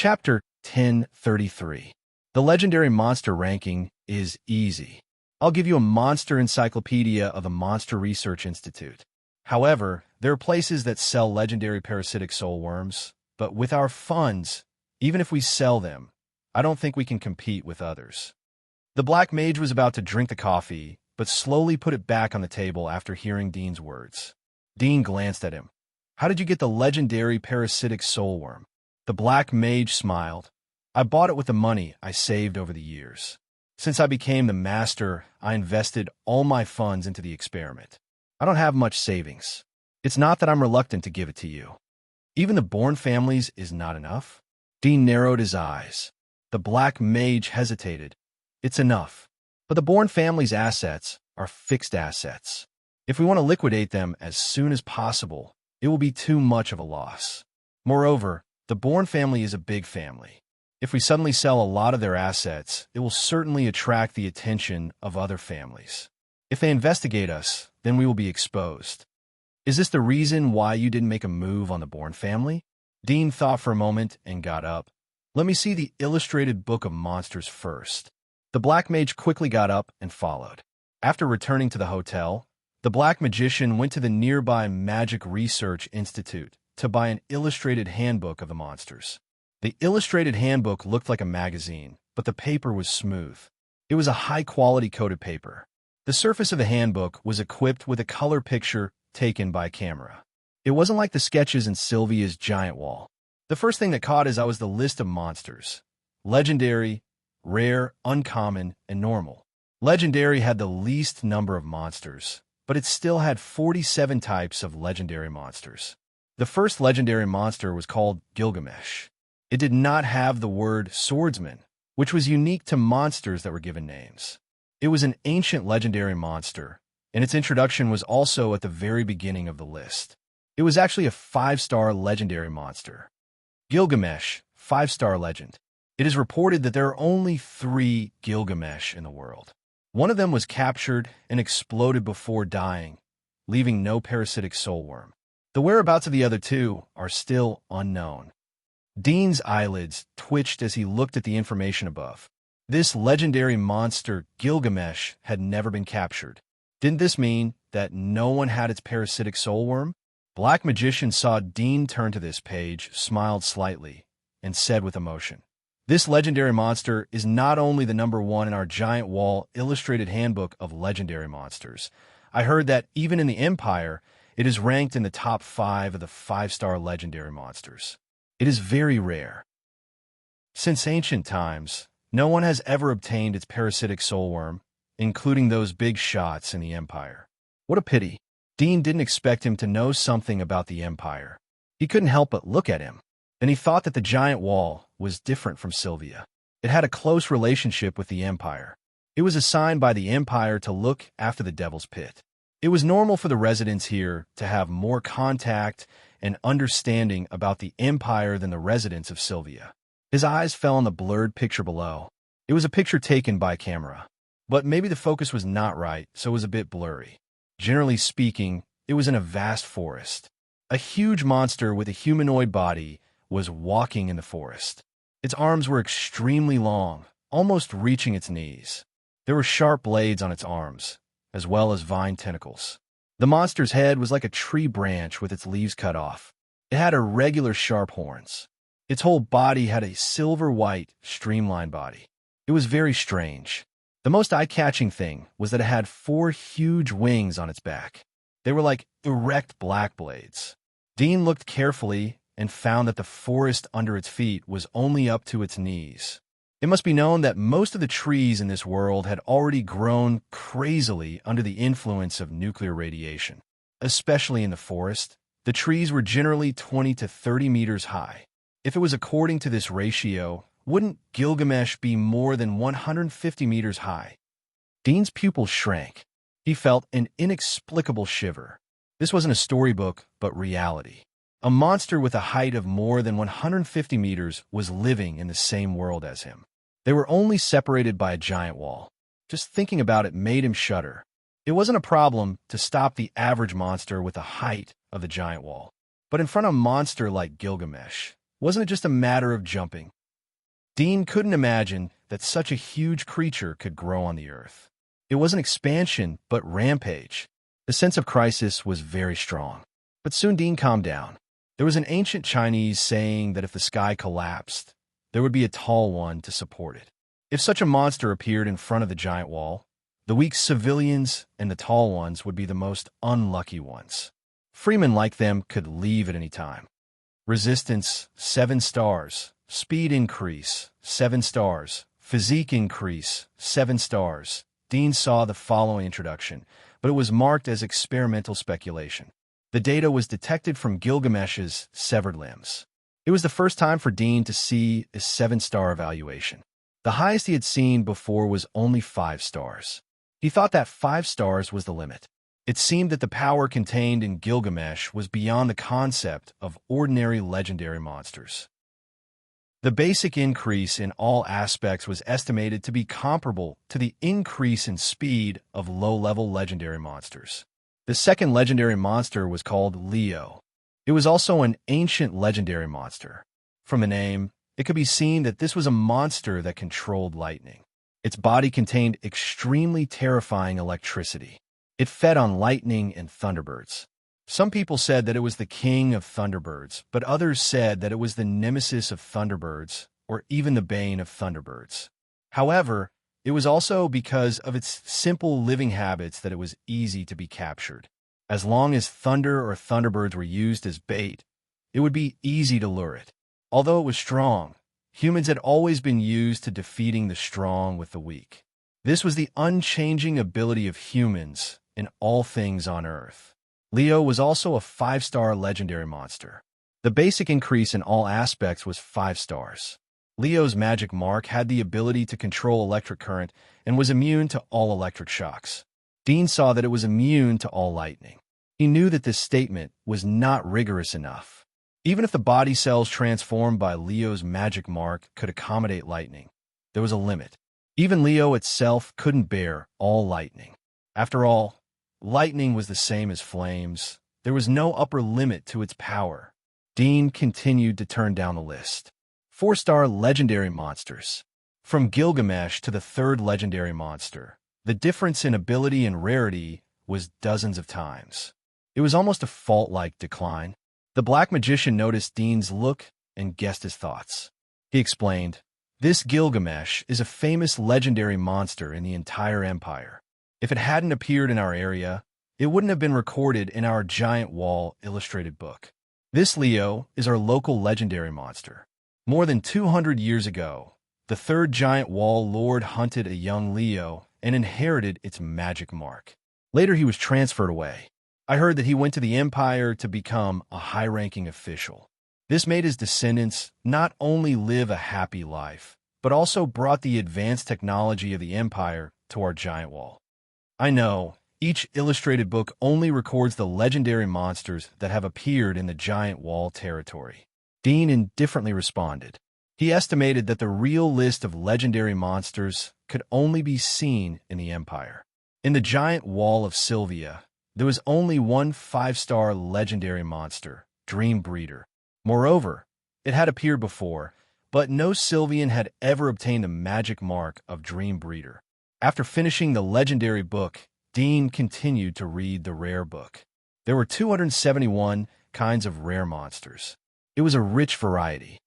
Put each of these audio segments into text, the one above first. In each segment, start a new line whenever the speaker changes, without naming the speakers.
Chapter 1033. The legendary monster ranking is easy. I'll give you a monster encyclopedia of the Monster Research Institute. However, there are places that sell legendary parasitic soul worms, but with our funds, even if we sell them, I don't think we can compete with others. The Black Mage was about to drink the coffee, but slowly put it back on the table after hearing Dean's words. Dean glanced at him. How did you get the legendary parasitic soul worm? The Black Mage smiled. I bought it with the money I saved over the years. Since I became the master, I invested all my funds into the experiment. I don't have much savings. It's not that I'm reluctant to give it to you. Even the Bourne families is not enough? Dean narrowed his eyes. The Black Mage hesitated. It's enough. But the Bourne family's assets are fixed assets. If we want to liquidate them as soon as possible, it will be too much of a loss. Moreover, the Bourne family is a big family. If we suddenly sell a lot of their assets, it will certainly attract the attention of other families. If they investigate us, then we will be exposed. Is this the reason why you didn't make a move on the Bourne family? Dean thought for a moment and got up. Let me see the illustrated book of monsters first. The Black Mage quickly got up and followed. After returning to the hotel, the Black Magician went to the nearby Magic Research Institute to buy an illustrated handbook of the monsters. The illustrated handbook looked like a magazine, but the paper was smooth. It was a high-quality coated paper. The surface of the handbook was equipped with a color picture taken by camera. It wasn't like the sketches in Sylvia's giant wall. The first thing that caught his eye was the list of monsters. Legendary, rare, uncommon, and normal. Legendary had the least number of monsters, but it still had 47 types of legendary monsters. The first legendary monster was called Gilgamesh. It did not have the word swordsman, which was unique to monsters that were given names. It was an ancient legendary monster, and its introduction was also at the very beginning of the list. It was actually a 5-star legendary monster. Gilgamesh, 5-star legend. It is reported that there are only 3 Gilgamesh in the world. One of them was captured and exploded before dying, leaving no parasitic soul worm. The whereabouts of the other 2 are still unknown. Dean's eyelids twitched as he looked at the information above. This legendary monster, Gilgamesh, had never been captured. Didn't this mean that no one had its parasitic soul worm? Black Magician saw Dean turn to this page, smiled slightly, and said with emotion, "This legendary monster is not only the number 1 in our giant wall illustrated handbook of legendary monsters. I heard that even in the Empire, it is ranked in the top 5 of the 5-star legendary monsters. It is very rare. Since ancient times, no one has ever obtained its parasitic soul worm, including those big shots in the Empire." What a pity. Dean didn't expect him to know something about the Empire. He couldn't help but look at him. Then he thought that the giant wall was different from Sylvia. It had a close relationship with the Empire. It was assigned by the Empire to look after the Devil's Pit. It was normal for the residents here to have more contact and understanding about the Empire than the residents of Sylvia. His eyes fell on the blurred picture below. It was a picture taken by camera, but maybe the focus was not right, so it was a bit blurry. Generally speaking, it was in a vast forest. A huge monster with a humanoid body was walking in the forest. Its arms were extremely long, almost reaching its knees. There were sharp blades on its arms, as well as vine tentacles. The monster's head was like a tree branch with its leaves cut off. It had irregular sharp horns. Its whole body had a silver-white, streamlined body. It was very strange. The most eye-catching thing was that it had 4 huge wings on its back. They were like erect black blades. Dean looked carefully and found that the forest under its feet was only up to its knees. It must be known that most of the trees in this world had already grown crazily under the influence of nuclear radiation. Especially in the forest, the trees were generally 20 to 30 meters high. If it was according to this ratio, wouldn't Gilgamesh be more than 150 meters high? Dean's pupils shrank. He felt an inexplicable shiver. This wasn't a storybook, but reality. A monster with a height of more than 150 meters was living in the same world as him. They were only separated by a giant wall. Just thinking about it made him shudder. It wasn't a problem to stop the average monster with the height of the giant wall. But in front of a monster like Gilgamesh, wasn't it just a matter of jumping? Dean couldn't imagine that such a huge creature could grow on the earth. It wasn't expansion, but rampage. The sense of crisis was very strong. But soon Dean calmed down. There was an ancient Chinese saying that if the sky collapsed, there would be a tall one to support it. If such a monster appeared in front of the giant wall, the weak civilians and the tall ones would be the most unlucky ones. Freemen like them could leave at any time. Resistance, 7 stars. Speed increase, 7 stars. Physique increase, 7 stars. Dean saw the following introduction, but it was marked as experimental speculation. The data was detected from Gilgamesh's severed limbs. It was the first time for Dean to see a 7-star evaluation. The highest he had seen before was only 5 stars. He thought that 5 stars was the limit. It seemed that the power contained in Gilgamesh was beyond the concept of ordinary legendary monsters. The basic increase in all aspects was estimated to be comparable to the increase in speed of low-level legendary monsters. The second legendary monster was called Leo. It was also an ancient legendary monster. From the name, it could be seen that this was a monster that controlled lightning. Its body contained extremely terrifying electricity. It fed on lightning and thunderbirds. Some people said that it was the king of thunderbirds, but others said that it was the nemesis of thunderbirds, or even the bane of thunderbirds. However, it was also because of its simple living habits that it was easy to be captured. As long as thunder or thunderbirds were used as bait, it would be easy to lure it. Although it was strong, humans had always been used to defeating the strong with the weak. This was the unchanging ability of humans in all things on Earth. Leo was also a 5-star legendary monster. The basic increase in all aspects was 5 stars. Leo's magic mark had the ability to control electric current and was immune to all electric shocks. Dean saw that it was immune to all lightning. He knew that this statement was not rigorous enough. Even if the body cells transformed by Leo's magic mark could accommodate lightning, there was a limit. Even Leo itself couldn't bear all lightning. After all, lightning was the same as flames. There was no upper limit to its power. Dean continued to turn down the list. 4-star legendary monsters. From Gilgamesh to the third legendary monster, the difference in ability and rarity was dozens of times. It was almost a fault-like decline. The Black Magician noticed Dean's look and guessed his thoughts. He explained, "This Gilgamesh is a famous legendary monster in the entire empire. If it hadn't appeared in our area, it wouldn't have been recorded in our giant wall illustrated book. This Leo is our local legendary monster. More than 200 years ago, the third giant wall lord hunted a young Leo and inherited its magic mark. Later he was transferred away. I heard that he went to the empire to become a high-ranking official. This made his descendants not only live a happy life, but also brought the advanced technology of the empire to our giant wall. I know, each illustrated book only records the legendary monsters that have appeared in the giant wall territory." Dean indifferently responded. He estimated that the real list of legendary monsters could only be seen in the empire. In the giant wall of Sylvia, there was only one 5-star legendary monster, Dream Breeder. Moreover, it had appeared before, but no Sylvian had ever obtained the magic mark of Dream Breeder. After finishing the legendary book, Dean continued to read the rare book. There were 271 kinds of rare monsters. It was a rich variety.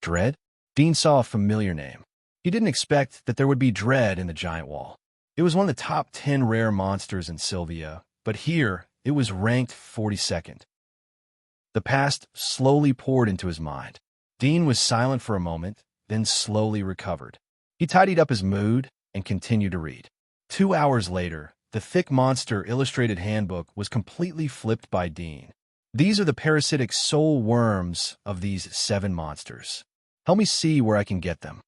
Dread? Dean saw a familiar name. He didn't expect that there would be Dread in the giant wall. It was one of the top 10 rare monsters in Sylvia, but here it was ranked 42nd. The past slowly poured into his mind. Dean was silent for a moment, then slowly recovered. He tidied up his mood and continued to read. 2 hours later, the thick monster illustrated handbook was completely flipped by Dean. "These are the parasitic soul worms of these 7 monsters. Help me see where I can get them."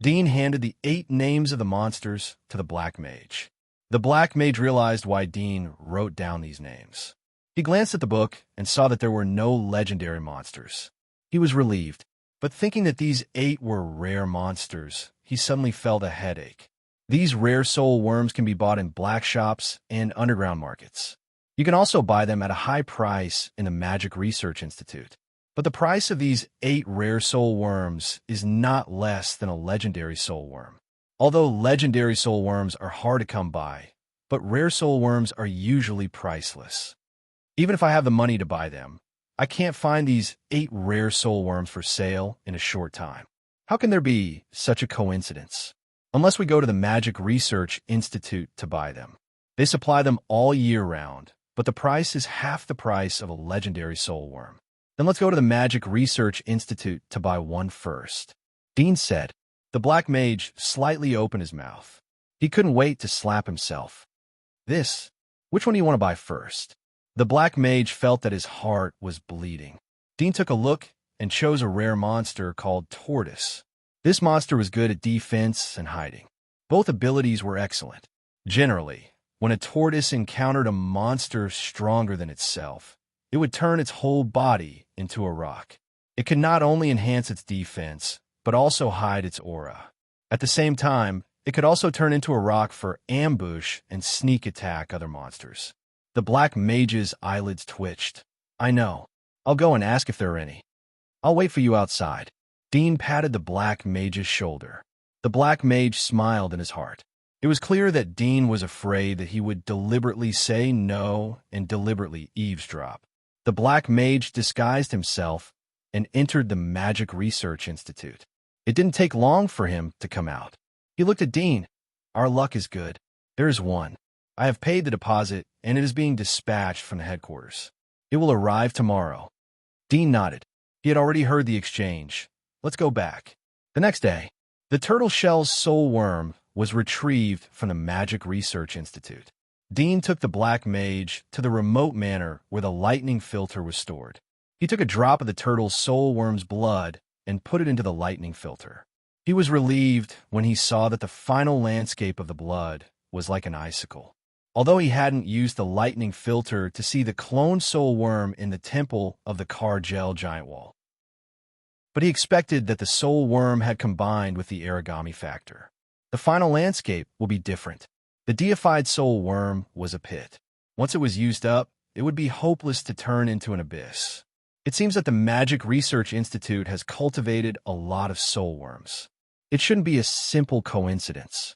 Dean handed the 8 names of the monsters to the Black Mage. The Black Mage realized why Dean wrote down these names. He glanced at the book and saw that there were no legendary monsters. He was relieved, but thinking that these 8 were rare monsters, he suddenly felt a headache. These rare soul worms can be bought in black shops and underground markets. You can also buy them at a high price in the Magic Research Institute. But the price of these 8 rare soul worms is not less than a legendary soul worm. Although legendary soul worms are hard to come by, but rare soul worms are usually priceless. Even if I have the money to buy them, I can't find these 8 rare soul worms for sale in a short time. How can there be such a coincidence? Unless we go to the Magic Research Institute to buy them. They supply them all year round, but the price is half the price of a legendary soul worm. Then let's go to the Magic Research Institute to buy one first. Dean said. The black mage slightly opened his mouth. He couldn't wait to slap himself. This? Which one do you want to buy first? The black mage felt that his heart was bleeding. Dean took a look and chose a rare monster called Tortoise. This monster was good at defense and hiding. Both abilities were excellent. Generally, when a tortoise encountered a monster stronger than itself, it would turn its whole body into a rock. It could not only enhance its defense, but also hide its aura. At the same time, it could also turn into a rock for ambush and sneak attack other monsters. The black mage's eyelids twitched. I know. I'll go and ask if there are any. I'll wait for you outside. Dean patted the black mage's shoulder. The black mage smiled in his heart. It was clear that Dean was afraid that he would deliberately say no and deliberately eavesdrop. The black mage disguised himself and entered the Magic Research Institute. It didn't take long for him to come out. He looked at Dean. Our luck is good. There is one. I have paid the deposit, and it is being dispatched from the headquarters. It will arrive tomorrow. Dean nodded. He had already heard the exchange. Let's go back. The next day, the turtle shell's soul worm was retrieved from the Magic Research Institute. Dean took the black mage to the remote manor where the lightning filter was stored. He took a drop of the turtle's soul worm's blood and put it into the lightning filter. He was relieved when he saw that the final landscape of the blood was like an icicle. Although he hadn't used the lightning filter to see the clone soul worm in the temple of the Cargel giant wall. But he expected that the soul worm had combined with the origami factor. The final landscape will be different. The deified soul worm was a pit. Once it was used up, it would be hopeless to turn into an abyss. It seems that the Magic Research Institute has cultivated a lot of soul worms. It shouldn't be a simple coincidence.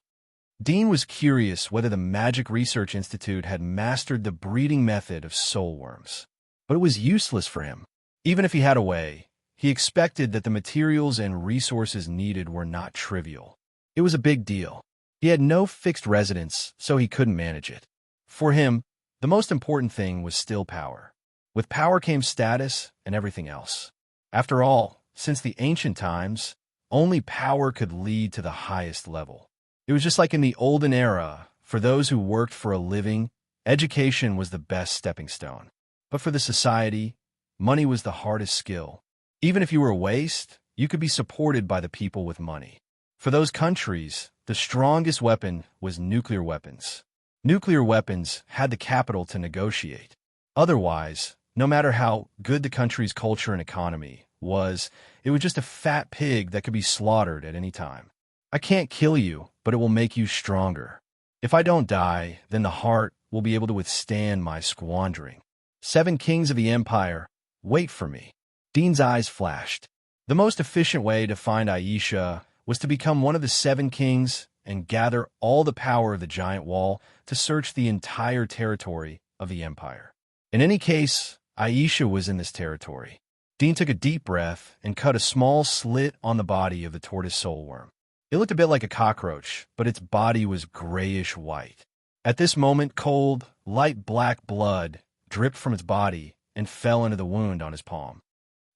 Dean was curious whether the Magic Research Institute had mastered the breeding method of soul worms. But it was useless for him. Even if he had a way, he expected that the materials and resources needed were not trivial. It was a big deal. He had no fixed residence, so he couldn't manage it. For him, the most important thing was still power. With power came status and everything else. After all, since the ancient times, only power could lead to the highest level. It was just like in the olden era, for those who worked for a living, education was the best stepping stone. But for the society, money was the hardest skill. Even if you were a waste, you could be supported by the people with money. For those countries, the strongest weapon was nuclear weapons. Nuclear weapons had the capital to negotiate. Otherwise, no matter how good the country's culture and economy was, it was just a fat pig that could be slaughtered at any time. I can't kill you, but it will make you stronger. If I don't die, then the heart will be able to withstand my squandering. 7 kings of the empire, wait for me. Dean's eyes flashed. The most efficient way to find Aisha was to become one of the 7 kings and gather all the power of the giant wall to search the entire territory of the empire. In any case, Aisha was in this territory. Dean took a deep breath and cut a small slit on the body of the tortoise soul worm. It looked a bit like a cockroach, but its body was grayish-white. At this moment, cold, light black blood dripped from its body and fell into the wound on his palm.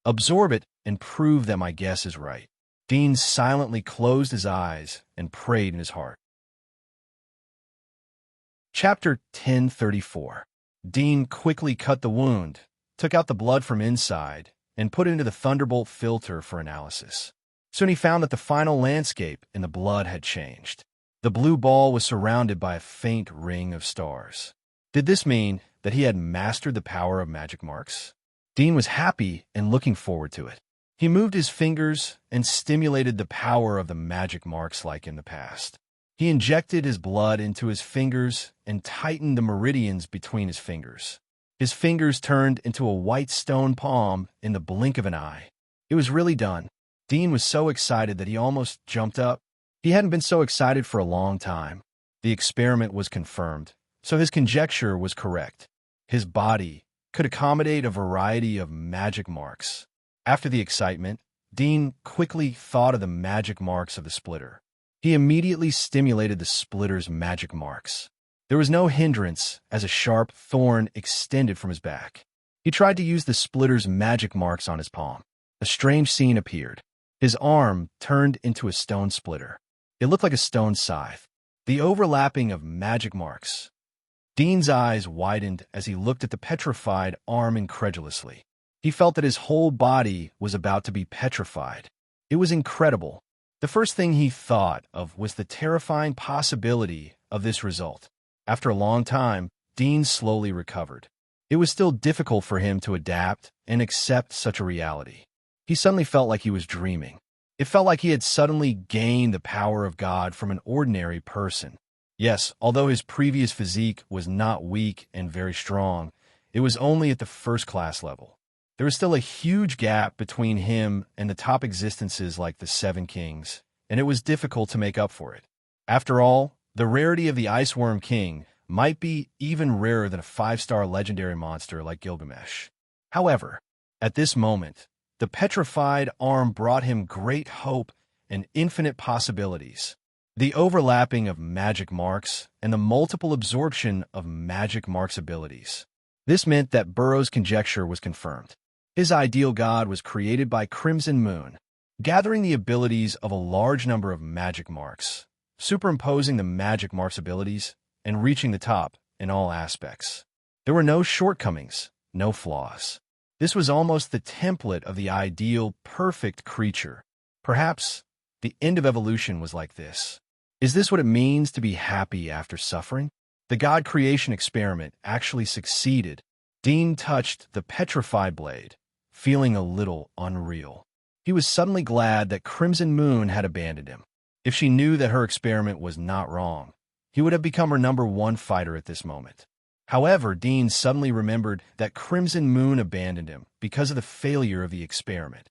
Absorb it and prove that my guess is right. Dean silently closed his eyes and prayed in his heart. Chapter 1034. Dean quickly cut the wound, took out the blood from inside, and put it into the thunderbolt filter for analysis. Soon he found that the final landscape in the blood had changed. The blue ball was surrounded by a faint ring of stars. Did this mean that he had mastered the power of magic marks? Dean was happy and looking forward to it. He moved his fingers and stimulated the power of the magic marks like in the past. He injected his blood into his fingers and tightened the meridians between his fingers. His fingers turned into a white stone palm in the blink of an eye. It was really done. Dean was so excited that he almost jumped up. He hadn't been so excited for a long time. The experiment was confirmed, so his conjecture was correct. His body could accommodate a variety of magic marks. After the excitement, Dean quickly thought of the magic marks of the splitter. He immediately stimulated the splitter's magic marks. There was no hindrance as a sharp thorn extended from his back. He tried to use the splitter's magic marks on his palm. A strange scene appeared. His arm turned into a stone splitter. It looked like a stone scythe. The overlapping of magic marks. Dean's eyes widened as he looked at the petrified arm incredulously. He felt that his whole body was about to be petrified. It was incredible. The first thing he thought of was the terrifying possibility of this result. After a long time, Dean slowly recovered. It was still difficult for him to adapt and accept such a reality. He suddenly felt like he was dreaming. It felt like he had suddenly gained the power of God from an ordinary person. Yes, although his previous physique was not weak and very strong, it was only at the first-class level. There was still a huge gap between him and the top existences like the Seven Kings, and it was difficult to make up for it. After all, the rarity of the Iceworm King might be even rarer than a 5-star legendary monster like Gilgamesh. However, at this moment, the petrified arm brought him great hope and infinite possibilities. The overlapping of magic marks and the multiple absorption of magic marks' abilities. This meant that Burrow's conjecture was confirmed. His ideal god was created by Crimson Moon, gathering the abilities of a large number of magic marks, superimposing the magic marks' abilities, and reaching the top in all aspects. There were no shortcomings, no flaws. This was almost the template of the ideal, perfect creature. Perhaps the end of evolution was like this. Is this what it means to be happy after suffering? The God creation experiment actually succeeded. Dean touched the petrified blade, feeling a little unreal. He was suddenly glad that Crimson Moon had abandoned him. If she knew that her experiment was not wrong, he would have become her #1 fighter at this moment. However, Dean suddenly remembered that Crimson Moon abandoned him because of the failure of the experiment.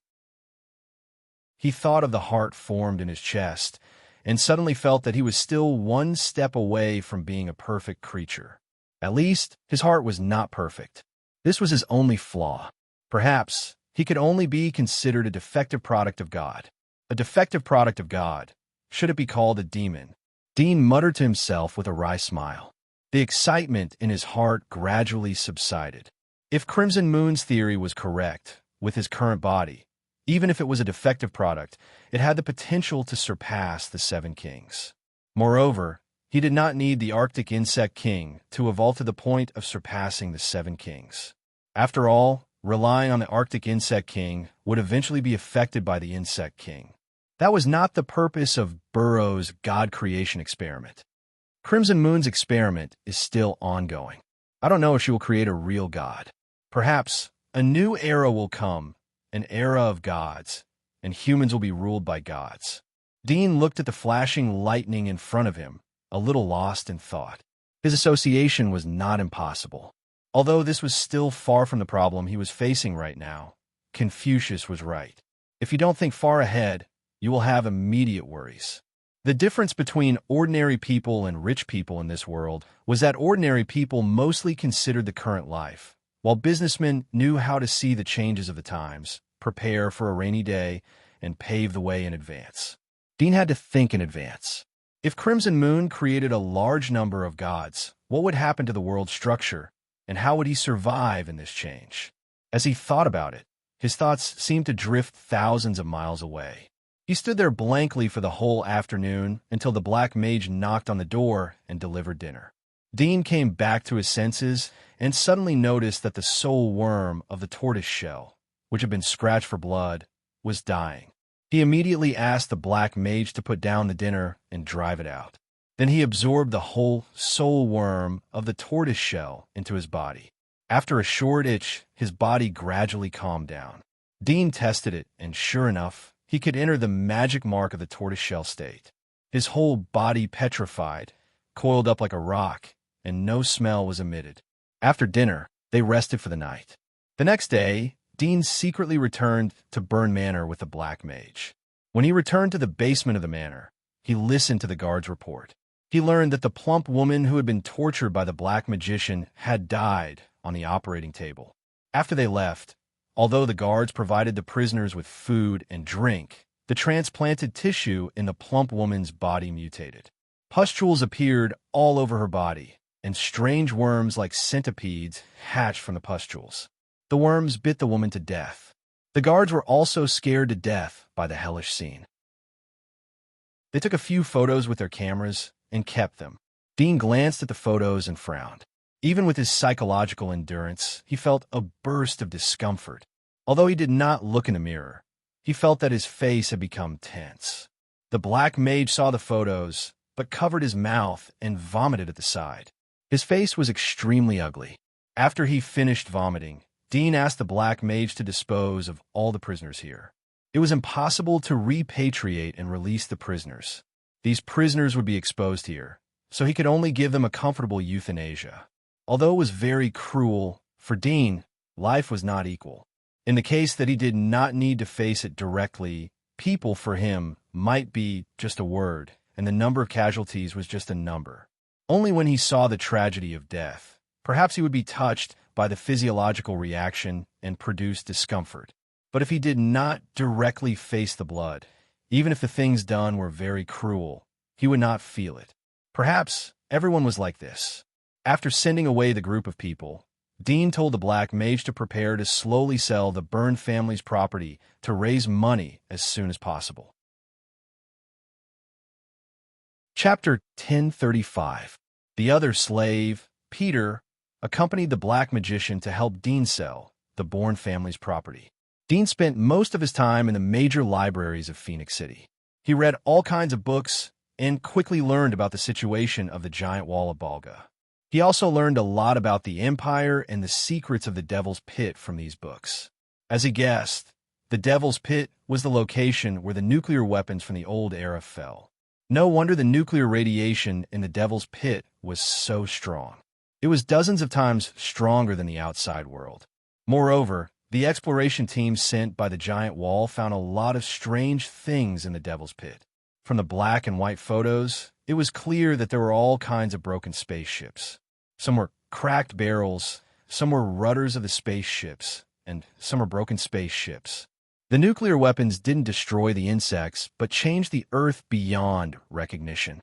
He thought of the heart formed in his chest and suddenly felt that he was still one step away from being a perfect creature. At least, his heart was not perfect. This was his only flaw. Perhaps he could only be considered a defective product of God. A defective product of God. Should it be called a demon? Dean muttered to himself with a wry smile. The excitement in his heart gradually subsided. If Crimson Moon's theory was correct, with his current body, even if it was a defective product, it had the potential to surpass the Seven Kings. Moreover, he did not need the Arctic Insect King to evolve to the point of surpassing the Seven Kings. After all, relying on the Arctic Insect King would eventually be affected by the Insect King. That was not the purpose of Burrow's God creation experiment. Crimson Moon's experiment is still ongoing. I don't know if she will create a real god. Perhaps a new era will come, an era of gods, and humans will be ruled by gods. Dean looked at the flashing lightning in front of him, a little lost in thought. His association was not impossible. Although this was still far from the problem he was facing right now, Confucius was right. If you don't think far ahead, you will have immediate worries. The difference between ordinary people and rich people in this world was that ordinary people mostly considered the current life, while businessmen knew how to see the changes of the times, prepare for a rainy day, and pave the way in advance. Dean had to think in advance. If Crimson Moon created a large number of gods, what would happen to the world's structure, and how would he survive in this change? As he thought about it, his thoughts seemed to drift thousands of miles away. He stood there blankly for the whole afternoon until the Black Mage knocked on the door and delivered dinner. Dean came back to his senses and suddenly noticed that the soul worm of the tortoise shell, which had been scratched for blood, was dying. He immediately asked the Black Mage to put down the dinner and drive it out. Then he absorbed the whole soul worm of the tortoise shell into his body. After a short itch, his body gradually calmed down. Dean tested it, and sure enough, he could enter the magic mark of the tortoiseshell state. His whole body petrified, coiled up like a rock, and no smell was emitted. After dinner, They rested for the night. The next day, Dean secretly returned to Burn Manor with the Black Mage. When he returned to the basement of the manor, he listened to the guard's report. He learned that the plump woman who had been tortured by the Black Magician had died on the operating table. After they left, although the guards provided the prisoners with food and drink, the transplanted tissue in the plump woman's body mutated. Pustules appeared all over her body, and strange worms like centipedes hatched from the pustules. The worms bit the woman to death. The guards were also scared to death by the hellish scene. They took a few photos with their cameras and kept them. Dean glanced at the photos and frowned. Even with his psychological endurance, he felt a burst of discomfort. Although he did not look in the mirror, he felt that his face had become tense. The Black Mage saw the photos, but covered his mouth and vomited at the side. His face was extremely ugly. After he finished vomiting, Dean asked the Black Mage to dispose of all the prisoners here. It was impossible to repatriate and release the prisoners. These prisoners would be exposed here, so he could only give them a comfortable euthanasia. Although it was very cruel, for Dean, life was not equal. In the case that he did not need to face it directly, people for him might be just a word, and the number of casualties was just a number. Only when he saw the tragedy of death, perhaps he would be touched by the physiological reaction and produce discomfort. But if he did not directly face the blood, even if the things done were very cruel, he would not feel it. Perhaps everyone was like this. After sending away the group of people, Dean told the Black Mage to prepare to slowly sell the Byrne family's property to raise money as soon as possible. Chapter 1035. The other slave, Peter, accompanied the Black Magician to help Dean sell the Bourne family's property. Dean spent most of his time in the major libraries of Phoenix City. He read all kinds of books and quickly learned about the situation of the giant wall of Balga. He also learned a lot about the Empire and the secrets of the Devil's Pit from these books. As he guessed, the Devil's Pit was the location where the nuclear weapons from the old era fell. No wonder the nuclear radiation in the Devil's Pit was so strong. It was dozens of times stronger than the outside world. Moreover, the exploration team sent by the giant wall found a lot of strange things in the Devil's Pit. From the black and white photos, it was clear that there were all kinds of broken spaceships. Some were cracked barrels, some were rudders of the spaceships, and some were broken spaceships. The nuclear weapons didn't destroy the insects, but changed the Earth beyond recognition.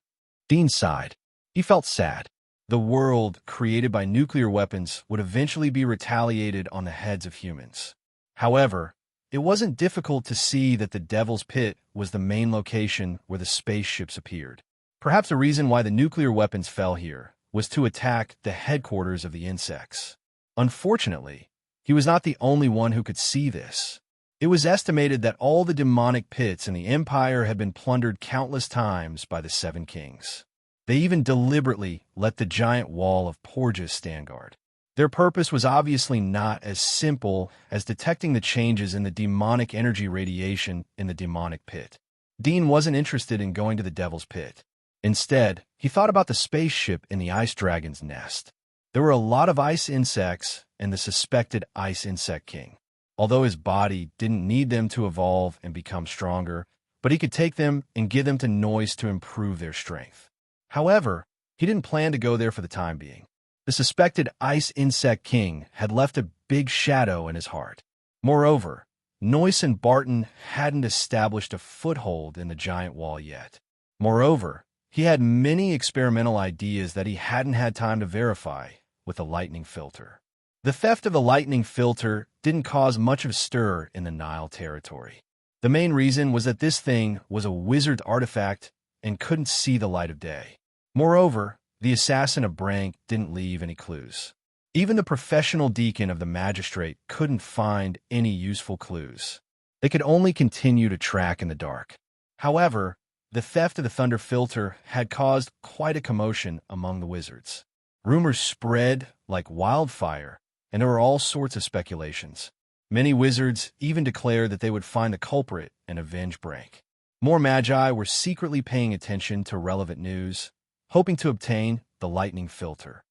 Dean sighed. He felt sad. The world created by nuclear weapons would eventually be retaliated on the heads of humans. However, it wasn't difficult to see that the Devil's Pit was the main location where the spaceships appeared. Perhaps the reason why the nuclear weapons fell here was to attack the headquarters of the insects. Unfortunately, he was not the only one who could see this. It was estimated that all the demonic pits in the Empire had been plundered countless times by the Seven Kings. They even deliberately let the giant wall of Porges stand guard. Their purpose was obviously not as simple as detecting the changes in the demonic energy radiation in the demonic pit. Dean wasn't interested in going to the Devil's Pit. Instead, he thought about the spaceship in the Ice Dragon's nest. There were a lot of ice insects and the suspected Ice Insect King. Although his body didn't need them to evolve and become stronger, but he could take them and give them to Noise to improve their strength. However, he didn't plan to go there for the time being. The suspected Ice Insect King had left a big shadow in his heart. Moreover, Noise and Barton hadn't established a foothold in the giant wall yet. Moreover, he had many experimental ideas that he hadn't had time to verify with the lightning filter. The theft of the lightning filter didn't cause much of a stir in the Nile territory. The main reason was that this thing was a wizard's artifact and couldn't see the light of day. Moreover, the assassin of Brank didn't leave any clues. Even the professional deacon of the magistrate couldn't find any useful clues. They could only continue to track in the dark. However, the theft of the thunder filter had caused quite a commotion among the wizards. Rumors spread like wildfire, and there were all sorts of speculations. Many wizards even declared that they would find the culprit and avenge Brank. More magi were secretly paying attention to relevant news, hoping to obtain the lightning filter.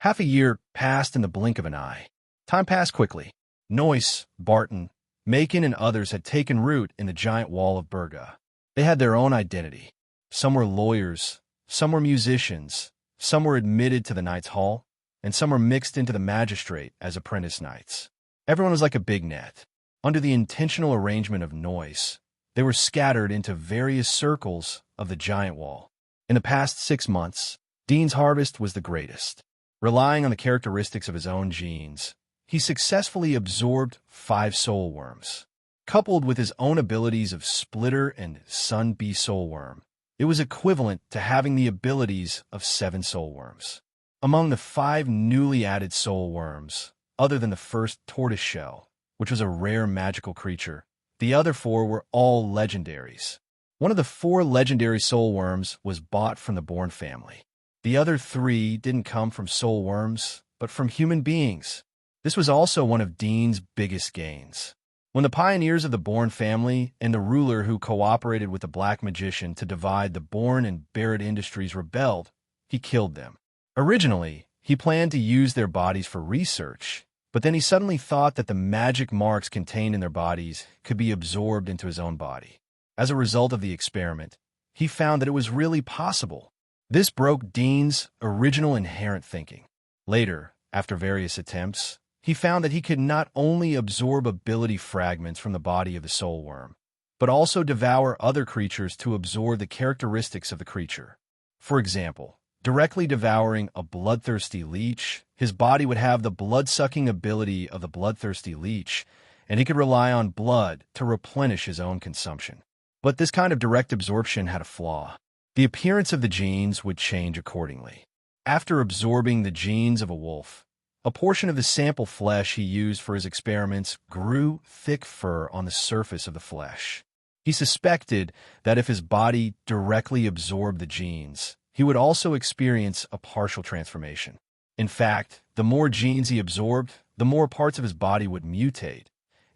Half a year passed in the blink of an eye. Time passed quickly. Noyce, Barton, Macon, and others had taken root in the giant wall of Berga. They had their own identity. Some were lawyers, some were musicians, some were admitted to the Knights' Hall, and some were mixed into the magistrate as apprentice knights. Everyone was like a big net. Under the intentional arrangement of Noyce, they were scattered into various circles of the giant wall. In the past 6 months, Dean's harvest was the greatest. Relying on the characteristics of his own genes, he successfully absorbed 5 soul worms. Coupled with his own abilities of Splitter and Sun Bee soul worm, it was equivalent to having the abilities of 7 soul worms. Among the 5 newly added soul worms, other than the first tortoiseshell, which was a rare magical creature, the other 4 were all legendaries. One of the 4 legendary soul worms was bought from the Born family. The other 3 didn't come from soul worms, but from human beings. This was also one of Dean's biggest gains. When the pioneers of the Born family and the ruler who cooperated with the Black Magician to divide the Born and Barrett industries rebelled, he killed them. Originally, he planned to use their bodies for research, but then he suddenly thought that the magic marks contained in their bodies could be absorbed into his own body. As a result of the experiment, he found that it was really possible. This broke Dean's original inherent thinking. Later, after various attempts, he found that he could not only absorb ability fragments from the body of the soul worm, but also devour other creatures to absorb the characteristics of the creature. For example, directly devouring a bloodthirsty leech, his body would have the blood-sucking ability of the bloodthirsty leech, and he could rely on blood to replenish his own consumption. But this kind of direct absorption had a flaw. The appearance of the genes would change accordingly. After absorbing the genes of a wolf, a portion of the sample flesh he used for his experiments grew thick fur on the surface of the flesh. He suspected that if his body directly absorbed the genes, he would also experience a partial transformation. In fact, the more genes he absorbed, the more parts of his body would mutate,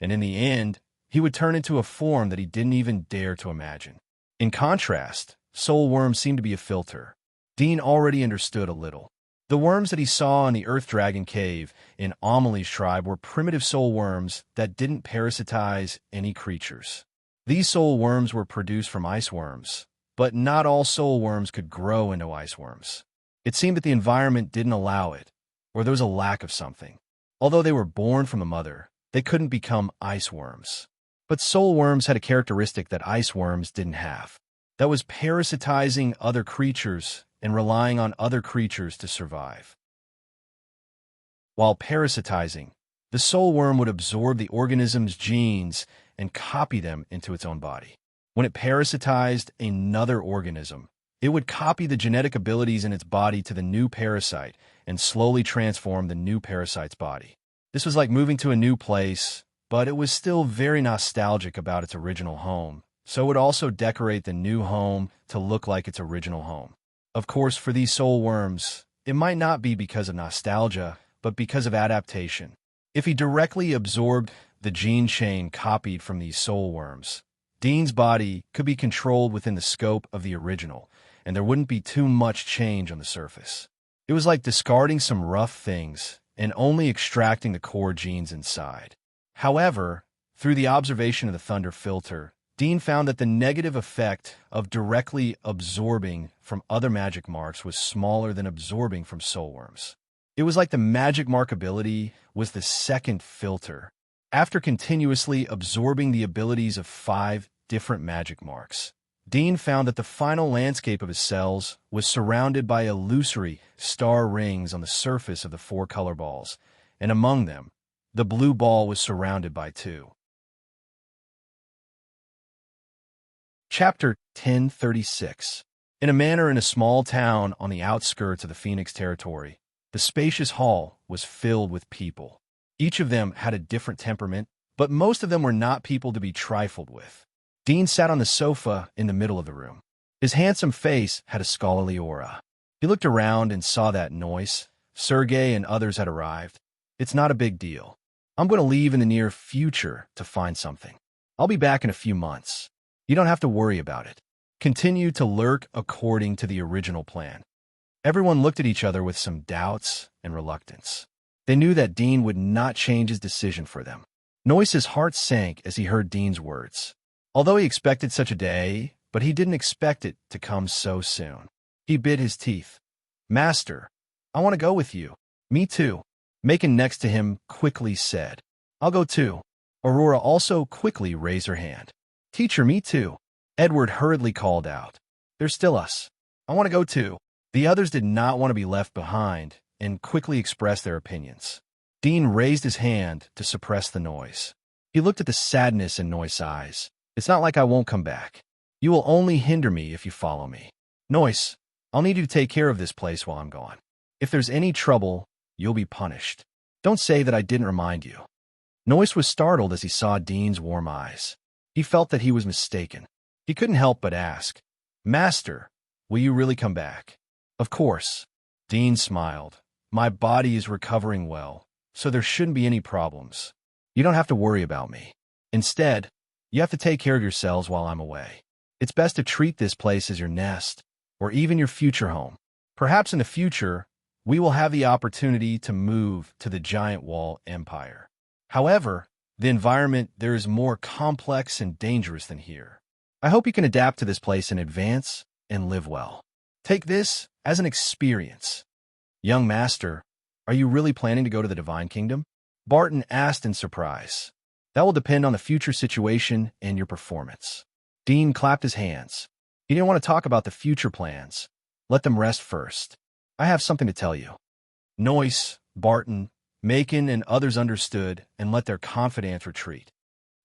and in the end, he would turn into a form that he didn't even dare to imagine. In contrast, soul worms seemed to be a filter. Dean already understood a little. The worms that he saw in the Earth Dragon Cave in Amelie's tribe were primitive soul worms that didn't parasitize any creatures. These soul worms were produced from ice worms, but not all soul worms could grow into ice worms. It seemed that the environment didn't allow it, or there was a lack of something. Although they were born from a mother, they couldn't become ice worms. But soul worms had a characteristic that ice worms didn't have. That was parasitizing other creatures and relying on other creatures to survive. While parasitizing, the soul worm would absorb the organism's genes and copy them into its own body. When it parasitized another organism, it would copy the genetic abilities in its body to the new parasite and slowly transform the new parasite's body. This was like moving to a new place, but it was still very nostalgic about its original home, so it would also decorate the new home to look like its original home. Of course, for these soul worms, it might not be because of nostalgia, but because of adaptation. If he directly absorbed the gene chain copied from these soul worms, Dean's body could be controlled within the scope of the original, and there wouldn't be too much change on the surface. It was like discarding some rough things and only extracting the core genes inside. However, through the observation of the Thunder filter, Dean found that the negative effect of directly absorbing from other magic marks was smaller than absorbing from soul worms. It was like the magic mark ability was the second filter. After continuously absorbing the abilities of 5 different magic marks, Dean found that the final landscape of his cells was surrounded by illusory star rings on the surface of the 4 color balls, and among them, the blue ball was surrounded by 2. Chapter 1036. In a manor in a small town on the outskirts of the Phoenix territory, the spacious hall was filled with people. Each of them had a different temperament, but most of them were not people to be trifled with. Dean sat on the sofa in the middle of the room. His handsome face had a scholarly aura. He looked around and saw that Noyce, Sergei, and others had arrived. It's not a big deal. I'm going to leave in the near future to find something. I'll be back in a few months. You don't have to worry about it. Continue to lurk according to the original plan. Everyone looked at each other with some doubts and reluctance. They knew that Dean would not change his decision for them. Noyce's heart sank as he heard Dean's words. Although he expected such a day, but he didn't expect it to come so soon. He bit his teeth. "Master, I want to go with you." "Me too." Macon next to him quickly said. "I'll go too." Aurora also quickly raised her hand. "Teacher, me too." Edward hurriedly called out. "There's still us. I want to go too." The others did not want to be left behind and quickly expressed their opinions. Dean raised his hand to suppress the noise. He looked at the sadness in Noyce's eyes. "It's not like I won't come back. You will only hinder me if you follow me. Noyce, I'll need you to take care of this place while I'm gone. If there's any trouble, you'll be punished. Don't say that I didn't remind you." Noyce was startled as he saw Dean's warm eyes. He felt that he was mistaken. He couldn't help but ask, "Master, will you really come back?" "Of course." Dean smiled. "My body is recovering well, so there shouldn't be any problems. You don't have to worry about me. Instead, you have to take care of yourselves while I'm away. It's best to treat this place as your nest, or even your future home. Perhaps in the future, we will have the opportunity to move to the Giant Wall Empire. However, the environment there is more complex and dangerous than here. I hope you can adapt to this place in advance and live well. Take this as an experience." "Young Master, are you really planning to go to the Divine Kingdom?" Barton asked in surprise. "That will depend on the future situation and your performance." Dean clapped his hands. He didn't want to talk about the future plans. Let them rest first. "I have something to tell you." Noyce, Barton, Macon, and others understood and let their confidence retreat.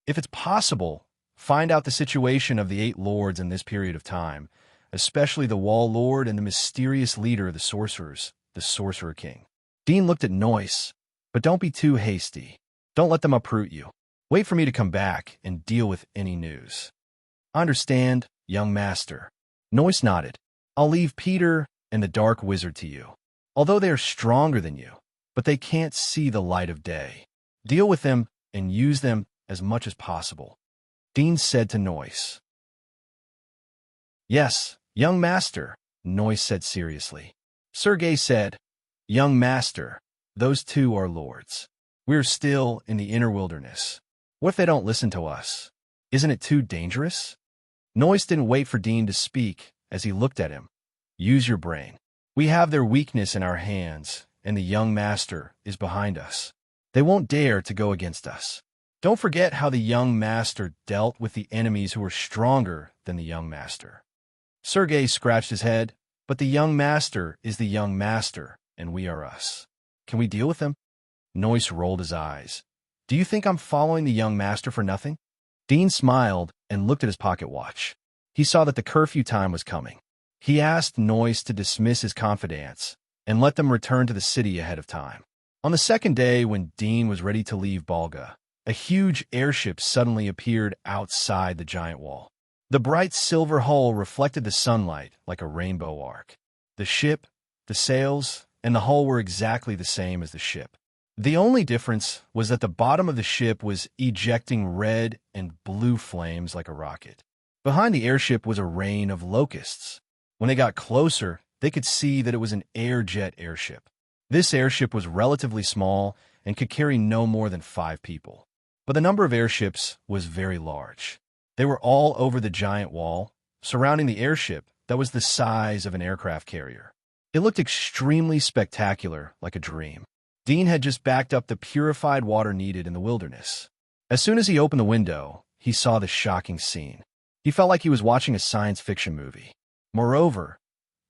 If it's possible, find out the situation of the 8 lords in this period of time, especially the Wall Lord and the mysterious leader of the sorcerers, the Sorcerer King. Dean looked at Noyce, "But don't be too hasty. Don't let them uproot you. Wait for me to come back and deal with any news." "I understand, young master." Noyce nodded. "I'll leave Peter and the Dark Wizard to you. Although they are stronger than you, but they can't see the light of day. Deal with them and use them as much as possible." Dean said to Noyce. "Yes, young master," Noyce said seriously. Sergei said, "Young master, those 2 are lords. We're still in the inner wilderness. What if they don't listen to us? Isn't it too dangerous?" Noyce didn't wait for Dean to speak as he looked at him. "Use your brain. We have their weakness in our hands, and the young master is behind us. They won't dare to go against us. Don't forget how the young master dealt with the enemies who were stronger than the young master." Sergei scratched his head, "But the young master is the young master, and we are us. Can we deal with them?" Noyce rolled his eyes. "Do you think I'm following the young master for nothing?" Dean smiled and looked at his pocket watch. He saw that the curfew time was coming. He asked Noyce to dismiss his confidants and let them return to the city ahead of time. On the second day, when Dean was ready to leave Balga, a huge airship suddenly appeared outside the giant wall. The bright silver hull reflected the sunlight like a rainbow arc. The ship, the sails, and the hull were exactly the same as the ship. The only difference was that the bottom of the ship was ejecting red and blue flames like a rocket. Behind the airship was a rain of locusts. When they got closer, they could see that it was an air-jet airship. This airship was relatively small and could carry no more than 5 people. But the number of airships was very large. They were all over the giant wall, surrounding the airship that was the size of an aircraft carrier. It looked extremely spectacular, like a dream. Dean had just backed up the purified water needed in the wilderness. As soon as he opened the window, he saw the shocking scene. He felt like he was watching a science fiction movie. Moreover,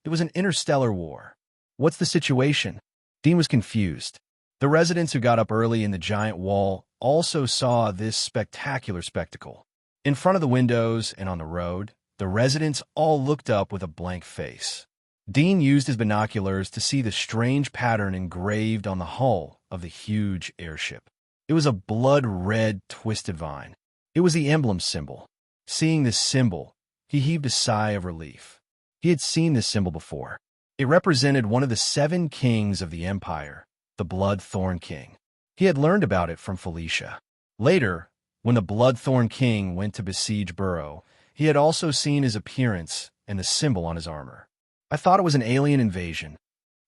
it was an interstellar war. What's the situation? Dean was confused. The residents who got up early in the giant wall also saw this spectacular spectacle. In front of the windows and on the road, the residents all looked up with a blank face. Dean used his binoculars to see the strange pattern engraved on the hull of the huge airship. It was a blood-red twisted vine. It was the emblem symbol. Seeing this symbol, he heaved a sigh of relief. He had seen this symbol before. It represented one of the 7 kings of the empire, the Bloodthorn King. He had learned about it from Felicia. Later, when the Bloodthorn King went to besiege Burrow, he had also seen his appearance and the symbol on his armor. I thought it was an alien invasion.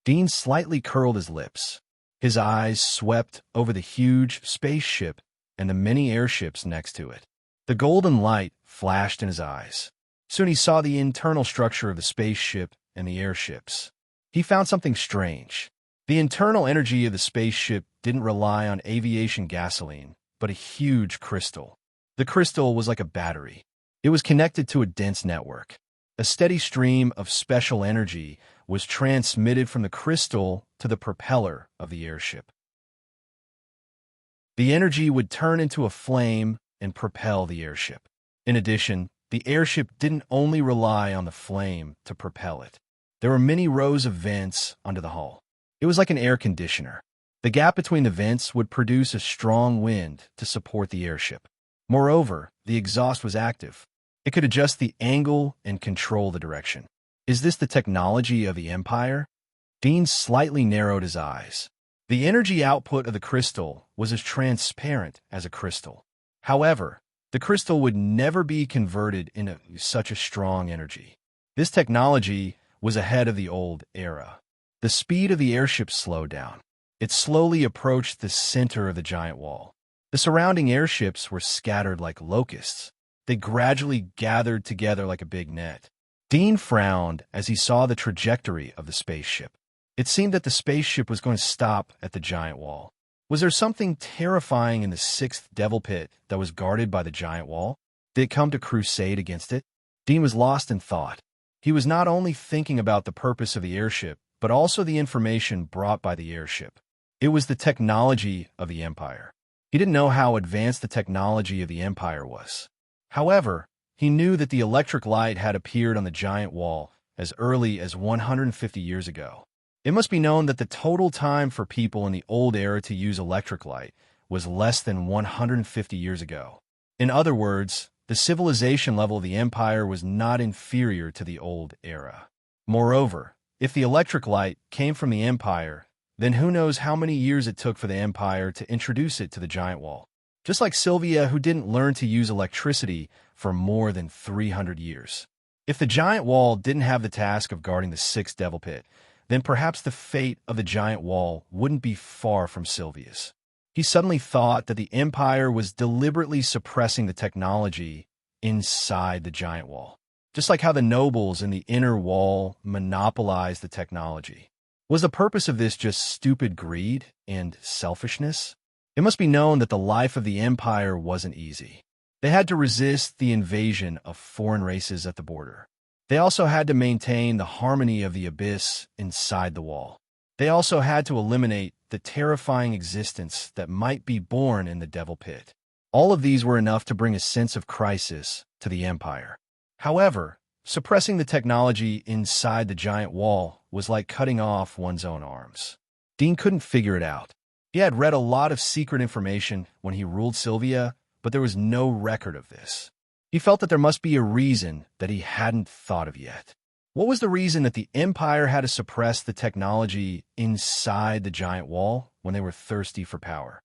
Dean slightly curled his lips. His eyes swept over the huge spaceship and the many airships next to it. The golden light flashed in his eyes. Soon he saw the internal structure of the spaceship and the airships. He found something strange. The internal energy of the spaceship didn't rely on aviation gasoline, but a huge crystal. The crystal was like a battery. It was connected to a dense network. A steady stream of special energy was transmitted from the crystal to the propeller of the airship. The energy would turn into a flame and propel the airship. In addition, the airship didn't only rely on the flame to propel it. There were many rows of vents under the hull. It was like an air conditioner. The gap between the vents would produce a strong wind to support the airship. Moreover, the exhaust was active. It could adjust the angle and control the direction. Is this the technology of the Empire? Dean slightly narrowed his eyes. The energy output of the crystal was as transparent as a crystal. However, the crystal would never be converted into such a strong energy. This technology was ahead of the old era. The speed of the airship slowed down. It slowly approached the center of the giant wall. The surrounding airships were scattered like locusts. They gradually gathered together like a big net. Dean frowned as he saw the trajectory of the spaceship. It seemed that the spaceship was going to stop at the giant wall. Was there something terrifying in the sixth devil pit that was guarded by the giant wall? Did it come to crusade against it? Dean was lost in thought. He was not only thinking about the purpose of the airship, but also the information brought by the airship. It was the technology of the Empire. He didn't know how advanced the technology of the Empire was. However, he knew that the electric light had appeared on the giant wall as early as 150 years ago. It must be known that the total time for people in the old era to use electric light was less than 150 years ago. In other words, the civilization level of the Empire was not inferior to the old era. Moreover, if the electric light came from the Empire, then who knows how many years it took for the Empire to introduce it to the giant wall. Just like Sylvia, who didn't learn to use electricity for more than 300 years. If the giant wall didn't have the task of guarding the sixth devil pit, then perhaps the fate of the giant wall wouldn't be far from Sylvia's. He suddenly thought that the Empire was deliberately suppressing the technology inside the giant wall, just like how the nobles in the inner wall monopolized the technology. Was the purpose of this just stupid greed and selfishness? It must be known that the life of the Empire wasn't easy. They had to resist the invasion of foreign races at the border. They also had to maintain the harmony of the abyss inside the wall. They also had to eliminate the terrifying existence that might be born in the devil pit. All of these were enough to bring a sense of crisis to the Empire. However, suppressing the technology inside the giant wall was like cutting off one's own arms. Dean couldn't figure it out. He had read a lot of secret information when he ruled Sylvia, but there was no record of this. He felt that there must be a reason that he hadn't thought of yet. What was the reason that the Empire had to suppress the technology inside the giant wall when they were thirsty for power?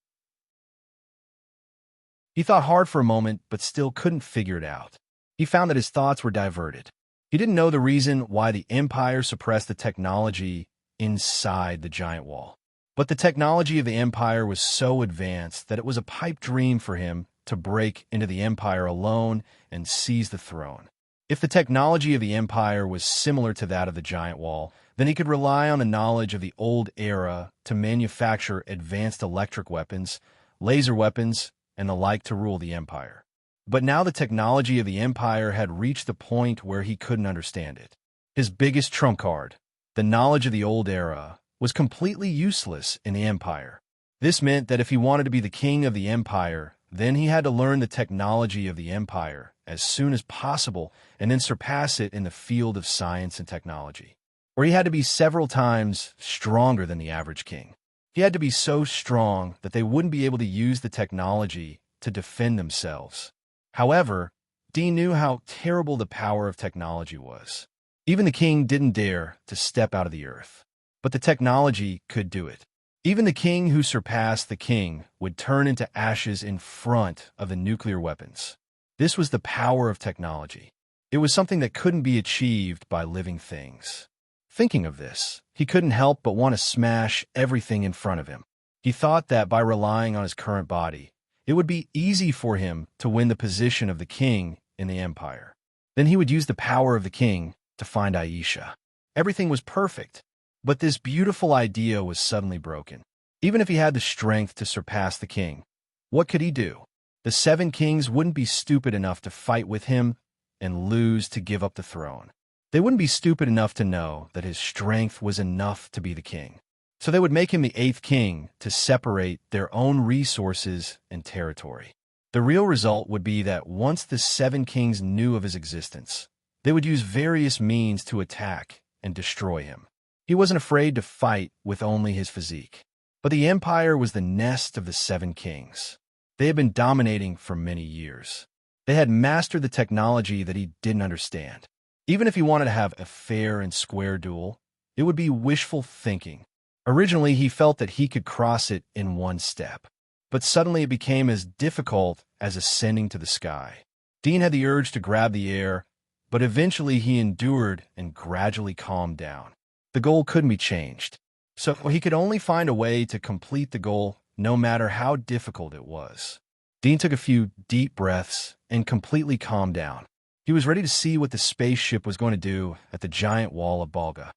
He thought hard for a moment, but still couldn't figure it out. He found that his thoughts were diverted. He didn't know the reason why the Empire suppressed the technology inside the giant wall. But the technology of the Empire was so advanced that it was a pipe dream for him to break into the Empire alone and seize the throne. If the technology of the Empire was similar to that of the giant wall, then he could rely on the knowledge of the old era to manufacture advanced electric weapons, laser weapons, and the like to rule the Empire. But now the technology of the Empire had reached the point where he couldn't understand it. His biggest trump card, the knowledge of the old era, was completely useless in the Empire. This meant that if he wanted to be the king of the Empire, then he had to learn the technology of the Empire as soon as possible and then surpass it in the field of science and technology. Or he had to be several times stronger than the average king. He had to be so strong that they wouldn't be able to use the technology to defend themselves. However, Dean knew how terrible the power of technology was. Even the king didn't dare to step out of the earth. But the technology could do it. Even the king who surpassed the king would turn into ashes in front of the nuclear weapons. This was the power of technology. It was something that couldn't be achieved by living things. Thinking of this, he couldn't help but want to smash everything in front of him. He thought that by relying on his current body, it would be easy for him to win the position of the king in the empire. Then he would use the power of the king to find Aisha. Everything was perfect, but this beautiful idea was suddenly broken. Even if he had the strength to surpass the king, what could he do? The 7 kings wouldn't be stupid enough to fight with him and lose to give up the throne. They wouldn't be stupid enough to know that his strength was enough to be the king. So they would make him the 8th king to separate their own resources and territory. The real result would be that once the 7 kings knew of his existence, they would use various means to attack and destroy him. He wasn't afraid to fight with only his physique. But the empire was the nest of the 7 kings. They had been dominating for many years. They had mastered the technology that he didn't understand. Even if he wanted to have a fair and square duel, it would be wishful thinking. Originally, he felt that he could cross it in one step. But suddenly it became as difficult as ascending to the sky. Dean had the urge to grab the air, but eventually he endured and gradually calmed down. The goal couldn't be changed. So he could only find a way to complete the goal, no matter how difficult it was. Dean took a few deep breaths and completely calmed down. He was ready to see what the spaceship was going to do at the giant wall of Balga.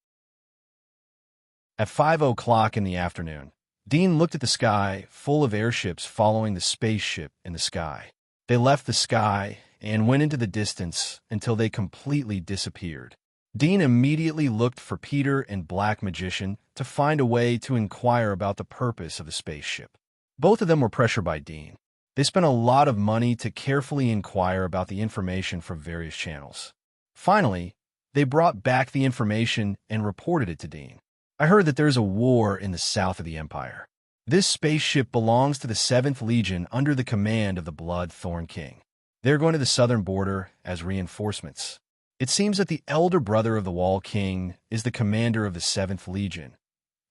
At 5:00 in the afternoon, Dean looked at the sky full of airships following the spaceship in the sky. They left the sky and went into the distance until they completely disappeared. Dean immediately looked for Peter and Black Magician to find a way to inquire about the purpose of the spaceship. Both of them were pressured by Dean. They spent a lot of money to carefully inquire about the information from various channels. Finally, they brought back the information and reported it to Dean. I heard that there's a war in the south of the Empire. This spaceship belongs to the 7th Legion under the command of the Blood-Thorn King. They're going to the southern border as reinforcements. It seems that the elder brother of the Wall King is the commander of the 7th Legion.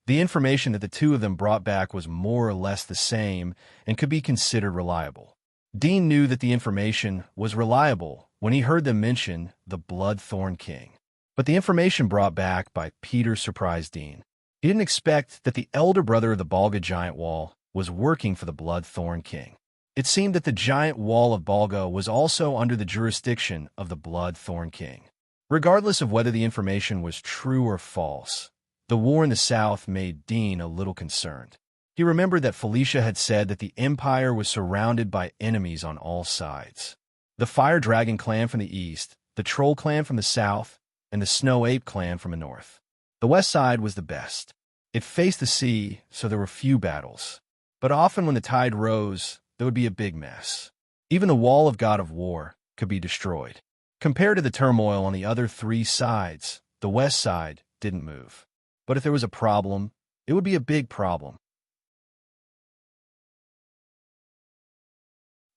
The information that the two of them brought back was more or less the same and could be considered reliable. Dean knew that the information was reliable when he heard them mention the Blood-Thorn King. But the information brought back by Peter surprised Dean. He didn't expect that the elder brother of the Balga Giant Wall was working for the Blood-Thorn King. It seemed that the giant wall of Balga was also under the jurisdiction of the Blood-Thorn King. Regardless of whether the information was true or false, the war in the south made Dean a little concerned. He remembered that Felicia had said that the Empire was surrounded by enemies on all sides. The Fire Dragon clan from the east, the Troll clan from the south, and the Snow Ape clan from the north. The west side was the best. It faced the sea, so there were few battles. But often when the tide rose, there would be a big mess. Even the Wall of God of War could be destroyed. Compared to the turmoil on the other 3 sides, the west side didn't move. But if there was a problem, it would be a big problem.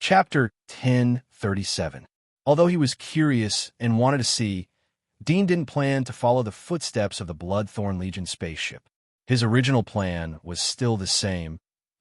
Chapter 10:37. Although he was curious and wanted to see, Dean didn't plan to follow the footsteps of the Blood-Thorn Legion spaceship. His original plan was still the same,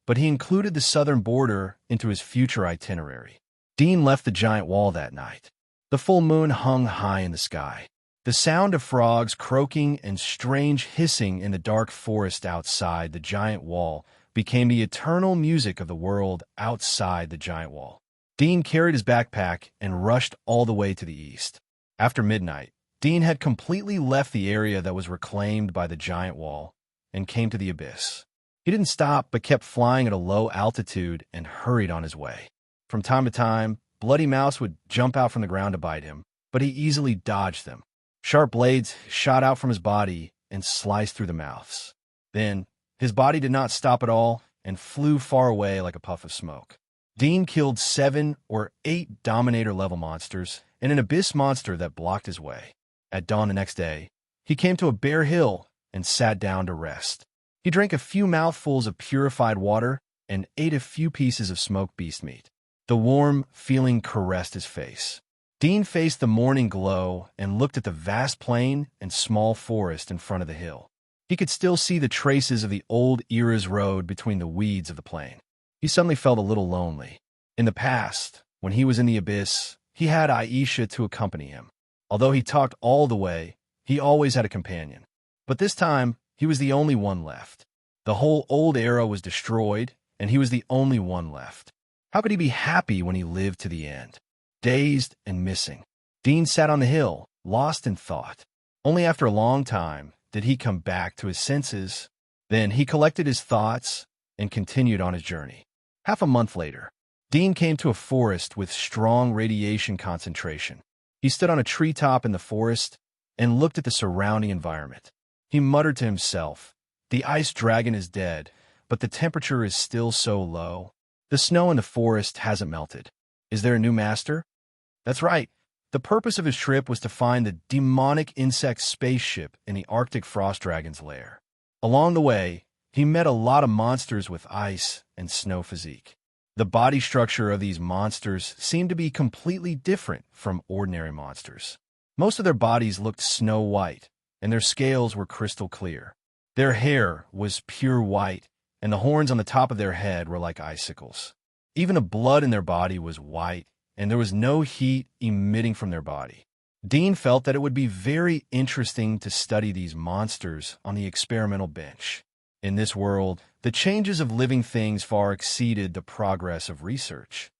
but he included the southern border into his future itinerary. Dean left the giant wall that night. The full moon hung high in the sky. The sound of frogs croaking and strange hissing in the dark forest outside the giant wall became the eternal music of the world outside the giant wall. Dean carried his backpack and rushed all the way to the east. After midnight, Dean had completely left the area that was reclaimed by the giant wall and came to the abyss. He didn't stop but kept flying at a low altitude and hurried on his way. From time to time, Bloody Mouse would jump out from the ground to bite him, but he easily dodged them. Sharp blades shot out from his body and sliced through the mouths. Then, his body did not stop at all and flew far away like a puff of smoke. Dean killed 7 or 8 Dominator-level monsters and an Abyss monster that blocked his way. At dawn the next day, he came to a bare hill and sat down to rest. He drank a few mouthfuls of purified water and ate a few pieces of smoked beast meat. The warm feeling caressed his face. Dean faced the morning glow and looked at the vast plain and small forest in front of the hill. He could still see the traces of the old era's road between the weeds of the plain. He suddenly felt a little lonely. In the past, when he was in the abyss, he had Aisha to accompany him. Although he talked all the way, he always had a companion. But this time, he was the only one left. The whole old era was destroyed, and he was the only one left. How could he be happy when he lived to the end? Dazed and missing, Dean sat on the hill, lost in thought. Only after a long time did he come back to his senses. Then he collected his thoughts and continued on his journey. Half a month later, Dean came to a forest with strong radiation concentration. He stood on a treetop in the forest and looked at the surrounding environment. He muttered to himself, "The ice dragon is dead, but the temperature is still so low. The snow in the forest hasn't melted. Is there a new master?" That's right. The purpose of his trip was to find the demonic insect spaceship in the Arctic frost dragon's lair. Along the way, he met a lot of monsters with ice and snow physique. The body structure of these monsters seemed to be completely different from ordinary monsters. Most of their bodies looked snow white, and their scales were crystal clear. Their hair was pure white, and the horns on the top of their head were like icicles. Even the blood in their body was white, and there was no heat emitting from their body. Dean felt that it would be very interesting to study these monsters on the experimental bench. In this world, the changes of living things far exceeded the progress of research.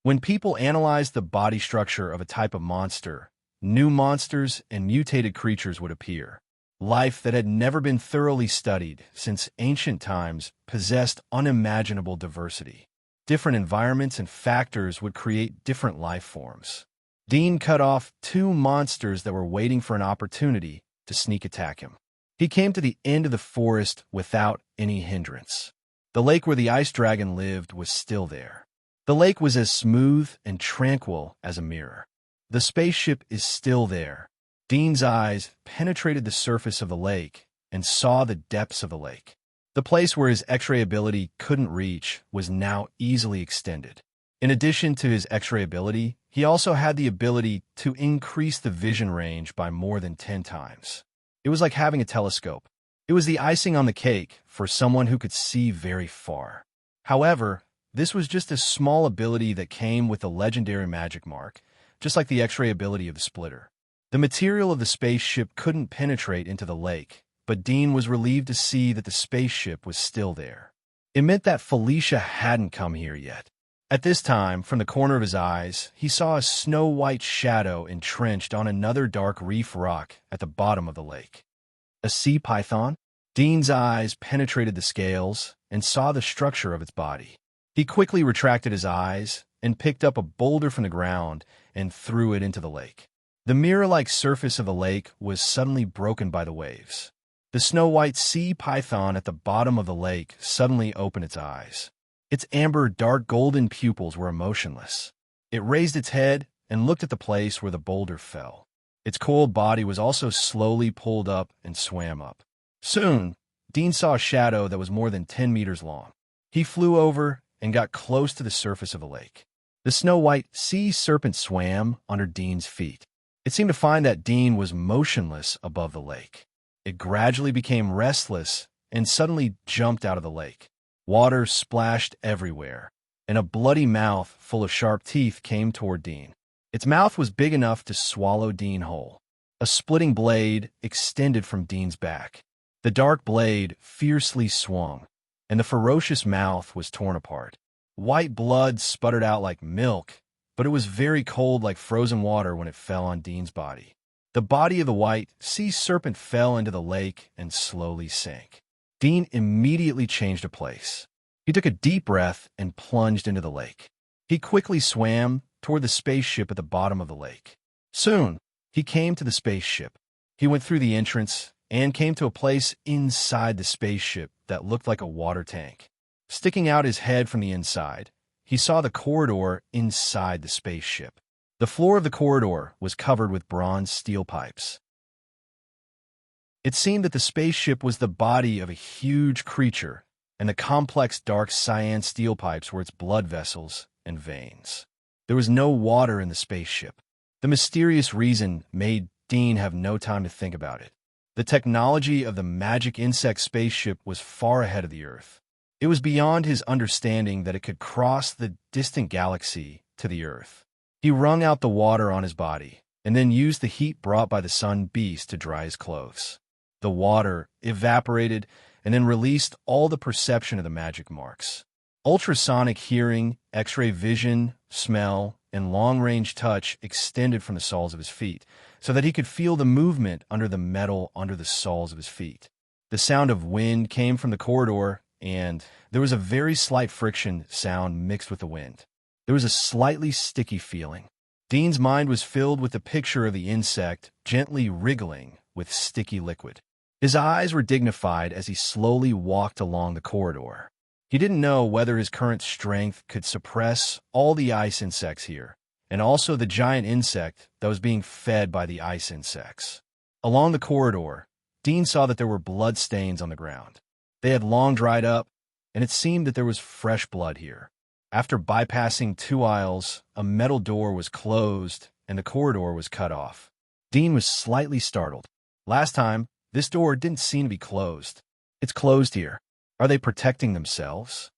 When people analyzed the body structure of a type of monster, new monsters and mutated creatures would appear. Life that had never been thoroughly studied since ancient times possessed unimaginable diversity. Different environments and factors would create different life forms. Dean cut off 2 monsters that were waiting for an opportunity to sneak attack him. He came to the end of the forest without any hindrance. The lake where the ice dragon lived was still there. The lake was as smooth and tranquil as a mirror. The spaceship is still there. Dean's eyes penetrated the surface of the lake and saw the depths of the lake. The place where his X-ray ability couldn't reach was now easily extended. In addition to his X-ray ability, he also had the ability to increase the vision range by more than 10 times. It was like having a telescope. It was the icing on the cake for someone who could see very far. However, this was just a small ability that came with a legendary magic mark, just like the X-ray ability of the splitter. The material of the spaceship couldn't penetrate into the lake, but Dean was relieved to see that the spaceship was still there. It meant that Felicia hadn't come here yet. At this time, from the corner of his eyes, he saw a snow-white shadow entrenched on another dark reef rock at the bottom of the lake. A sea python? Dean's eyes penetrated the scales and saw the structure of its body. He quickly retracted his eyes and picked up a boulder from the ground and threw it into the lake. The mirror-like surface of the lake was suddenly broken by the waves. The snow-white sea python at the bottom of the lake suddenly opened its eyes. Its amber, dark golden pupils were emotionless. It raised its head and looked at the place where the boulder fell. Its coiled body was also slowly pulled up and swam up. Soon, Dean saw a shadow that was more than 10 meters long. He flew over and got close to the surface of the lake. The snow-white sea serpent swam under Dean's feet. It seemed to find that Dean was motionless above the lake. It gradually became restless and suddenly jumped out of the lake. Water splashed everywhere, and a bloody mouth full of sharp teeth came toward Dean. Its mouth was big enough to swallow Dean whole. A splitting blade extended from Dean's back. The dark blade fiercely swung, and the ferocious mouth was torn apart. White blood sputtered out like milk, but it was very cold like frozen water when it fell on Dean's body. The body of the white sea serpent fell into the lake and slowly sank. Dean immediately changed of place. He took a deep breath and plunged into the lake. He quickly swam toward the spaceship at the bottom of the lake. Soon, he came to the spaceship. He went through the entrance and came to a place inside the spaceship that looked like a water tank. Sticking out his head from the inside, he saw the corridor inside the spaceship. The floor of the corridor was covered with bronze steel pipes. It seemed that the spaceship was the body of a huge creature, and the complex dark cyan steel pipes were its blood vessels and veins. There was no water in the spaceship. The mysterious reason made Dean have no time to think about it. The technology of the magic insect spaceship was far ahead of the Earth. It was beyond his understanding that it could cross the distant galaxy to the Earth. He wrung out the water on his body and then used the heat brought by the sun beast to dry his clothes. The water evaporated and then released all the perception of the magic marks. Ultrasonic hearing, X-ray vision, smell, and long-range touch extended from the soles of his feet, so that he could feel the movement under the metal under the soles of his feet. The sound of wind came from the corridor, and there was a very slight friction sound mixed with the wind. There was a slightly sticky feeling. Dean's mind was filled with the picture of the insect gently wriggling with sticky liquid. His eyes were dignified as he slowly walked along the corridor. He didn't know whether his current strength could suppress all the ice insects here, and also the giant insect that was being fed by the ice insects. Along the corridor, Dean saw that there were blood stains on the ground. They had long dried up, and it seemed that there was fresh blood here. After bypassing 2 aisles, a metal door was closed, and the corridor was cut off. Dean was slightly startled. Last time, this door didn't seem to be closed. It's closed here. Are they protecting themselves?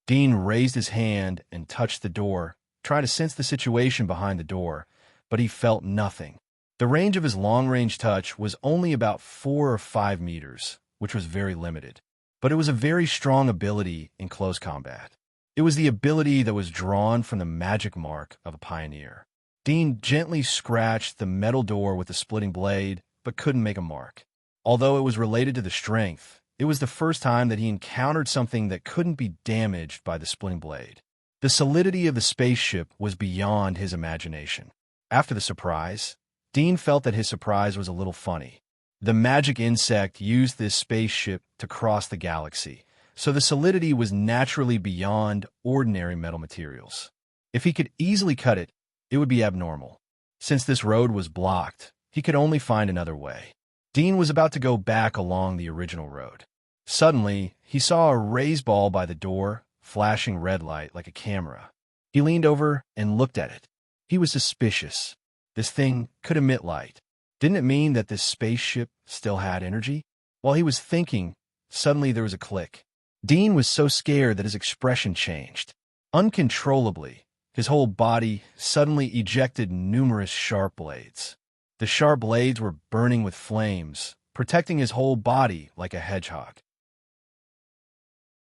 Dean raised his hand and touched the door, trying to sense the situation behind the door, but he felt nothing. The range of his long-range touch was only about 4 or 5 meters, which was very limited. But it was a very strong ability in close combat. It was the ability that was drawn from the magic mark of a pioneer. Dean gently scratched the metal door with the splitting blade, but couldn't make a mark. Although it was related to the strength, it was the first time that he encountered something that couldn't be damaged by the splitting blade. The solidity of the spaceship was beyond his imagination. After the surprise, Dean felt that his surprise was a little funny. The magic insect used this spaceship to cross the galaxy, so the solidity was naturally beyond ordinary metal materials. If he could easily cut it, it would be abnormal. Since this road was blocked, he could only find another way. Dean was about to go back along the original road. Suddenly, he saw a raised ball by the door, flashing red light like a camera. He leaned over and looked at it. He was suspicious. This thing could emit light. Didn't it mean that this spaceship still had energy? While he was thinking, suddenly there was a click. Dean was so scared that his expression changed. Uncontrollably, his whole body suddenly ejected numerous sharp blades. The sharp blades were burning with flames, protecting his whole body like a hedgehog.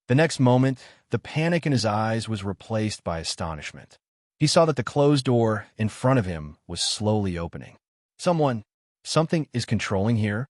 The next moment, the panic in his eyes was replaced by astonishment. He saw that the closed door in front of him was slowly opening. Something is controlling here.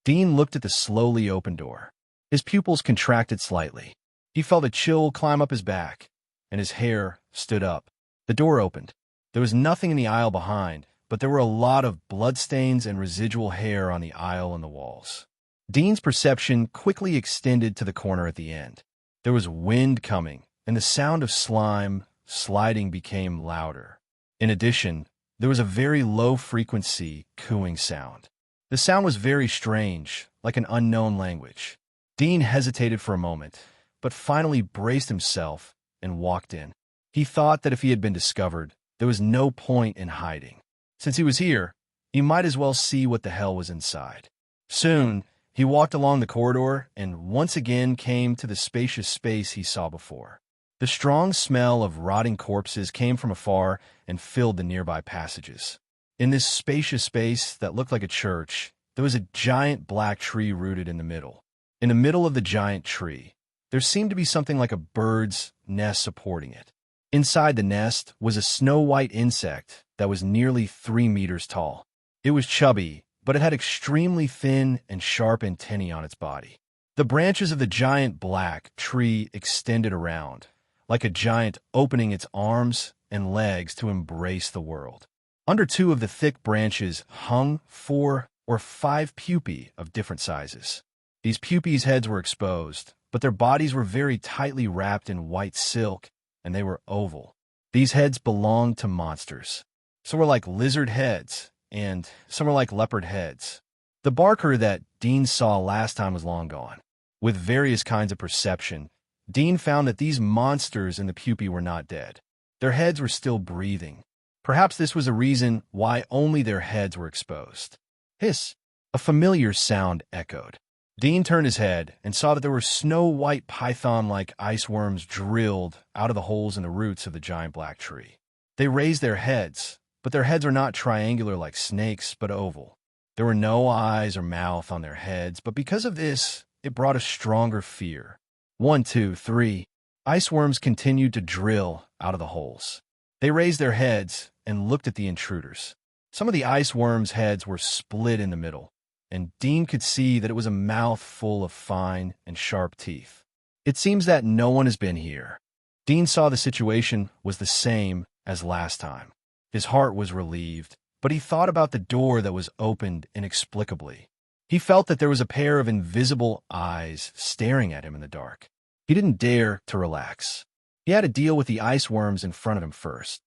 Dean looked at the slowly open door. His pupils contracted slightly. He felt a chill climb up his back, and his hair stood up. The door opened. There was nothing in the aisle behind, but there were a lot of bloodstains and residual hair on the aisle and the walls. Dean's perception quickly extended to the corner at the end. There was wind coming, and the sound of slime sliding became louder. In addition, there was a very low-frequency cooing sound. The sound was very strange, like an unknown language. Dean hesitated for a moment, but finally braced himself and walked in. He thought that if he had been discovered, there was no point in hiding. Since he was here, he might as well see what the hell was inside. Soon, he walked along the corridor and once again came to the spacious space he saw before. The strong smell of rotting corpses came from afar and filled the nearby passages. In this spacious space that looked like a church, there was a giant black tree rooted in the middle. In the middle of the giant tree, there seemed to be something like a bird's nest supporting it. Inside the nest was a snow-white insect that was nearly 3 meters tall. It was chubby, but it had extremely thin and sharp antennae on its body. The branches of the giant black tree extended around, like a giant opening its arms and legs to embrace the world. Under 2 of the thick branches hung 4 or 5 pupae of different sizes. These pupaes' heads were exposed, but their bodies were very tightly wrapped in white silk, and they were oval. These heads belonged to monsters. Some were like lizard heads, and some were like leopard heads. The Barker that Dean saw last time was long gone. With various kinds of perception, Dean found that these monsters in the pupae were not dead. Their heads were still breathing. Perhaps this was a reason why only their heads were exposed. Hiss! A familiar sound echoed. Dean turned his head and saw that there were snow-white python-like ice worms drilled out of the holes in the roots of the giant black tree. They raised their heads, but their heads were not triangular like snakes, but oval. There were no eyes or mouth on their heads, but because of this, it brought a stronger fear. 1, 2, 3. Ice worms continued to drill out of the holes. They raised their heads and looked at the intruders. Some of the ice worms' heads were split in the middle, and Dean could see that it was a mouth full of fine and sharp teeth. It seems that no one has been here. Dean saw the situation was the same as last time. His heart was relieved, but he thought about the door that was opened inexplicably. He felt that there was a pair of invisible eyes staring at him in the dark. He didn't dare to relax. He had to deal with the ice worms in front of him first.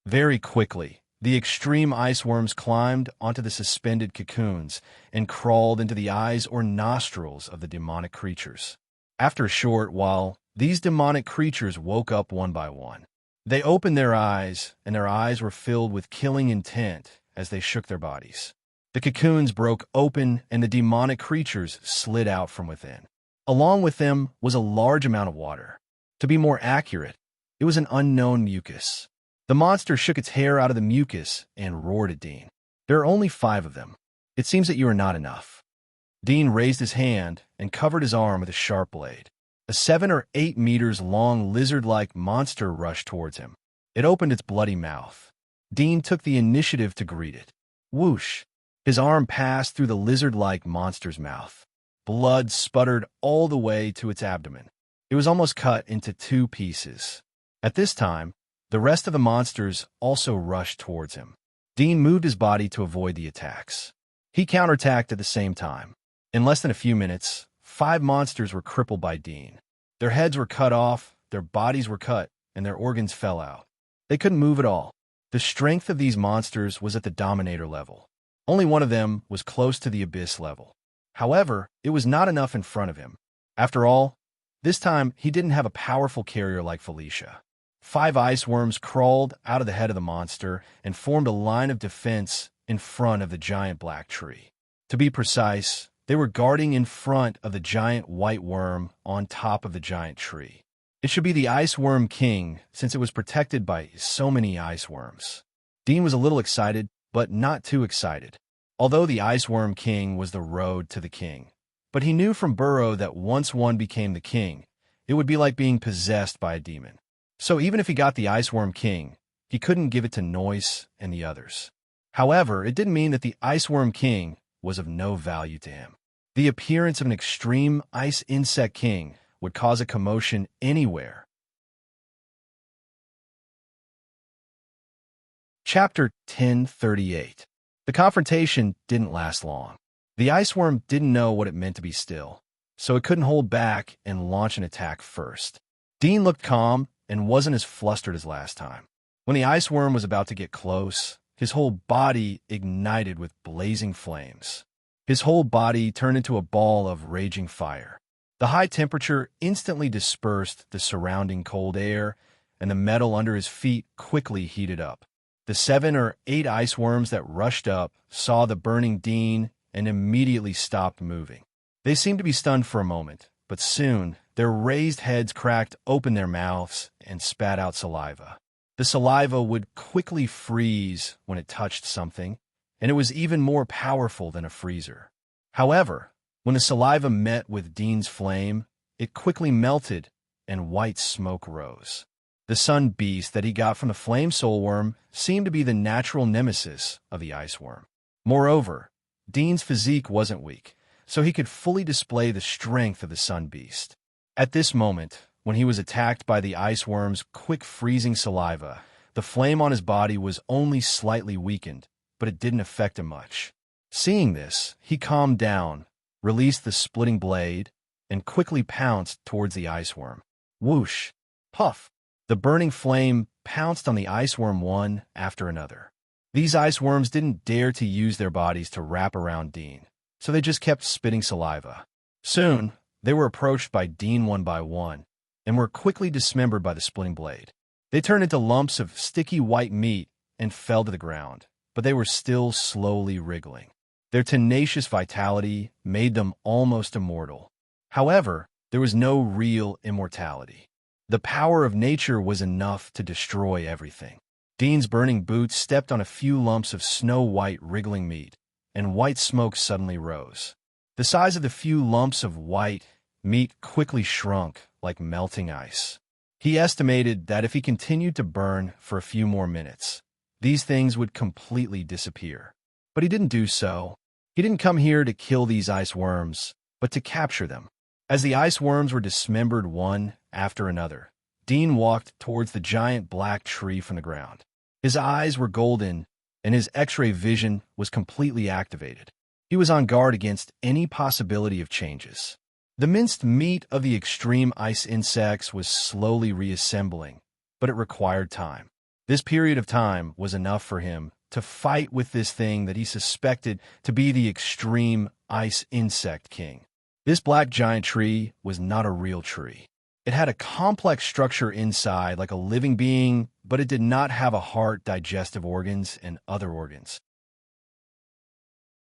Very quickly, the extreme ice worms climbed onto the suspended cocoons and crawled into the eyes or nostrils of the demonic creatures. After a short while, these demonic creatures woke up one by one. They opened their eyes, and their eyes were filled with killing intent as they shook their bodies. The cocoons broke open, and the demonic creatures slid out from within. Along with them was a large amount of water. To be more accurate, it was an unknown mucus. The monster shook its hair out of the mucus and roared at Dean. "There are only 5 of them. It seems that you are not enough." Dean raised his hand and covered his arm with a sharp blade. A 7 or 8 meters long lizard-like monster rushed towards him. It opened its bloody mouth. Dean took the initiative to greet it. Whoosh! His arm passed through the lizard-like monster's mouth. Blood sputtered all the way to its abdomen. It was almost cut into 2 pieces. At this time, the rest of the monsters also rushed towards him. Dean moved his body to avoid the attacks. He counterattacked at the same time. In less than a few minutes, 5 monsters were crippled by Dean. Their heads were cut off, their bodies were cut, and their organs fell out. They couldn't move at all. The strength of these monsters was at the Dominator level. Only one of them was close to the Abyss level. However, it was not enough in front of him. After all, this time he didn't have a powerful carrier like Felicia. 5 ice worms crawled out of the head of the monster and formed a line of defense in front of the giant black tree. To be precise, they were guarding in front of the giant white worm on top of the giant tree. It should be the Ice Worm King, since it was protected by so many ice worms. Dean was a little excited, but not too excited. Although the Ice Worm King was the road to the king. But he knew from Burrow that once one became the king, it would be like being possessed by a demon. So even if he got the Ice Worm King, he couldn't give it to Noise and the others. However, it didn't mean that the Ice Worm King was of no value to him. The appearance of an extreme ice insect king would cause a commotion anywhere. Chapter 1038. The confrontation didn't last long. The ice worm didn't know what it meant to be still, so it couldn't hold back and launch an attack first. Dean looked calm and wasn't as flustered as last time. When the ice worm was about to get close, his whole body ignited with blazing flames. His whole body turned into a ball of raging fire. The high temperature instantly dispersed the surrounding cold air, and the metal under his feet quickly heated up. The 7 or 8 ice worms that rushed up saw the burning Dean and immediately stopped moving. They seemed to be stunned for a moment, but soon their raised heads cracked open their mouths and spat out saliva. The saliva would quickly freeze when it touched something, and it was even more powerful than a freezer. However, when the saliva met with Dean's flame, it quickly melted and white smoke rose. The sun beast that he got from the flame soul worm seemed to be the natural nemesis of the ice worm. Moreover, Dean's physique wasn't weak, so he could fully display the strength of the sun beast. At this moment, when he was attacked by the ice worm's quick freezing saliva, the flame on his body was only slightly weakened, but it didn't affect him much. Seeing this, he calmed down, released the splitting blade, and quickly pounced towards the ice worm. Whoosh! Puff! The burning flame pounced on the ice worm one after another. These ice worms didn't dare to use their bodies to wrap around Dean, so they just kept spitting saliva. Soon, they were approached by Dean one by one, and were quickly dismembered by the splitting blade. They turned into lumps of sticky white meat and fell to the ground, but they were still slowly wriggling. Their tenacious vitality made them almost immortal. However, there was no real immortality. The power of nature was enough to destroy everything. Dean's burning boots stepped on a few lumps of snow-white wriggling meat, and white smoke suddenly rose. The size of the few lumps of white meat quickly shrunk like melting ice. He estimated that if he continued to burn for a few more minutes, these things would completely disappear. But he didn't do so. He didn't come here to kill these ice worms, but to capture them. As the ice worms were dismembered one after another, Dean walked towards the giant black tree from the ground. His eyes were golden, and his X-ray vision was completely activated. He was on guard against any possibility of changes. The minced meat of the extreme ice insects was slowly reassembling, but it required time. This period of time was enough for him to fight with this thing that he suspected to be the extreme ice insect king. This black giant tree was not a real tree. It had a complex structure inside like a living being, but it did not have a heart, digestive organs, and other organs.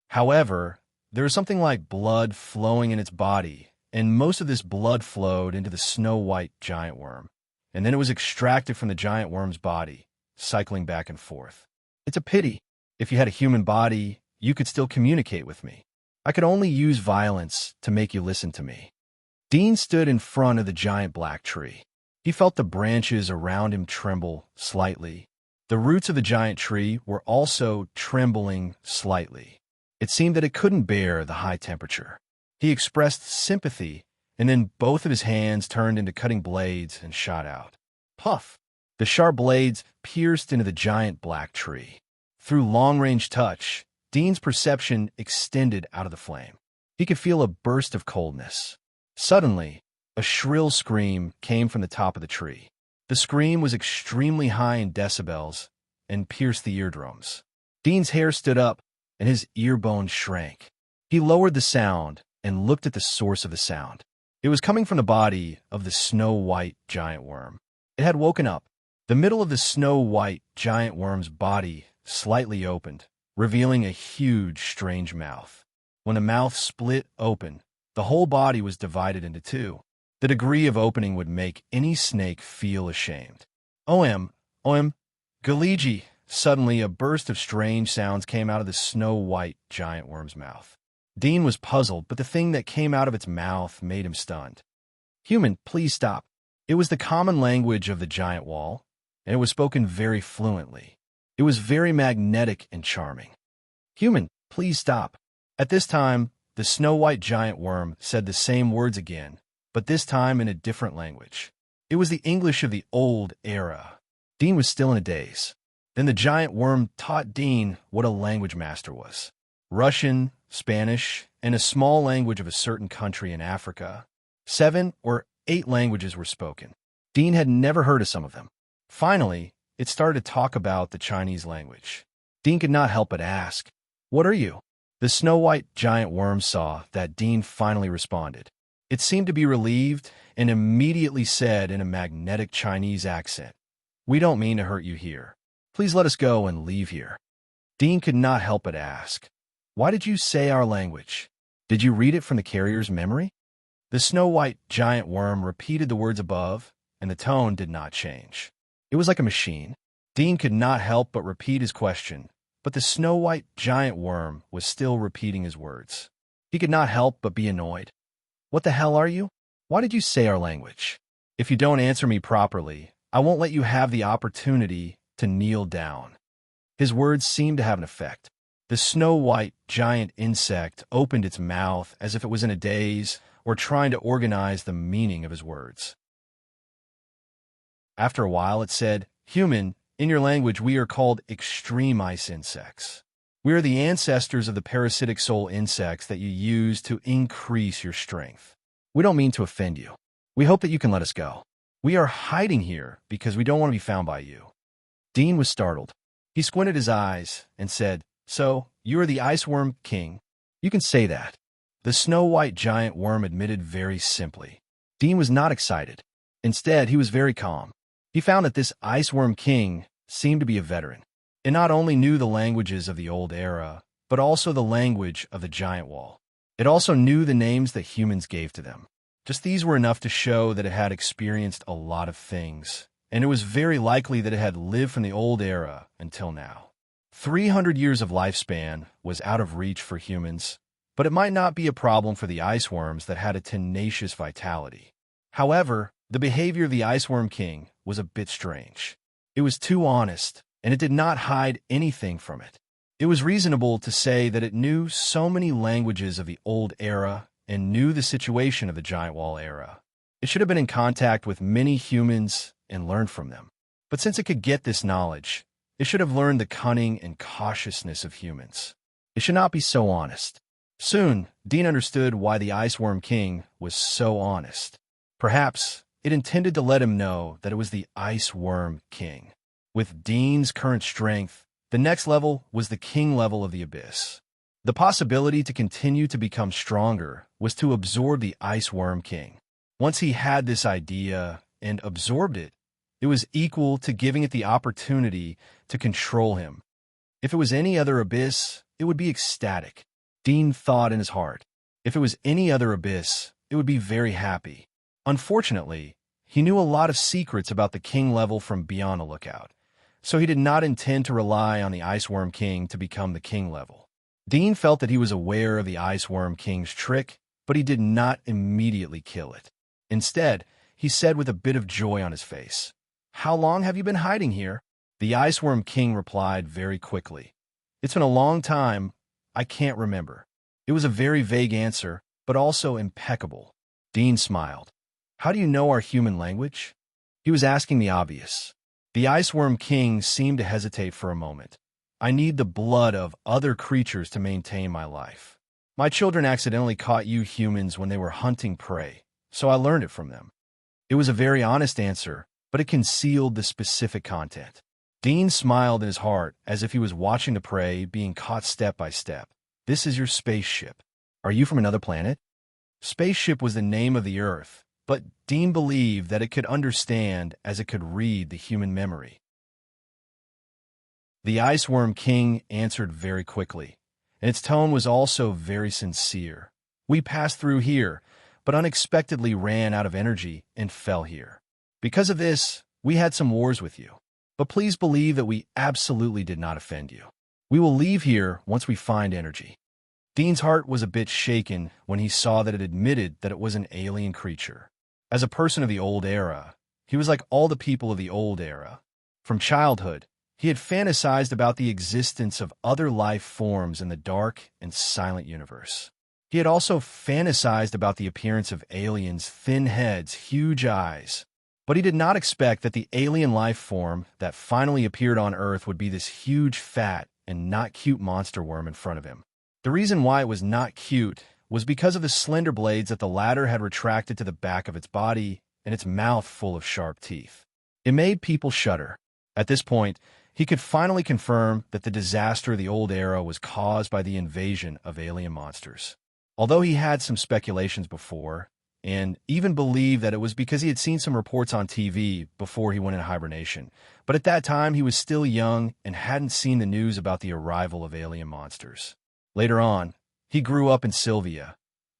However, there was something like blood flowing in its body, and most of this blood flowed into the snow-white giant worm, and then it was extracted from the giant worm's body, cycling back and forth. It's a pity. If you had a human body, you could still communicate with me. I could only use violence to make you listen to me. Dean stood in front of the giant black tree. He felt the branches around him tremble slightly. The roots of the giant tree were also trembling slightly. It seemed that it couldn't bear the high temperature. He expressed sympathy, and then both of his hands turned into cutting blades and shot out. Puff! The sharp blades pierced into the giant black tree. Through long-range touch, Dean's perception extended out of the flame. He could feel a burst of coldness. Suddenly, a shrill scream came from the top of the tree. The scream was extremely high in decibels and pierced the eardrums. Dean's hair stood up, and his ear bones shrank. He lowered the sound and looked at the source of the sound. It was coming from the body of the snow-white giant worm. It had woken up. The middle of the snow-white giant worm's body slightly opened, revealing a huge, strange mouth. When the mouth split open, the whole body was divided into two. The degree of opening would make any snake feel ashamed. OM, Galigi. Suddenly, a burst of strange sounds came out of the snow-white giant worm's mouth. Dean was puzzled, but the thing that came out of its mouth made him stunned. Human, please stop. It was the common language of the giant wall, and it was spoken very fluently. It was very magnetic and charming. Human, please stop. At this time, the snow-white giant worm said the same words again, but this time in a different language. It was the English of the old era. Dean was still in a daze. Then the giant worm taught Dean what a language master was. Russian, Spanish, and a small language of a certain country in Africa. 7 or 8 languages were spoken. Dean had never heard of some of them. Finally, it started to talk about the Chinese language. Dean could not help but ask, "What are you?" The snow-white giant worm saw that Dean finally responded. It seemed to be relieved and immediately said in a magnetic Chinese accent, "We don't mean to hurt you here. Please let us go and leave here." Dean could not help but ask, "Why did you say our language? Did you read it from the carrier's memory?" The snow-white giant worm repeated the words above, and the tone did not change. It was like a machine. Dean could not help but repeat his question, but the snow-white giant worm was still repeating his words. He could not help but be annoyed. "What the hell are you? Why did you say our language? If you don't answer me properly, I won't let you have the opportunity to kneel down." His words seemed to have an effect. The snow-white giant insect opened its mouth as if it was in a daze or trying to organize the meaning of his words. After a while, it said, "Human, in your language we are called extreme ice insects. We are the ancestors of the parasitic soul insects that you use to increase your strength. We don't mean to offend you. We hope that you can let us go. We are hiding here because we don't want to be found by you." Dean was startled. He squinted his eyes and said, "So, you are the Ice Worm King? You can say that." The snow-white giant worm admitted very simply. Dean was not excited. Instead, he was very calm. He found that this Ice Worm King seemed to be a veteran. It not only knew the languages of the old era, but also the language of the giant wall. It also knew the names that humans gave to them. Just these were enough to show that it had experienced a lot of things, and it was very likely that it had lived from the old era until now. 300 years of lifespan was out of reach for humans, but it might not be a problem for the ice worms that had a tenacious vitality. However, the behavior of the Ice Worm King was a bit strange. It was too honest, and it did not hide anything from it. It was reasonable to say that it knew so many languages of the old era and knew the situation of the Giant Wall era. It should have been in contact with many humans and learned from them. But since it could get this knowledge, it should have learned the cunning and cautiousness of humans. It should not be so honest. Soon, Dean understood why the Ice Worm King was so honest. Perhaps it intended to let him know that it was the Ice Worm King. With Dean's current strength, the next level was the king level of the Abyss. The possibility to continue to become stronger was to absorb the Ice Worm King. Once he had this idea and absorbed it, it was equal to giving it the opportunity to control him. If it was any other Abyss, it would be ecstatic. Dean thought in his heart. If it was any other Abyss, it would be very happy. Unfortunately, he knew a lot of secrets about the king level from beyond a lookout, so he did not intend to rely on the Ice Worm King to become the king level. Dean felt that he was aware of the Ice Worm King's trick, but he did not immediately kill it. Instead, he said with a bit of joy on his face, "How long have you been hiding here?" The Ice Worm King replied very quickly, "It's been a long time. I can't remember." It was a very vague answer, but also impeccable. Dean smiled. "How do you know our human language?" He was asking the obvious. The Ice Worm King seemed to hesitate for a moment. "I need the blood of other creatures to maintain my life. My children accidentally caught you humans when they were hunting prey, so I learned it from them." It was a very honest answer, but it concealed the specific content. Dean smiled in his heart as if he was watching the prey being caught step by step. "This is your spaceship. Are you from another planet?" Spaceship was the name of the Earth, but Dean believed that it could understand as it could read the human memory. The Ice Worm King answered very quickly, and its tone was also very sincere. "We passed through here, but unexpectedly ran out of energy and fell here. Because of this, we had some wars with you. But please believe that we absolutely did not offend you. We will leave here once we find energy." Dean's heart was a bit shaken when he saw that it admitted that it was an alien creature. As a person of the old era, he was like all the people of the old era. From childhood, he had fantasized about the existence of other life forms in the dark and silent universe. He had also fantasized about the appearance of aliens' thin heads, huge eyes. But he did not expect that the alien life form that finally appeared on Earth would be this huge, fat, and not cute monster worm in front of him. The reason why it was not cute was because of the slender blades that the latter had retracted to the back of its body and its mouth full of sharp teeth. It made people shudder. At this point, he could finally confirm that the disaster of the old era was caused by the invasion of alien monsters. Although he had some speculations before, and even believed that it was because he had seen some reports on TV before he went into hibernation, but at that time he was still young and hadn't seen the news about the arrival of alien monsters. Later on, he grew up in Sylvia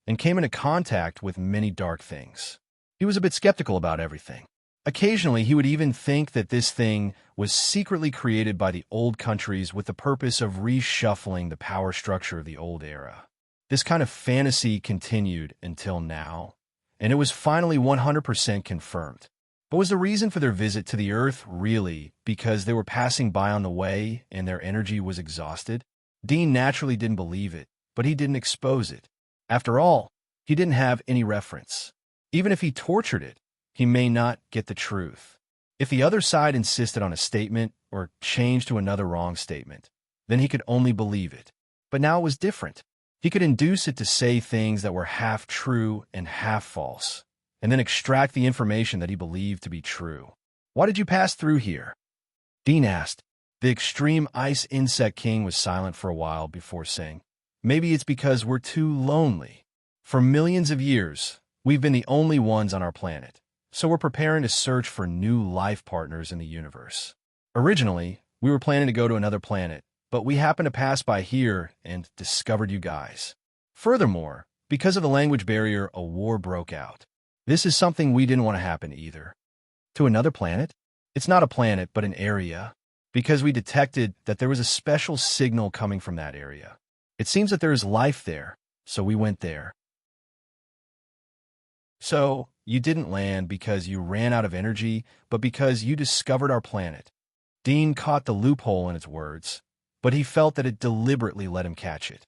and came into contact with many dark things. He was a bit skeptical about everything. Occasionally, he would even think that this thing was secretly created by the old countries with the purpose of reshuffling the power structure of the old era. This kind of fantasy continued until now, and it was finally 100% confirmed. But was the reason for their visit to the Earth really because they were passing by on the way and their energy was exhausted? Dean naturally didn't believe it, but he didn't expose it. After all, he didn't have any reference. Even if he tortured it, he may not get the truth. If the other side insisted on a statement or changed to another wrong statement, then he could only believe it. But now it was different. He could induce it to say things that were half true and half false, and then extract the information that he believed to be true. "Why did you pass through here?" Dean asked. The extreme ice insect king was silent for a while before saying, "Maybe it's because we're too lonely. For millions of years, we've been the only ones on our planet, so we're preparing to search for new life partners in the universe. Originally, we were planning to go to another planet, but we happened to pass by here and discovered you guys. Furthermore, because of the language barrier, a war broke out. This is something we didn't want to happen either." "To another planet?" It's not a planet, but an area, because we detected that there was a special signal coming from that area. It seems that there is life there, so we went there. So, you didn't land because you ran out of energy, but because you discovered our planet. Dean caught the loophole in its words, but he felt that it deliberately let him catch it.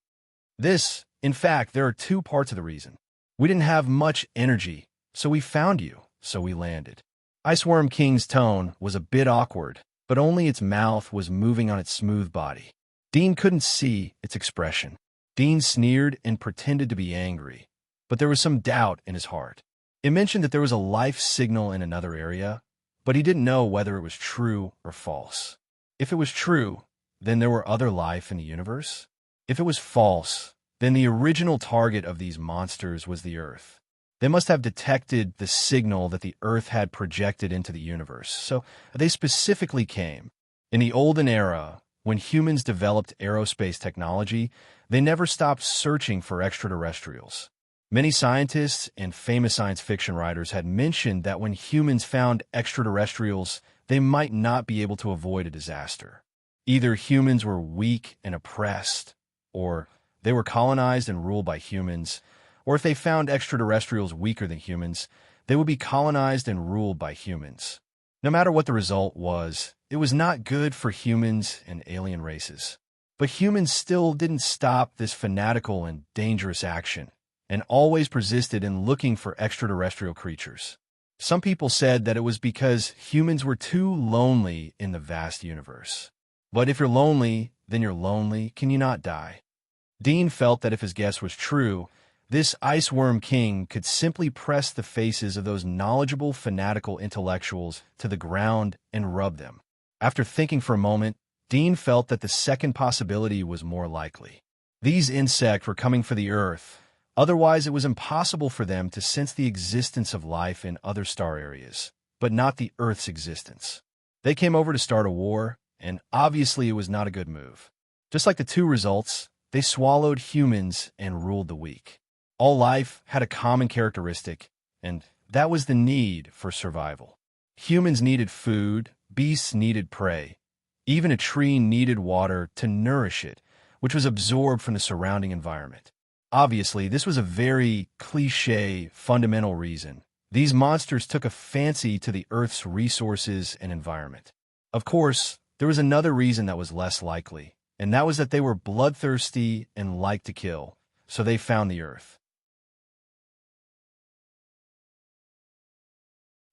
In fact, there are two parts of the reason. We didn't have much energy, so we found you, so we landed. Iceworm King's tone was a bit awkward, but only its mouth was moving on its smooth body. Dean couldn't see its expression. Dean sneered and pretended to be angry, but there was some doubt in his heart. It mentioned that there was a life signal in another area, but he didn't know whether it was true or false. If it was true, then there were other life in the universe. If it was false, then the original target of these monsters was the Earth. They must have detected the signal that the Earth had projected into the universe, so they specifically came. In the olden era, when humans developed aerospace technology, they never stopped searching for extraterrestrials. Many scientists and famous science fiction writers had mentioned that when humans found extraterrestrials, they might not be able to avoid a disaster. Either humans were weak and oppressed, or they were colonized and ruled by humans, or if they found extraterrestrials weaker than humans, they would be colonized and ruled by humans. No matter what the result was, it was not good for humans and alien races. But humans still didn't stop this fanatical and dangerous action, and always persisted in looking for extraterrestrial creatures. Some people said that it was because humans were too lonely in the vast universe. But if you're lonely, then you're lonely. Can you not die? Dean felt that if his guess was true, this Iceworm King could simply press the faces of those knowledgeable, fanatical intellectuals to the ground and rub them. After thinking for a moment, Dean felt that the second possibility was more likely. These insects were coming for the Earth. Otherwise, it was impossible for them to sense the existence of life in other star areas, but not the Earth's existence. They came over to start a war, and obviously it was not a good move. Just like the two results, they swallowed humans and ruled the weak. All life had a common characteristic, and that was the need for survival. Humans needed food, beasts needed prey. Even a tree needed water to nourish it, which was absorbed from the surrounding environment. Obviously, this was a very cliché, fundamental reason. These monsters took a fancy to the Earth's resources and environment. Of course, there was another reason that was less likely, and that was that they were bloodthirsty and liked to kill, so they found the Earth.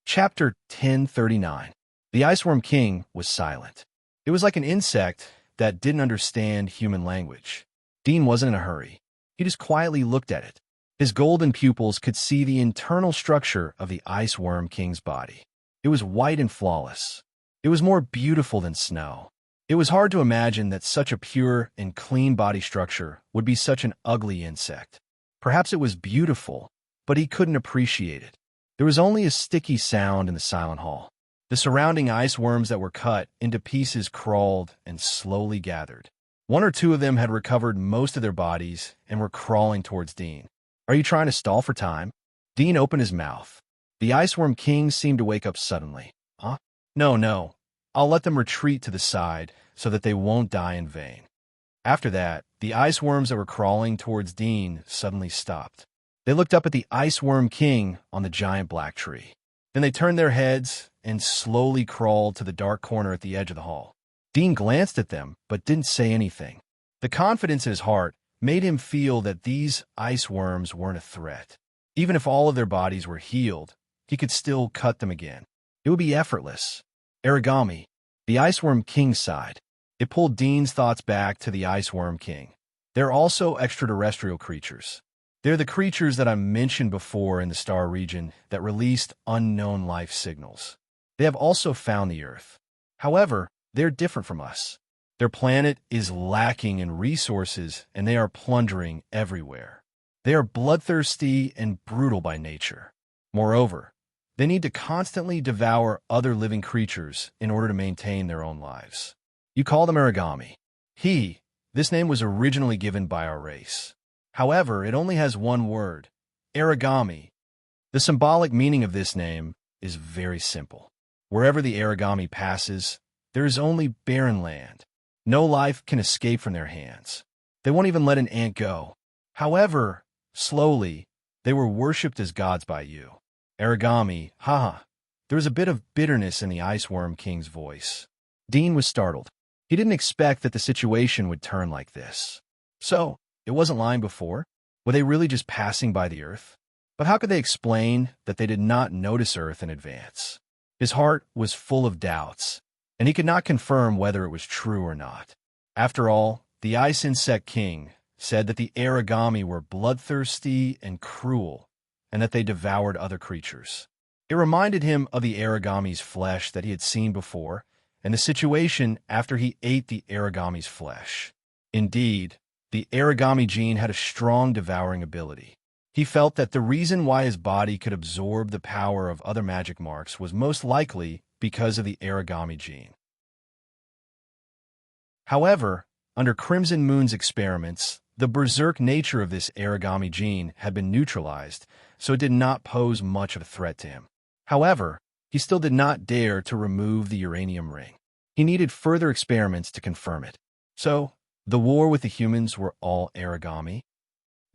Chapter 1039. The Iceworm King was silent. It was like an insect that didn't understand human language. Dean wasn't in a hurry. He just quietly looked at it. His golden pupils could see the internal structure of the Iceworm King's body. It was white and flawless. It was more beautiful than snow. It was hard to imagine that such a pure and clean body structure would be such an ugly insect. Perhaps it was beautiful, but he couldn't appreciate it. There was only a sticky sound in the silent hall. The surrounding ice worms that were cut into pieces crawled and slowly gathered. One or two of them had recovered most of their bodies and were crawling towards Dean. "Are you trying to stall for time?" Dean opened his mouth. The Iceworm King seemed to wake up suddenly. "Huh? No. I'll let them retreat to the side so that they won't die in vain." After that, the ice worms that were crawling towards Dean suddenly stopped. They looked up at the Iceworm King on the giant black tree. Then they turned their heads and slowly crawled to the dark corner at the edge of the hall. Dean glanced at them, but didn't say anything. The confidence in his heart made him feel that these ice worms weren't a threat. Even if all of their bodies were healed, he could still cut them again. It would be effortless. Origami. The Iceworm King sighed. It pulled Dean's thoughts back to the Iceworm King. They're also extraterrestrial creatures. They're the creatures that I mentioned before in the star region that released unknown life signals. They have also found the Earth. However, they're different from us. Their planet is lacking in resources, and they are plundering everywhere. They are bloodthirsty and brutal by nature. Moreover, they need to constantly devour other living creatures in order to maintain their own lives. You call them origami. This name was originally given by our race. However, it only has one word, origami. The symbolic meaning of this name is very simple. Wherever the origami passes, there is only barren land. No life can escape from their hands. They won't even let an ant go. However, slowly, they were worshipped as gods by you. Origami, haha. There was a bit of bitterness in the Iceworm King's voice. Dean was startled. He didn't expect that the situation would turn like this. So, it wasn't lying before? Were they really just passing by the Earth? But how could they explain that they did not notice Earth in advance? His heart was full of doubts, and he could not confirm whether it was true or not. After all, the Ice Insect King said that the origami were bloodthirsty and cruel, and that they devoured other creatures. It reminded him of the origami's flesh that he had seen before, and the situation after he ate the origami's flesh. Indeed, the origami gene had a strong devouring ability. He felt that the reason why his body could absorb the power of other magic marks was most likely because of the origami gene. However, under Crimson Moon's experiments, the berserk nature of this origami gene had been neutralized, so it did not pose much of a threat to him. However, he still did not dare to remove the uranium ring. He needed further experiments to confirm it. So, the war with the humans were all origami?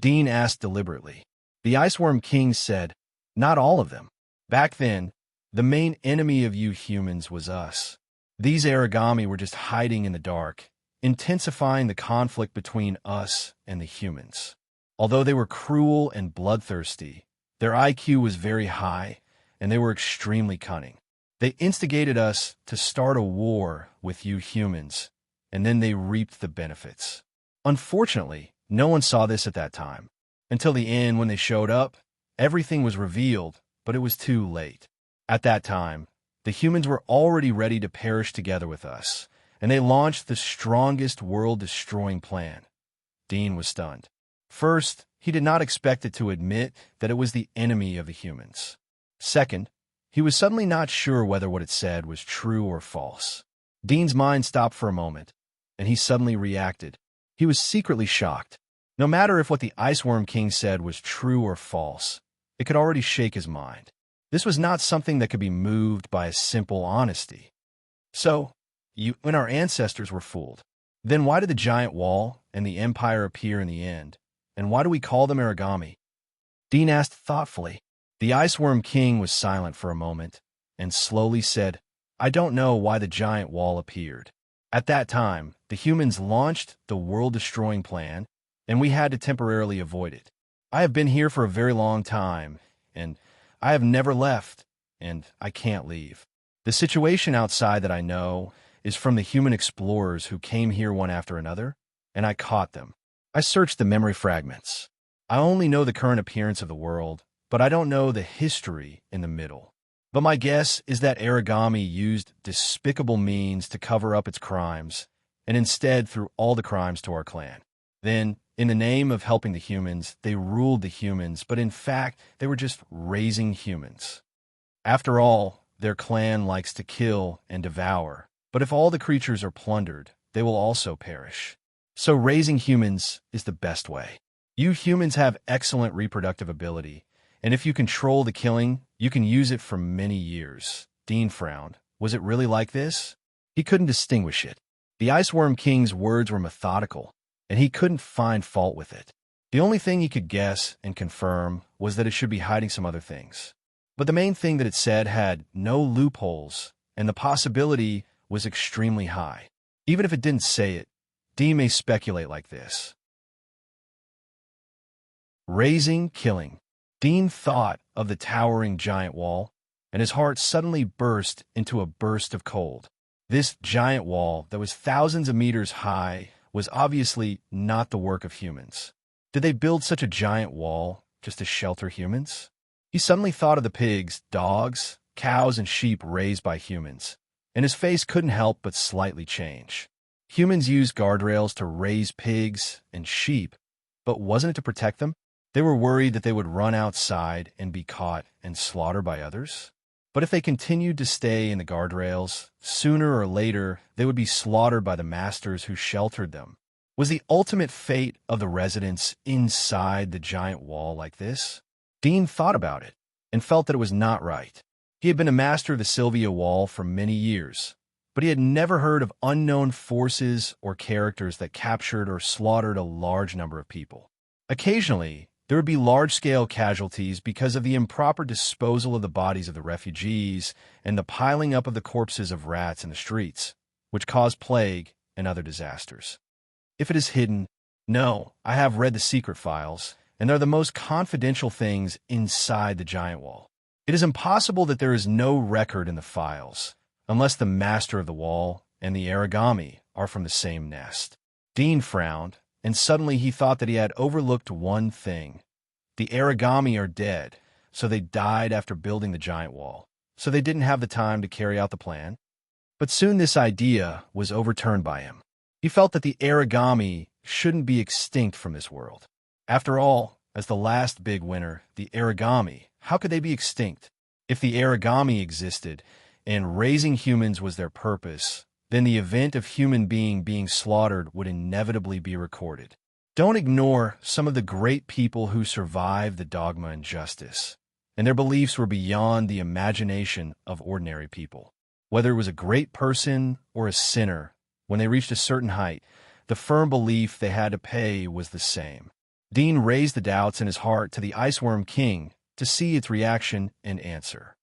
Dean asked deliberately. The Iceworm King said, "Not all of them. Back then, the main enemy of you humans was us. These origami were just hiding in the dark, intensifying the conflict between us and the humans. Although they were cruel and bloodthirsty, their IQ was very high, and they were extremely cunning. They instigated us to start a war with you humans, and then they reaped the benefits. Unfortunately, no one saw this at that time. Until the end, when they showed up, everything was revealed, but it was too late. At that time, the humans were already ready to perish together with us, and they launched the strongest world-destroying plan." Dean was stunned. First, he did not expect it to admit that it was the enemy of the humans. Second, he was suddenly not sure whether what it said was true or false. Dean's mind stopped for a moment, and he suddenly reacted. He was secretly shocked. No matter if what the Iceworm King said was true or false, it could already shake his mind. This was not something that could be moved by a simple honesty. So, when our ancestors were fooled, then why did the giant wall and the empire appear in the end? And why do we call them origami? Dean asked thoughtfully. The Iceworm King was silent for a moment, and slowly said, "I don't know why the giant wall appeared. At that time, the humans launched the world-destroying plan, and we had to temporarily avoid it. I have been here for a very long time, and I have never left, and I can't leave. The situation outside that I know is from the human explorers who came here one after another, and I caught them. I searched the memory fragments. I only know the current appearance of the world, but I don't know the history in the middle. But my guess is that origami used despicable means to cover up its crimes, and instead threw all the crimes to our clan. Then, in the name of helping the humans, they ruled the humans, but in fact, they were just raising humans. After all, their clan likes to kill and devour, but if all the creatures are plundered, they will also perish. So raising humans is the best way. You humans have excellent reproductive ability, and if you control the killing, you can use it for many years." Dean frowned. Was it really like this? He couldn't distinguish it. The Iceworm King's words were methodical, and he couldn't find fault with it. The only thing he could guess and confirm was that it should be hiding some other things. But the main thing that it said had no loopholes, and the possibility was extremely high. Even if it didn't say it, Dean may speculate like this. Raising, killing. Dean thought of the towering giant wall, and his heart suddenly burst into a burst of cold. This giant wall that was thousands of meters high was obviously not the work of humans. Did they build such a giant wall just to shelter humans? He suddenly thought of the pigs, dogs, cows, and sheep raised by humans, and his face couldn't help but slightly change. Humans used guardrails to raise pigs and sheep, but wasn't it to protect them? They were worried that they would run outside and be caught and slaughtered by others. But if they continued to stay in the guardrails, sooner or later they would be slaughtered by the masters who sheltered them. Was the ultimate fate of the residents inside the giant wall like this? Dean thought about it and felt that it was not right. He had been a master of the Sylvia Wall for many years, but he had never heard of unknown forces or characters that captured or slaughtered a large number of people. Occasionally, there would be large-scale casualties because of the improper disposal of the bodies of the refugees and the piling up of the corpses of rats in the streets, which caused plague and other disasters. If it is hidden, no, I have read the secret files, and they're the most confidential things inside the giant wall. It is impossible that there is no record in the files, unless the master of the wall and the origami are from the same nest. Dean frowned, and suddenly he thought that he had overlooked one thing. The origami are dead, so they died after building the giant wall, so they didn't have the time to carry out the plan. But soon this idea was overturned by him. He felt that the origami shouldn't be extinct from this world. After all, as the last big winner, the origami, how could they be extinct? If the origami existed, and raising humans was their purpose, then the event of human being slaughtered would inevitably be recorded. Don't ignore some of the great people who survived the dogma and justice, and their beliefs were beyond the imagination of ordinary people. Whether it was a great person or a sinner, when they reached a certain height, the firm belief they had to pay was the same. Dean raised the doubts in his heart to the Iceworm King to see its reaction and answer.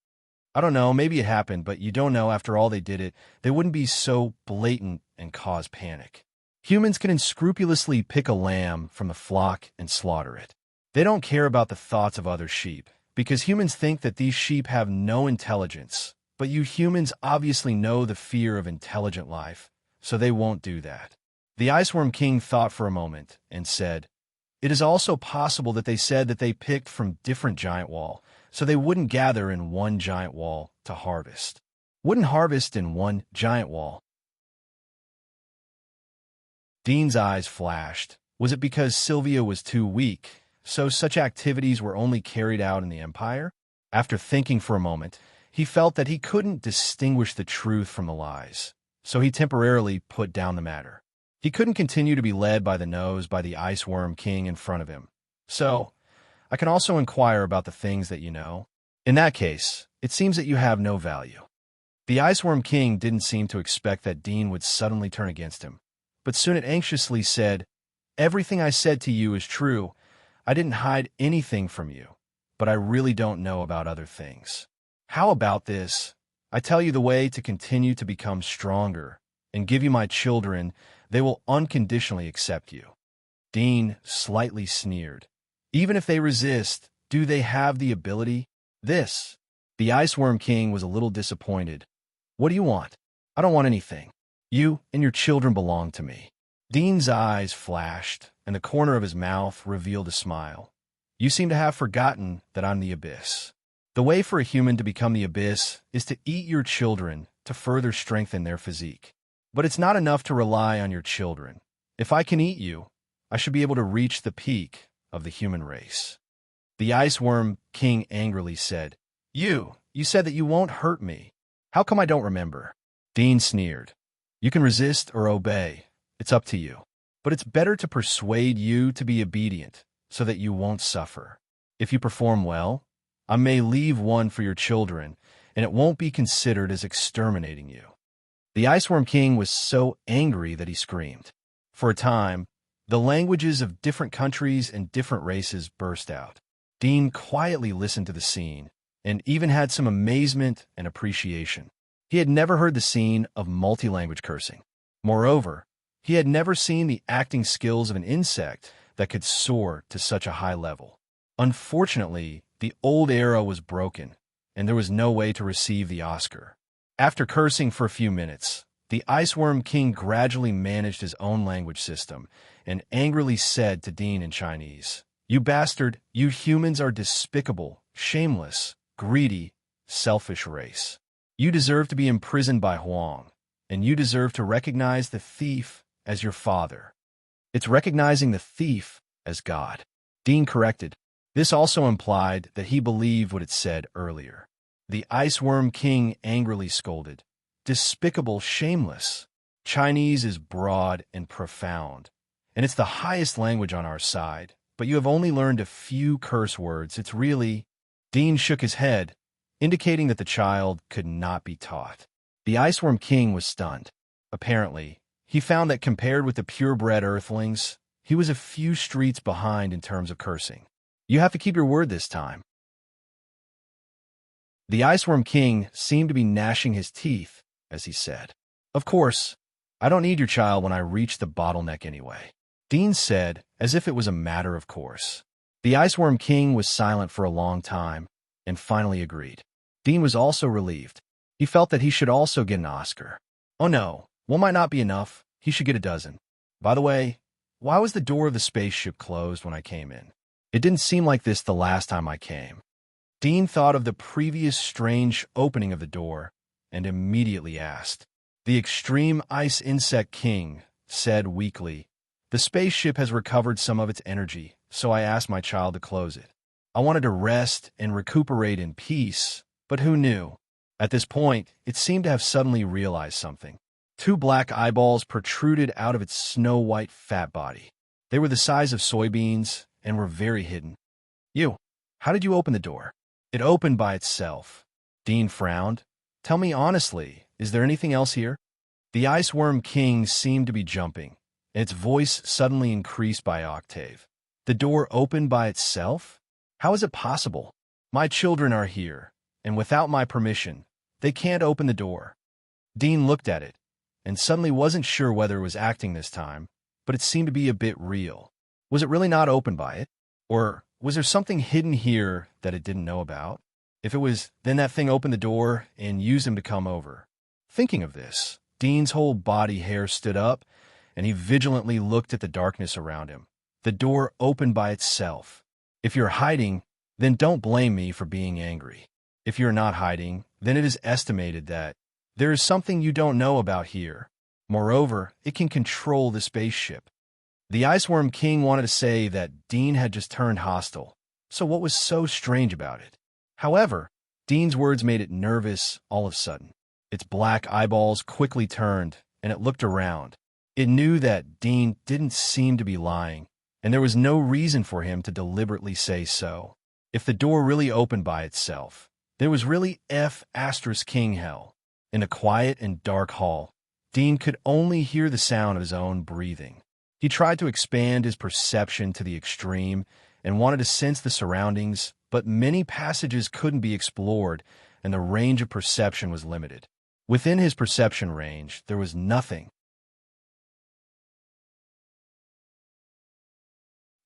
I don't know, maybe it happened, but you don't know after all they did it, they wouldn't be so blatant and cause panic. Humans can unscrupulously pick a lamb from the flock and slaughter it. They don't care about the thoughts of other sheep, because humans think that these sheep have no intelligence, but you humans obviously know the fear of intelligent life, so they won't do that. The Iceworm King thought for a moment and said, "It is also possible that they said that they picked from different giant wall, so they wouldn't gather in one giant wall to harvest. Wouldn't harvest in one giant wall." Dean's eyes flashed. Was it because Sylvia was too weak, so such activities were only carried out in the Empire? After thinking for a moment, he felt that he couldn't distinguish the truth from the lies, so he temporarily put down the matter. He couldn't continue to be led by the nose by the Iceworm King in front of him. "So, I can also inquire about the things that you know. In that case, it seems that you have no value." The Iceworm King didn't seem to expect that Dean would suddenly turn against him, but soon it anxiously said, "Everything I said to you is true. I didn't hide anything from you, but I really don't know about other things. How about this? I tell you the way to continue to become stronger and give you my children. They will unconditionally accept you." Dean slightly sneered. "Even if they resist, do they have the ability?" "This." The Iceworm King was a little disappointed. "What do you want?" "I don't want anything. You and your children belong to me." Dean's eyes flashed, and the corner of his mouth revealed a smile. "You seem to have forgotten that I'm the Abyss. The way for a human to become the Abyss is to eat your children to further strengthen their physique. But it's not enough to rely on your children. If I can eat you, I should be able to reach the peak of the human race." The Iceworm King angrily said, You said that you won't hurt me. How come I don't remember?" Dean sneered. "You can resist or obey. It's up to you. But it's better to persuade you to be obedient so that you won't suffer. If you perform well, I may leave one for your children, and it won't be considered as exterminating you." The Iceworm King was so angry that he screamed. For a time, the languages of different countries and different races burst out. Dean quietly listened to the scene, and even had some amazement and appreciation. He had never heard the scene of multi-language cursing. Moreover, he had never seen the acting skills of an insect that could soar to such a high level. Unfortunately, the old era was broken, and there was no way to receive the Oscar. After cursing for a few minutes, the Iceworm King gradually managed his own language system and angrily said to Dean in Chinese, "You bastard, you humans are despicable, shameless, greedy, selfish race. You deserve to be imprisoned by Huang, and you deserve to recognize the thief as your father. It's recognizing the thief as God." Dean corrected. This also implied that he believed what it said earlier. The Iceworm King angrily scolded, "Despicable, shameless. Chinese is broad and profound, and it's the highest language on our side, but you have only learned a few curse words. It's really—" Dean shook his head. indicating that the child could not be taught. The Iceworm King was stunned. Apparently, he found that compared with the purebred Earthlings, he was a few streets behind in terms of cursing. You have to keep your word this time. The Iceworm King seemed to be gnashing his teeth as he said, "Of course, I don't need your child when I reach the bottleneck anyway," Dean said, as if it was a matter of course. The Iceworm King was silent for a long time and finally agreed. Dean was also relieved. He felt that he should also get an Oscar. Oh no, one might not be enough. He should get a dozen. By the way, why was the door of the spaceship closed when I came in? It didn't seem like this the last time I came. Dean thought of the previous strange opening of the door and immediately asked. The Extreme Ice Insect King said weakly, "The spaceship has recovered some of its energy, so I asked my child to close it. I wanted to rest and recuperate in peace, but who knew?" At this point, it seemed to have suddenly realized something. Two black eyeballs protruded out of its snow-white fat body. They were the size of soybeans and were very hidden. "You, how did you open the door?" "It opened by itself." Dean frowned. "Tell me honestly, is there anything else here?" The Iceworm King seemed to be jumping, and its voice suddenly increased by octave. "The door opened by itself? How is it possible? My children are here, and without my permission, they can't open the door." Dean looked at it, and suddenly wasn't sure whether it was acting this time, but it seemed to be a bit real. Was it really not opened by it? Or was there something hidden here that it didn't know about? If it was, then that thing opened the door and used him to come over. Thinking of this, Dean's whole body hair stood up, and he vigilantly looked at the darkness around him. The door opened by itself. If you're hiding, then don't blame me for being angry. If you're not hiding, then it is estimated that there is something you don't know about here. Moreover, it can control the spaceship. The Iceworm King wanted to say that Dean had just turned hostile, so what was so strange about it? However, Dean's words made it nervous all of a sudden. Its black eyeballs quickly turned, and it looked around. It knew that Dean didn't seem to be lying, and there was no reason for him to deliberately say so. If the door really opened by itself, there was really King hell. In a quiet and dark hall, Dean could only hear the sound of his own breathing. He tried to expand his perception to the extreme and wanted to sense the surroundings, but many passages couldn't be explored, and the range of perception was limited. Within his perception range, there was nothing.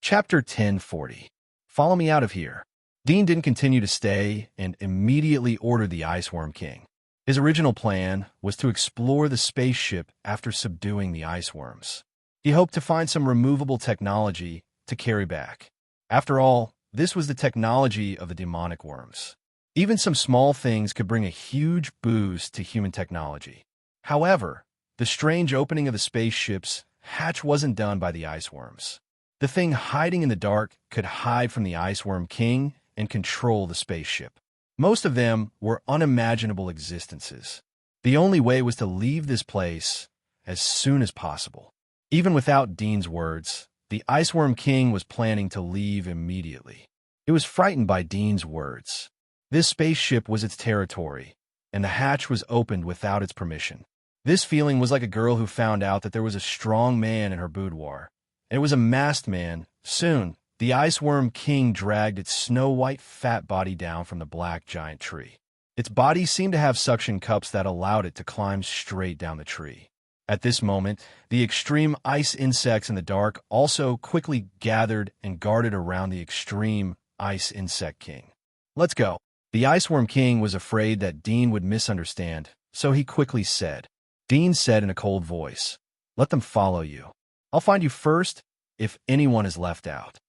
Chapter 1040. Follow me out of here. Dean didn't continue to stay and immediately ordered the Iceworm King. His original plan was to explore the spaceship after subduing the iceworms. He hoped to find some removable technology to carry back. After all, this was the technology of the demonic worms. Even some small things could bring a huge boost to human technology. However, the strange opening of the spaceship's hatch wasn't done by the iceworms. The thing hiding in the dark could hide from the Iceworm King and control the spaceship. Most of them were unimaginable existences. The only way was to leave this place as soon as possible. Even without Dean's words, the Iceworm King was planning to leave immediately. It was frightened by Dean's words. This spaceship was its territory, and the hatch was opened without its permission. This feeling was like a girl who found out that there was a strong man in her boudoir. And it was a masked man. Soon, the Iceworm King dragged its snow-white fat body down from the black giant tree. Its body seemed to have suction cups that allowed it to climb straight down the tree. At this moment, the extreme ice insects in the dark also quickly gathered and guarded around the Extreme Ice Insect King. "Let's go." The Iceworm King was afraid that Dean would misunderstand, so he quickly said. Dean said in a cold voice, "Let them follow you. I'll find you first if anyone is left out."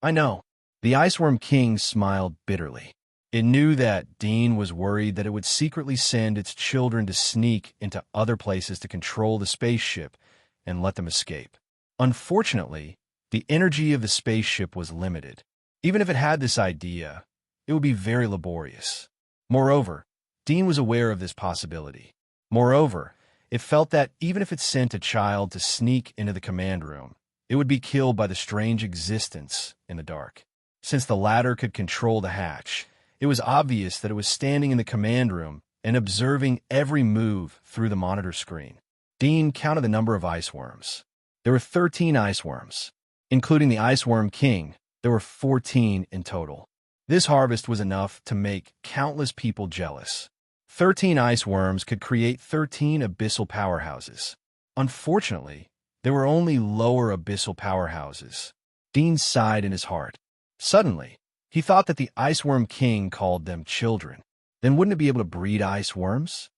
"I know." The Iceworm King smiled bitterly. It knew that Dean was worried that it would secretly send its children to sneak into other places to control the spaceship and let them escape. Unfortunately, the energy of the spaceship was limited. Even if it had this idea, it would be very laborious. Moreover, Dean was aware of this possibility. Moreover, it felt that even if it sent a child to sneak into the command room, it would be killed by the strange existence in the dark. Since the latter could control the hatch, It was obvious that it was standing in the command room and observing every move through the monitor screen. Dean counted the number of ice worms. There were 13 ice worms. Including the Ice Worm King, there were 14 in total. This harvest was enough to make countless people jealous. 13 ice worms could create 13 abyssal powerhouses. Unfortunately, there were only lower abyssal powerhouses. Dean sighed in his heart. Suddenly, he thought that the Ice Worm King called them children. Then wouldn't it be able to breed ice worms?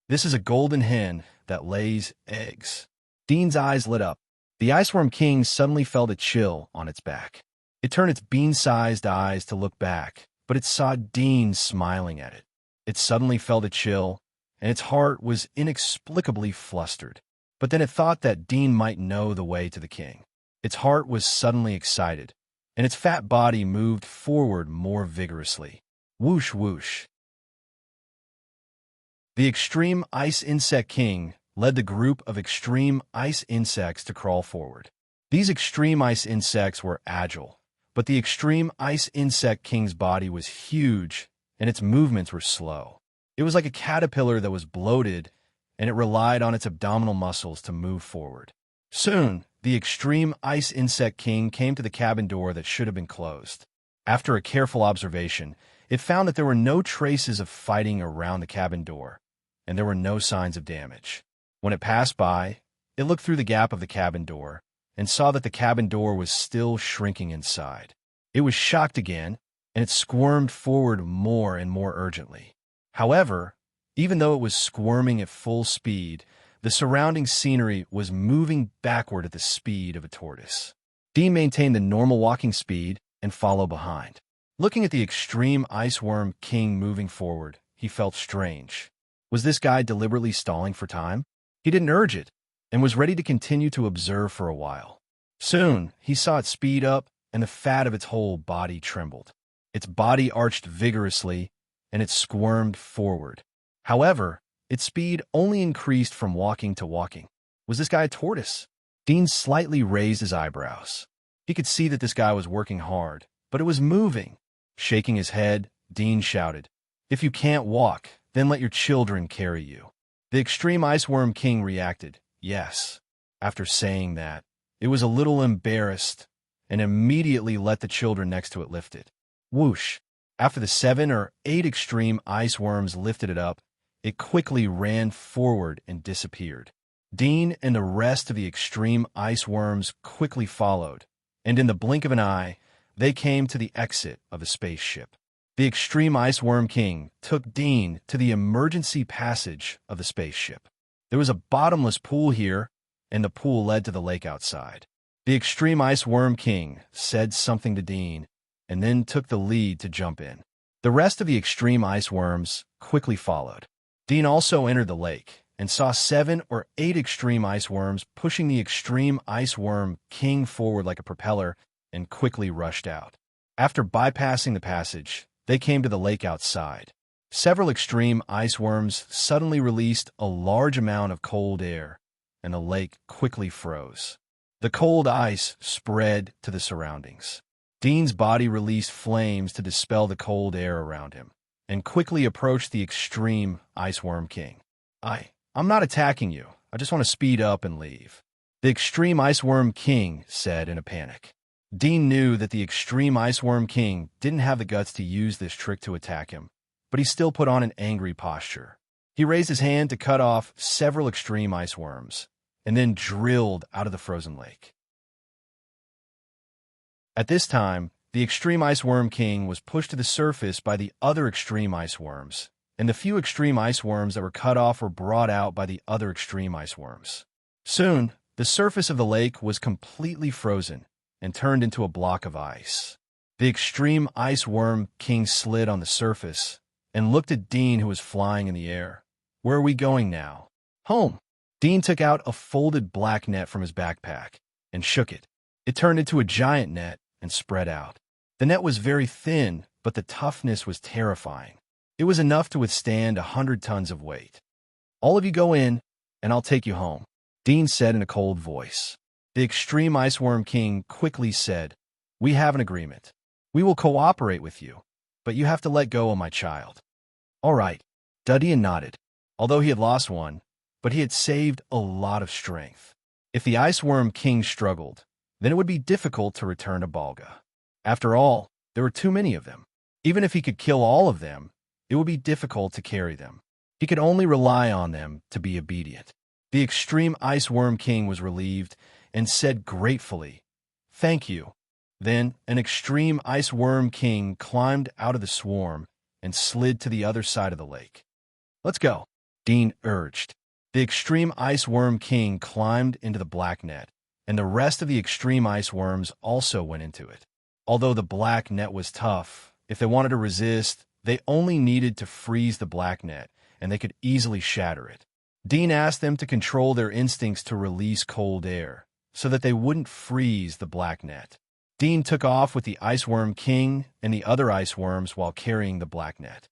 This is a golden hen that lays eggs. Dean's eyes lit up. The Ice Worm King suddenly felt a chill on its back. It turned its bean-sized eyes to look back, but it saw Dean smiling at it. It suddenly felt a chill, and its heart was inexplicably flustered. But then it thought that Dean might know the way to the king. Its heart was suddenly excited, and its fat body moved forward more vigorously. Whoosh, whoosh. The Extreme Ice Insect King led the group of extreme ice insects to crawl forward. These extreme ice insects were agile, but the Extreme Ice Insect King's body was huge, and its movements were slow. It was like a caterpillar that was bloated, and it relied on its abdominal muscles to move forward. Soon, the Extreme Ice Insect King came to the cabin door that should have been closed. After a careful observation, it found that there were no traces of fighting around the cabin door, and there were no signs of damage. When it passed by, it looked through the gap of the cabin door and saw that the cabin door was still shrinking inside. It was shocked again, and it squirmed forward more and more urgently. However, even though it was squirming at full speed, the surrounding scenery was moving backward at the speed of a tortoise. Dean maintained the normal walking speed and followed behind. Looking at the Extreme Ice Worm King moving forward, he felt strange. Was this guy deliberately stalling for time? He didn't urge it, and was ready to continue to observe for a while. Soon, he saw it speed up, and the fat of its whole body trembled. Its body arched vigorously, and it squirmed forward. However, its speed only increased from walking to walking. Was this guy a tortoise? Dean slightly raised his eyebrows. He could see that this guy was working hard, but it was moving. Shaking his head, Dean shouted, "If you can't walk, then let your children carry you." The Extreme Ice Worm King reacted, "Yes." After saying that, it was a little embarrassed and immediately let the children next to it lift it. Whoosh! After the 7 or 8 extreme ice worms lifted it up, it quickly ran forward and disappeared. Dean and the rest of the extreme ice worms quickly followed, and in the blink of an eye, they came to the exit of the spaceship. The Extreme Ice Worm King took Dean to the emergency passage of the spaceship. There was a bottomless pool here, and the pool led to the lake outside. The Extreme Ice Worm King said something to Dean, and then took the lead to jump in. The rest of the extreme ice worms quickly followed. Dean also entered the lake, and saw 7 or 8 extreme ice worms pushing the Extreme Ice Worm King forward like a propeller, and quickly rushed out. After bypassing the passage, they came to the lake outside. Several extreme ice worms suddenly released a large amount of cold air, and the lake quickly froze. The cold ice spread to the surroundings. Dean's body released flames to dispel the cold air around him, and quickly approached the Extreme Ice Worm King. I'm not attacking you. I just want to speed up and leave," the Extreme Ice Worm King said in a panic. Dean knew that the Extreme Ice Worm King didn't have the guts to use this trick to attack him, but he still put on an angry posture. He raised his hand to cut off several extreme ice worms, and then drilled out of the frozen lake. At this time, the Extreme Ice Worm King was pushed to the surface by the other extreme ice worms, and the few extreme ice worms that were cut off were brought out by the other extreme ice worms. Soon, the surface of the lake was completely frozen and turned into a block of ice. The Extreme Ice Worm King slid on the surface and looked at Dean, who was flying in the air. "Where are we going now?" "Home." Dean took out a folded black net from his backpack and shook it. It turned into a giant net and spread out. The net was very thin, but the toughness was terrifying. It was enough to withstand 100 tons of weight. "All of you go in, and I'll take you home," Dean said in a cold voice. The Extreme Ice Worm King quickly said, "We have an agreement. We will cooperate with you, but you have to let go of my child." "All right." Duddian nodded, although he had lost one, but he had saved a lot of strength. If the Ice Worm King struggled, then it would be difficult to return to Balga. After all, there were too many of them. Even if he could kill all of them, it would be difficult to carry them. He could only rely on them to be obedient. The extreme Ice Worm King was relieved and said gratefully, "Thank you." Then an extreme Ice Worm King climbed out of the swarm and slid to the other side of the lake. "Let's go," Dean urged. The extreme Ice Worm King climbed into the black net, and the rest of the extreme ice worms also went into it. Although the black net was tough, if they wanted to resist, they only needed to freeze the black net, and they could easily shatter it. Dean asked them to control their instincts to release cold air, so that they wouldn't freeze the black net. Dean took off with the Ice Worm King and the other ice worms while carrying the black net.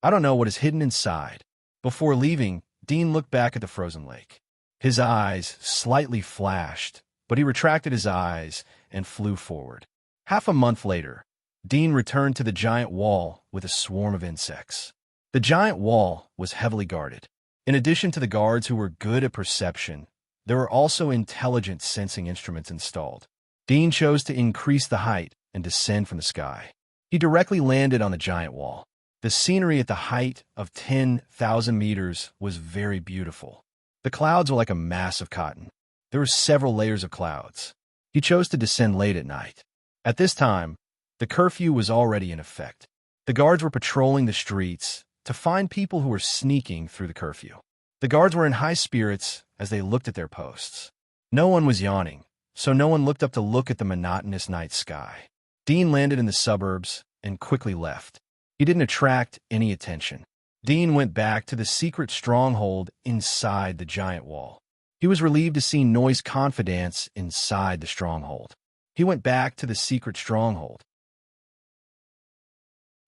"I don't know what is hidden inside." Before leaving, Dean looked back at the frozen lake. His eyes slightly flashed, but he retracted his eyes and flew forward. Half a month later, Dean returned to the giant wall with a swarm of insects. The giant wall was heavily guarded. In addition to the guards who were good at perception, there were also intelligent sensing instruments installed. Dean chose to increase the height and descend from the sky. He directly landed on the giant wall. The scenery at the height of 10,000 meters was very beautiful. The clouds were like a mass of cotton. There were several layers of clouds. He chose to descend late at night. At this time, the curfew was already in effect. The guards were patrolling the streets to find people who were sneaking through the curfew. The guards were in high spirits as they looked at their posts. No one was yawning, so no one looked up to look at the monotonous night sky. Dean landed in the suburbs and quickly left. He didn't attract any attention. Dean went back to the secret stronghold inside the giant wall. He was relieved to see Noise Confidence inside the stronghold. He went back to the secret stronghold.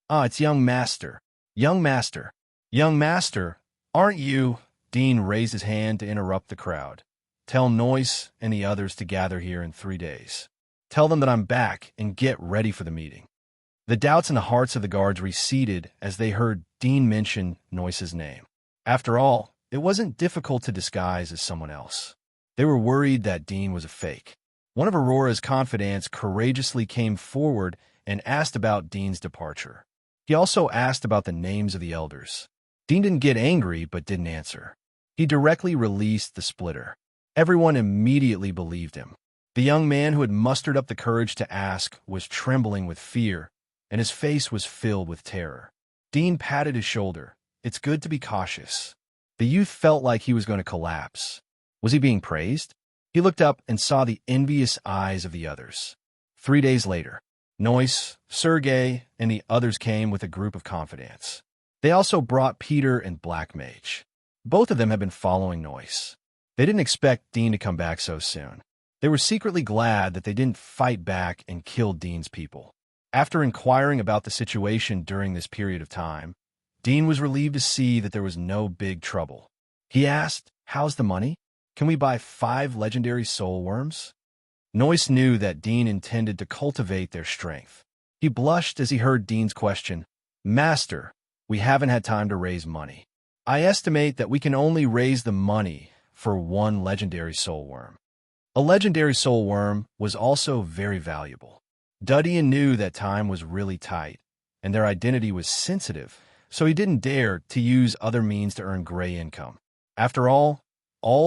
"Ah, it's young master. Young master. Young master, aren't you?" Dean raised his hand to interrupt the crowd. "Tell Noise and the others to gather here in 3 days. Tell them that I'm back and get ready for the meeting." The doubts in the hearts of the guards receded as they heard Dean mention Noise's name. After all, it wasn't difficult to disguise as someone else. They were worried that Dean was a fake. One of Aurora's confidants courageously came forward and asked about Dean's departure. He also asked about the names of the elders. Dean didn't get angry but didn't answer. He directly released the splitter. Everyone immediately believed him. The young man who had mustered up the courage to ask was trembling with fear, and his face was filled with terror. Dean patted his shoulder. "It's good to be cautious." The youth felt like he was going to collapse. Was he being praised? He looked up and saw the envious eyes of the others. 3 days later, Noise, Sergei, and the others came with a group of confidants. They also brought Peter and Black Mage. Both of them had been following Noise. They didn't expect Dean to come back so soon. They were secretly glad that they didn't fight back and kill Dean's people. After inquiring about the situation during this period of time, Dean was relieved to see that there was no big trouble. He asked, "How's the money? Can we buy 5 legendary soul worms?" Noise knew that Dean intended to cultivate their strength. He blushed as he heard Dean's question. "Master, we haven't had time to raise money. I estimate that we can only raise the money for 1 legendary soul worm." A legendary soul worm was also very valuable. Duddian knew that time was really tight, and their identity was sensitive, so he didn't dare to use other means to earn gray income. After all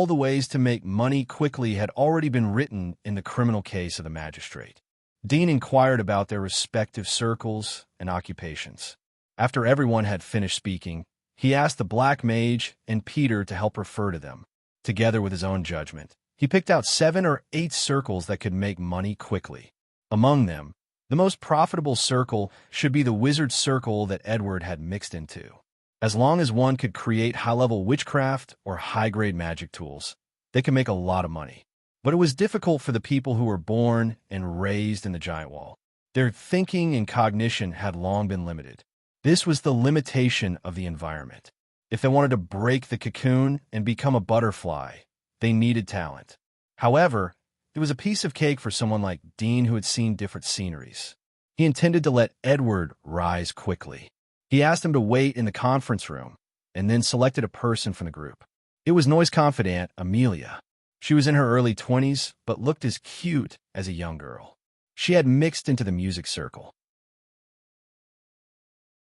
the ways to make money quickly had already been written in the criminal case of the magistrate. Dean inquired about their respective circles and occupations. After everyone had finished speaking, he asked the Black Mage and Peter to help refer to them. Together with his own judgment, he picked out 7 or 8 circles that could make money quickly. Among them, the most profitable circle should be the wizard circle that Edward had mixed into. As long as one could create high-level witchcraft or high-grade magic tools, they could make a lot of money. But it was difficult for the people who were born and raised in the giant wall. Their thinking and cognition had long been limited. This was the limitation of the environment. If they wanted to break the cocoon and become a butterfly, they needed talent. However, it was a piece of cake for someone like Dean who had seen different sceneries. He intended to let Edward rise quickly. He asked him to wait in the conference room, and then selected a person from the group. It was Noy's confidant, Amelia. She was in her early 20s, but looked as cute as a young girl. She had mixed into the music circle.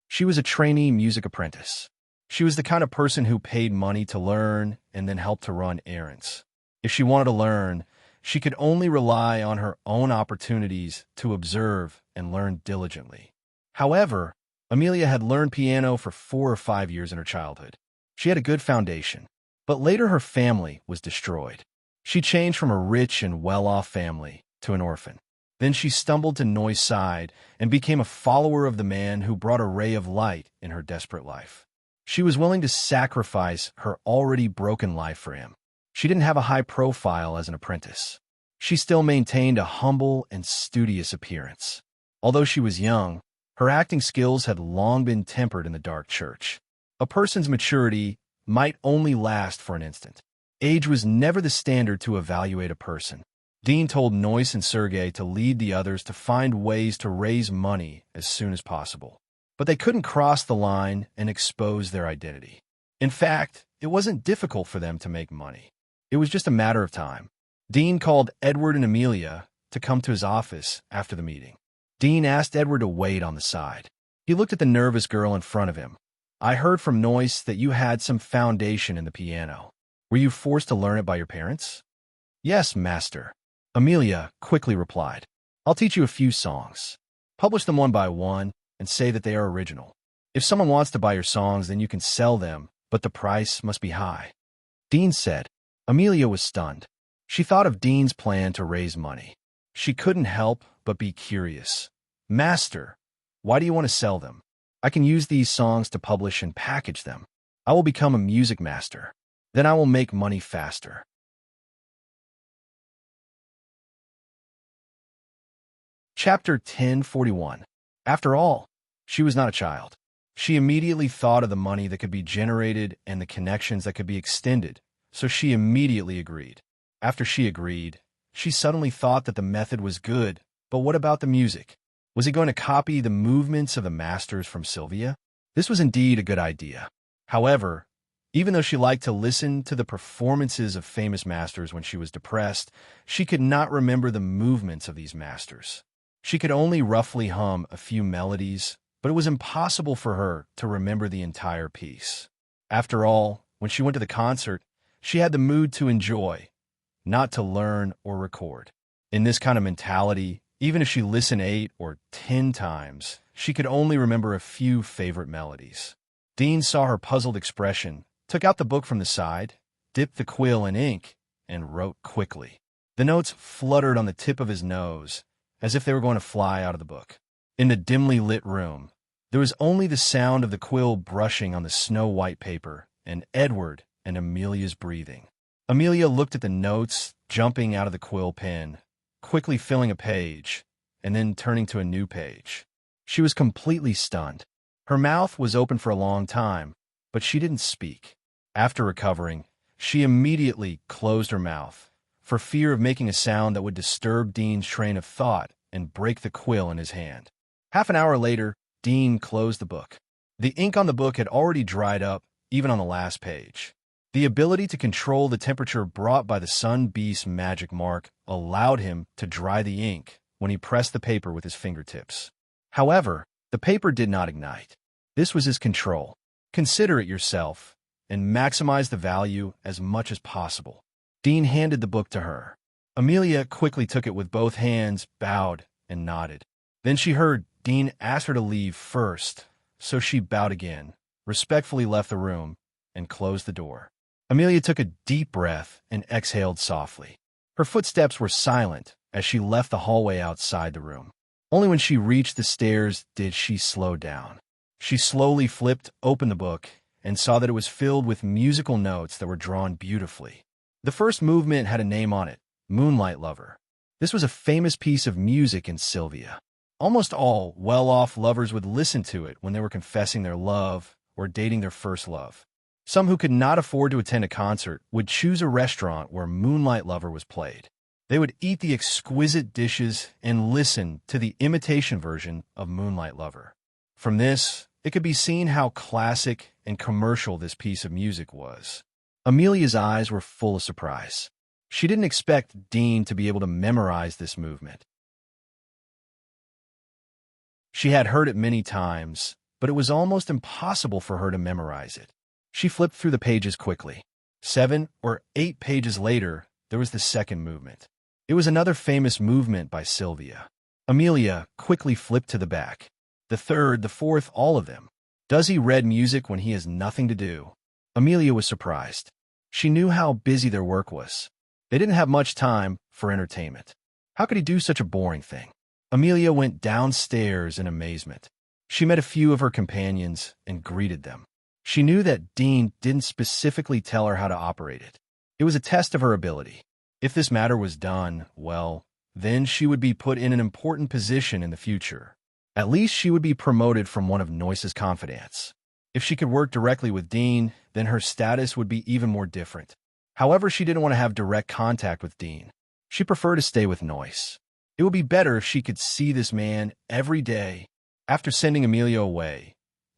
She was a trainee music apprentice. She was the kind of person who paid money to learn and then helped to run errands. If she wanted to learn, she could only rely on her own opportunities to observe and learn diligently. However, Amelia had learned piano for 4 or 5 years in her childhood. She had a good foundation, but later her family was destroyed. She changed from a rich and well-off family to an orphan. Then she stumbled to Noy's side and became a follower of the man who brought a ray of light in her desperate life. She was willing to sacrifice her already broken life for him. She didn't have a high profile as an apprentice. She still maintained a humble and studious appearance. Although she was young, her acting skills had long been tempered in the dark church. A person's maturity might only last for an instant. Age was never the standard to evaluate a person. Dean told Noyce and Sergei to lead the others to find ways to raise money as soon as possible. But they couldn't cross the line and expose their identity. In fact, it wasn't difficult for them to make money. It was just a matter of time. Dean called Edward and Amelia to come to his office after the meeting. Dean asked Edward to wait on the side. He looked at the nervous girl in front of him. "I heard from Noyce that you had some foundation in the piano. Were you forced to learn it by your parents?" "Yes, master," Amelia quickly replied. "I'll teach you a few songs. Publish them one by one and say that they are original. If someone wants to buy your songs, then you can sell them, but the price must be high." Dean said. Amelia was stunned. She thought of Dean's plan to raise money. She couldn't help but be curious. "Master, why do you want to sell them? I can use these songs to publish and package them. I will become a music master. Then I will make money faster." Chapter 1041. After all, she was not a child. She immediately thought of the money that could be generated and the connections that could be extended, so she immediately agreed. After she agreed, she suddenly thought that the method was good, but what about the music? Was he going to copy the movements of the masters from Sylvia? This was indeed a good idea. However, even though she liked to listen to the performances of famous masters when she was depressed, she could not remember the movements of these masters. She could only roughly hum a few melodies, but it was impossible for her to remember the entire piece. After all, when she went to the concert, she had the mood to enjoy, not to learn or record. In this kind of mentality, even if she listened 8 or 10 times, she could only remember a few favorite melodies. Dean saw her puzzled expression, took out the book from the side, dipped the quill in ink, and wrote quickly. The notes fluttered on the tip of his nose, as if they were going to fly out of the book. In the dimly lit room, there was only the sound of the quill brushing on the snow-white paper, and Edward and Amelia's breathing. Amelia looked at the notes jumping out of the quill pen, quickly filling a page, and then turning to a new page. She was completely stunned. Her mouth was open for a long time, but she didn't speak. After recovering, she immediately closed her mouth, for fear of making a sound that would disturb Dean's train of thought and break the quill in his hand. Half an hour later, Dean closed the book. The ink on the book had already dried up, even on the last page. The ability to control the temperature brought by the Sun Beast's magic mark allowed him to dry the ink when he pressed the paper with his fingertips. However, the paper did not ignite. This was his control. Consider it yourself, and maximize the value as much as possible. Dean handed the book to her. Amelia quickly took it with both hands, bowed, and nodded. Then she heard Dean ask her to leave first, so she bowed again, respectfully left the room, and closed the door. Amelia took a deep breath and exhaled softly. Her footsteps were silent as she left the hallway outside the room. Only when she reached the stairs did she slow down. She slowly flipped open the book and saw that it was filled with musical notes that were drawn beautifully. The first movement had a name on it, Moonlight Lover. This was a famous piece of music in Sylvia. Almost all well-off lovers would listen to it when they were confessing their love or dating their first love. Some who could not afford to attend a concert would choose a restaurant where Moonlight Lover was played. They would eat the exquisite dishes and listen to the imitation version of Moonlight Lover. From this, it could be seen how classic and commercial this piece of music was. Amelia's eyes were full of surprise. She didn't expect Dean to be able to memorize this movement. She had heard it many times, but it was almost impossible for her to memorize it. She flipped through the pages quickly. 7 or 8 pages later, there was the second movement. It was another famous movement by Sylvia. Amelia quickly flipped to the back. The third, the fourth, all of them. Does he read music when he has nothing to do? Amelia was surprised. She knew how busy their work was. They didn't have much time for entertainment. How could he do such a boring thing? Amelia went downstairs in amazement. She met a few of her companions and greeted them. She knew that Dean didn't specifically tell her how to operate it. It was a test of her ability. If this matter was done well, then she would be put in an important position in the future. At least she would be promoted from one of Noyce's confidants. If she could work directly with Dean, then her status would be even more different. However, she didn't want to have direct contact with Dean. She preferred to stay with Noyce. It would be better if she could see this man every day. After sending Amelia away,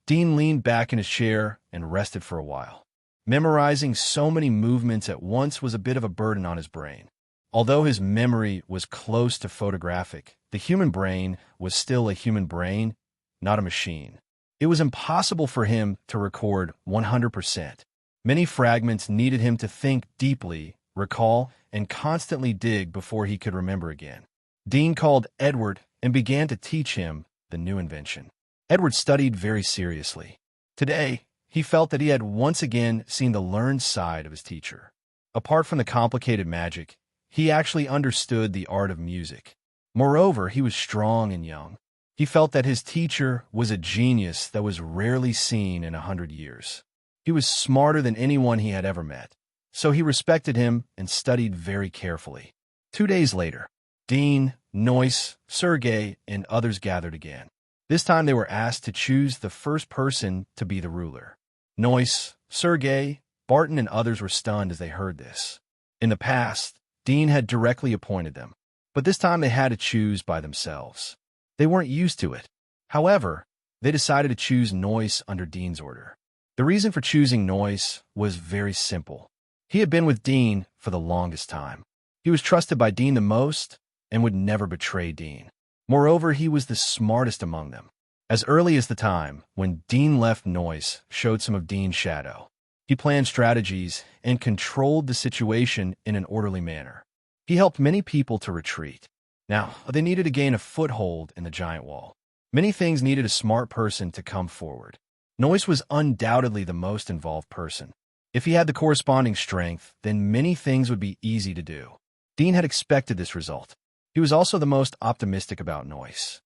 Dean leaned back in his chair and rested for a while. Memorizing so many movements at once was a bit of a burden on his brain. Although his memory was close to photographic, the human brain was still a human brain, not a machine. It was impossible for him to record 100%. Many fragments needed him to think deeply, recall, and constantly dig before he could remember again. Dean called Edward and began to teach him the new invention. Edward studied very seriously. Today, he felt that he had once again seen the learned side of his teacher. Apart from the complicated magic, he actually understood the art of music. Moreover, he was strong and young. He felt that his teacher was a genius that was rarely seen in 100 years. He was smarter than anyone he had ever met, so he respected him and studied very carefully. 2 days later, Dean, Noyce, Sergei, and others gathered again. This time they were asked to choose the first person to be the ruler. Noyce, Sergei, Barton, and others were stunned as they heard this. In the past, Dean had directly appointed them, but this time they had to choose by themselves. They weren't used to it. However, they decided to choose Noyce under Dean's order. The reason for choosing Noyce was very simple. He had been with Dean for the longest time. He was trusted by Dean the most and would never betray Dean. Moreover, he was the smartest among them. As early as the time when Dean left, Noyce showed some of Dean's shadow. He planned strategies and controlled the situation in an orderly manner. He helped many people to retreat. Now, they needed to gain a foothold in the giant wall. Many things needed a smart person to come forward. Noyce was undoubtedly the most involved person. If he had the corresponding strength, then many things would be easy to do. Dean had expected this result. He was also the most optimistic about Noyce.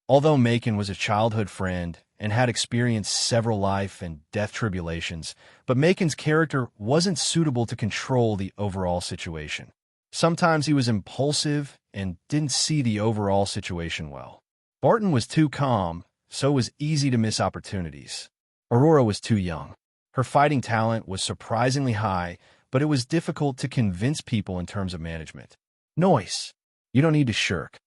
Although Macon was a childhood friend and had experienced several life and death tribulations, but Macon's character wasn't suitable to control the overall situation. Sometimes he was impulsive and didn't see the overall situation well. Barton was too calm, so it was easy to miss opportunities. Aurora was too young. Her fighting talent was surprisingly high, but it was difficult to convince people in terms of management. Noyce, you don't need to shirk.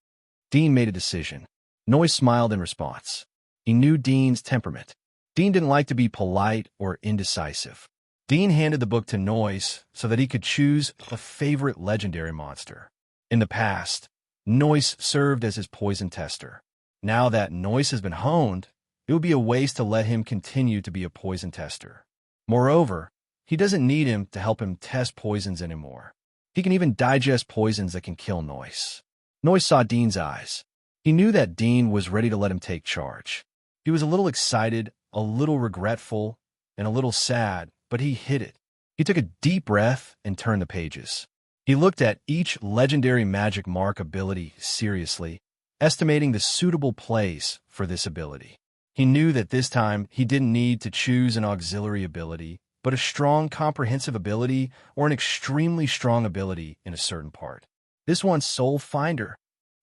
Dean made a decision. Noyce smiled in response. He knew Dean's temperament. Dean didn't like to be polite or indecisive. Dean handed the book to Noyce so that he could choose a favorite legendary monster. In the past, Noyce served as his poison tester. Now that Noyce has been honed, it would be a waste to let him continue to be a poison tester. Moreover, he doesn't need him to help him test poisons anymore. He can even digest poisons that can kill Noyce. Noyce saw Dean's eyes. He knew that Dean was ready to let him take charge. He was a little excited, a little regretful, and a little sad, but he hid it. He took a deep breath and turned the pages. He looked at each legendary magic mark ability seriously, estimating the suitable place for this ability. He knew that this time he didn't need to choose an auxiliary ability, but a strong, comprehensive ability or an extremely strong ability in a certain part. This one's Soul Finder.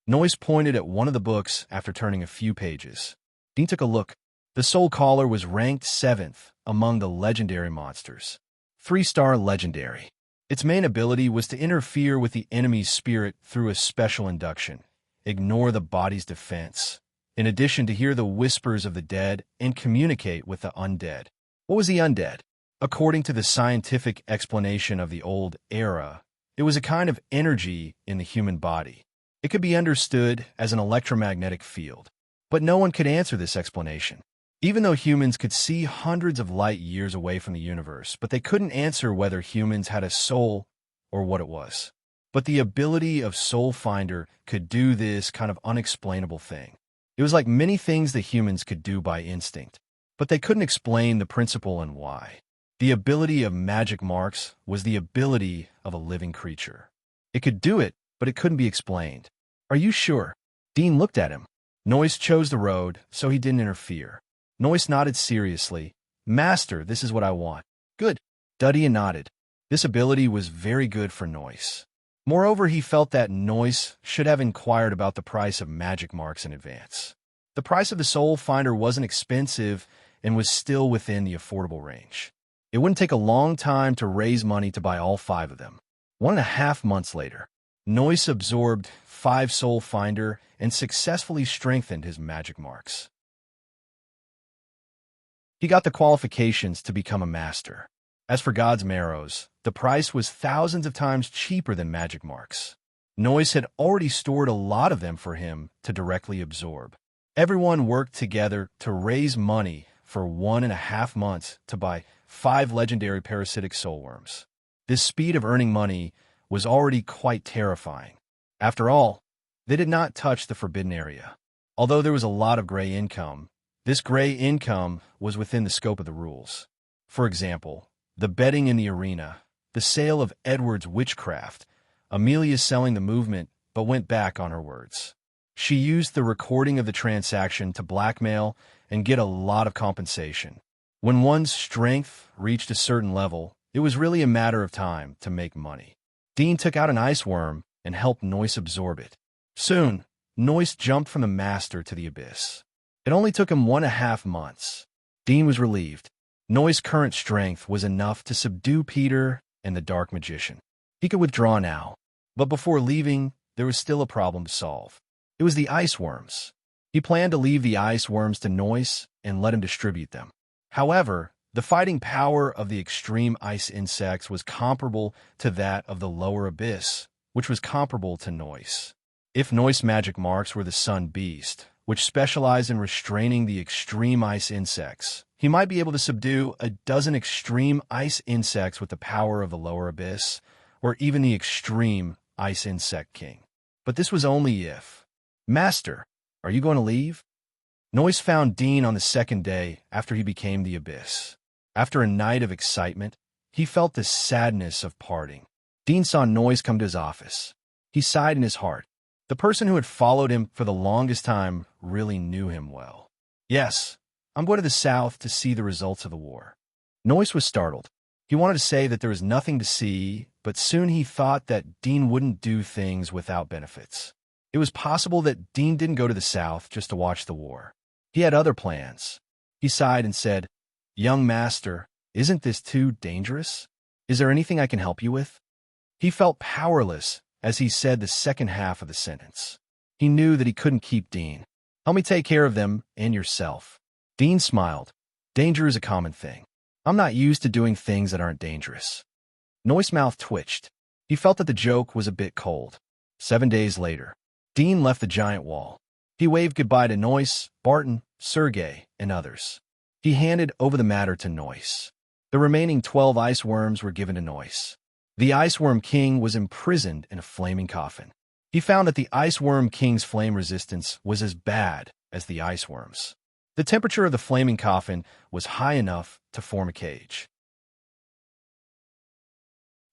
Noyce pointed at one of the books after turning a few pages. Dean took a look. The Soul Caller was ranked 7th among the legendary monsters. 3-star legendary. Its main ability was to interfere with the enemy's spirit through a special induction, ignore the body's defense, in addition to hear the whispers of the dead and communicate with the undead. What was the undead? According to the scientific explanation of the old era, it was a kind of energy in the human body. It could be understood as an electromagnetic field, but no one could answer this explanation. Even though humans could see hundreds of light years away from the universe, but they couldn't answer whether humans had a soul or what it was. But the ability of Soul Finder could do this kind of unexplainable thing. It was like many things that humans could do by instinct, but they couldn't explain the principle and why. The ability of magic marks was the ability of a living creature. It could do it, but it couldn't be explained. Are you sure? Dean looked at him. Noise chose the road, so he didn't interfere. Noise nodded seriously. Master, this is what I want. Good. Duddy nodded. This ability was very good for Noise. Moreover, he felt that Noise should have inquired about the price of magic marks in advance. The price of the Soul Finder wasn't expensive and was still within the affordable range. It wouldn't take a long time to raise money to buy all 5 of them. 1.5 months later, Noise absorbed 5 Soul Finder and successfully strengthened his magic marks. He got the qualifications to become a master. As for God's Marrows, the price was thousands of times cheaper than magic marks. Noise had already stored a lot of them for him to directly absorb. Everyone worked together to raise money for 1.5 months to buy 5 legendary parasitic soulworms. This speed of earning money was already quite terrifying. After all, they did not touch the forbidden area. Although there was a lot of gray income, this gray income was within the scope of the rules. For example, the betting in the arena, the sale of Edward's witchcraft, Amelia selling the movement but went back on her words. She used the recording of the transaction to blackmail and get a lot of compensation. When one's strength reached a certain level, it was really a matter of time to make money. Dean took out an ice worm and helped Noise absorb it. Soon, Noise jumped from the master to the abyss. It only took him 1.5 months. Dean was relieved. Noise's current strength was enough to subdue Peter and the Dark Magician. He could withdraw now, but before leaving, there was still a problem to solve. It was the ice worms. He planned to leave the ice worms to Noise and let him distribute them. However, the fighting power of the extreme ice insects was comparable to that of the lower abyss, which was comparable to Noise. If Noise magic marks were the sun beast, which specialized in restraining the extreme ice insects, he might be able to subdue a dozen extreme ice insects with the power of the lower abyss, or even the extreme ice insect king. But this was only if. Master, are you going to leave? Noise found Dean on the 2nd day after he became the abyss. After a night of excitement, he felt the sadness of parting. Dean saw Noise come to his office. He sighed in his heart. The person who had followed him for the longest time really knew him well. Yes, I'm going to the south to see the results of the war. Noise was startled. He wanted to say that there was nothing to see, but soon he thought that Dean wouldn't do things without benefits. It was possible that Dean didn't go to the south just to watch the war. He had other plans. He sighed and said, "Young master, isn't this too dangerous? Is there anything I can help you with?" He felt powerless as he said the second half of the sentence. He knew that he couldn't keep Dean. "Help me take care of them and yourself." Dean smiled. "Danger is a common thing. I'm not used to doing things that aren't dangerous." Noise's mouth twitched. He felt that the joke was a bit cold. 7 days later, Dean left the giant wall. He waved goodbye to Noise, Barton, Sergei, and others. He handed over the matter to Noise. The remaining 12 ice worms were given to Noise. The Ice Worm King was imprisoned in a flaming coffin. He found that the Ice Worm King's flame resistance was as bad as the ice worms. The temperature of the flaming coffin was high enough to form a cage.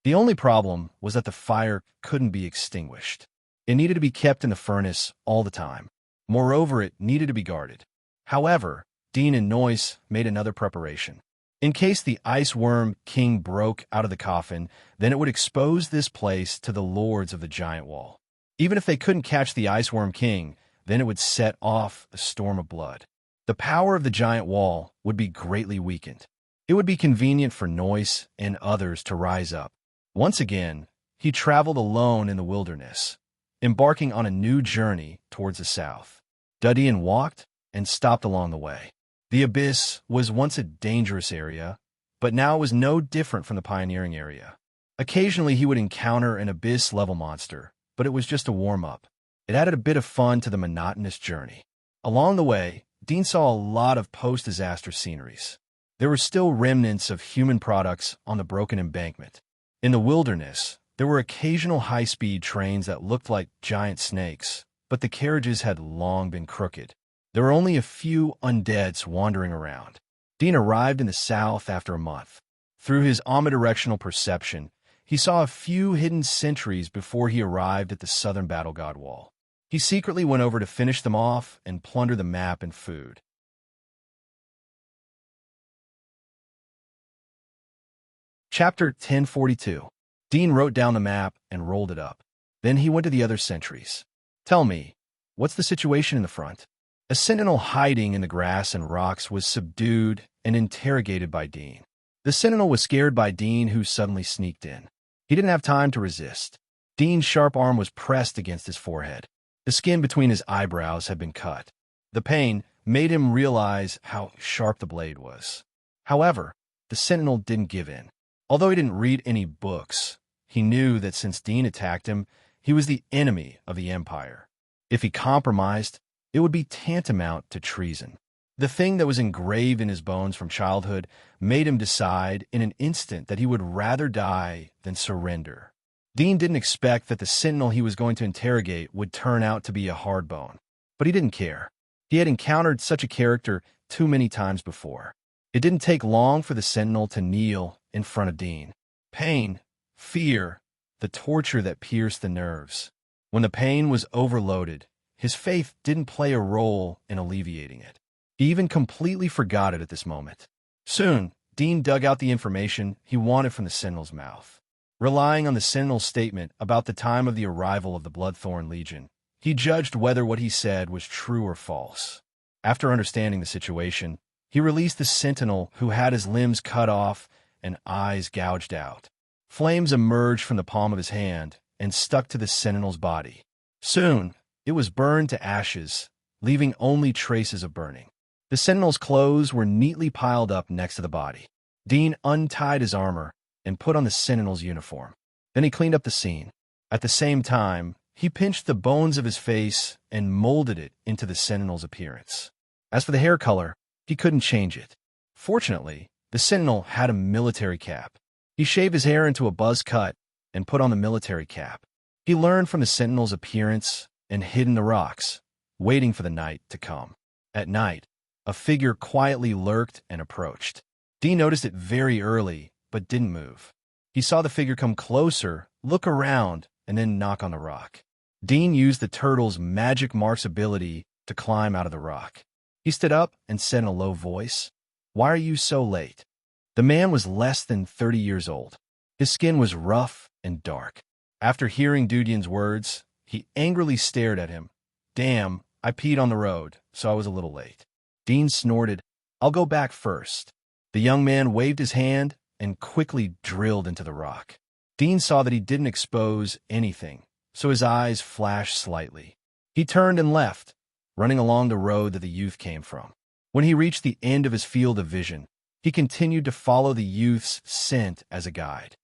The only problem was that the fire couldn't be extinguished. It needed to be kept in the furnace all the time. Moreover, it needed to be guarded. However, Dean and Noise made another preparation. In case the Ice Worm King broke out of the coffin, then it would expose this place to the lords of the giant wall. Even if they couldn't catch the Ice Worm King, then it would set off a storm of blood. The power of the giant wall would be greatly weakened. It would be convenient for Noise and others to rise up. Once again, he traveled alone in the wilderness, embarking on a new journey towards the south. Dean walked and stopped along the way. The Abyss was once a dangerous area, but now it was no different from the pioneering area. Occasionally he would encounter an Abyss-level monster, but it was just a warm-up. It added a bit of fun to the monotonous journey. Along the way, Dean saw a lot of post-disaster sceneries. There were still remnants of human products on the broken embankment. In the wilderness, there were occasional high-speed trains that looked like giant snakes, but the carriages had long been crooked. There were only a few undeads wandering around. Dean arrived in the south after a month. Through his omnidirectional perception, he saw a few hidden sentries before he arrived at the southern Battle God Wall. He secretly went over to finish them off and plunder the map and food. Chapter 1042. Dean wrote down the map and rolled it up. Then he went to the other sentries. "Tell me, what's the situation in the front?" A sentinel hiding in the grass and rocks was subdued and interrogated by Dean. The sentinel was scared by Dean, who suddenly sneaked in. He didn't have time to resist. Dean's sharp arm was pressed against his forehead. The skin between his eyebrows had been cut. The pain made him realize how sharp the blade was. However, the sentinel didn't give in. Although he didn't read any books, he knew that since Dean attacked him, he was the enemy of the Empire. If he compromised, it would be tantamount to treason. The thing that was engraved in his bones from childhood made him decide in an instant that he would rather die than surrender. Dean didn't expect that the sentinel he was going to interrogate would turn out to be a hardbone, but he didn't care. He had encountered such a character too many times before. It didn't take long for the sentinel to kneel in front of Dean. Pain, fear, the torture that pierced the nerves. When the pain was overloaded, his faith didn't play a role in alleviating it. He even completely forgot it at this moment. Soon, Dean dug out the information he wanted from the sentinel's mouth. Relying on the sentinel's statement about the time of the arrival of the Bloodthorn Legion, he judged whether what he said was true or false. After understanding the situation, he released the sentinel, who had his limbs cut off and eyes gouged out. Flames emerged from the palm of his hand and stuck to the sentinel's body. Soon, it was burned to ashes, leaving only traces of burning. The sentinel's clothes were neatly piled up next to the body. Dean untied his armor and put on the sentinel's uniform. Then he cleaned up the scene. At the same time, he pinched the bones of his face and molded it into the sentinel's appearance. As for the hair color, he couldn't change it. Fortunately, the sentinel had a military cap. He shaved his hair into a buzz cut and put on the military cap. He learned from the sentinel's appearance and hid in the rocks, waiting for the night to come. At night, a figure quietly lurked and approached. Dean noticed it very early, but didn't move. He saw the figure come closer, look around, and then knock on the rock. Dean used the turtle's magic mark's ability to climb out of the rock. He stood up and said in a low voice, "Why are you so late?" The man was less than 30 years old. His skin was rough and dark. After hearing Dudian's words, he angrily stared at him. "Damn, I peed on the road, so I was a little late." Dean snorted, "I'll go back first." The young man waved his hand and quickly drilled into the rock. Dean saw that he didn't expose anything, so his eyes flashed slightly. He turned and left, running along the road that the youth came from. When he reached the end of his field of vision, he continued to follow the youth's scent as a guide.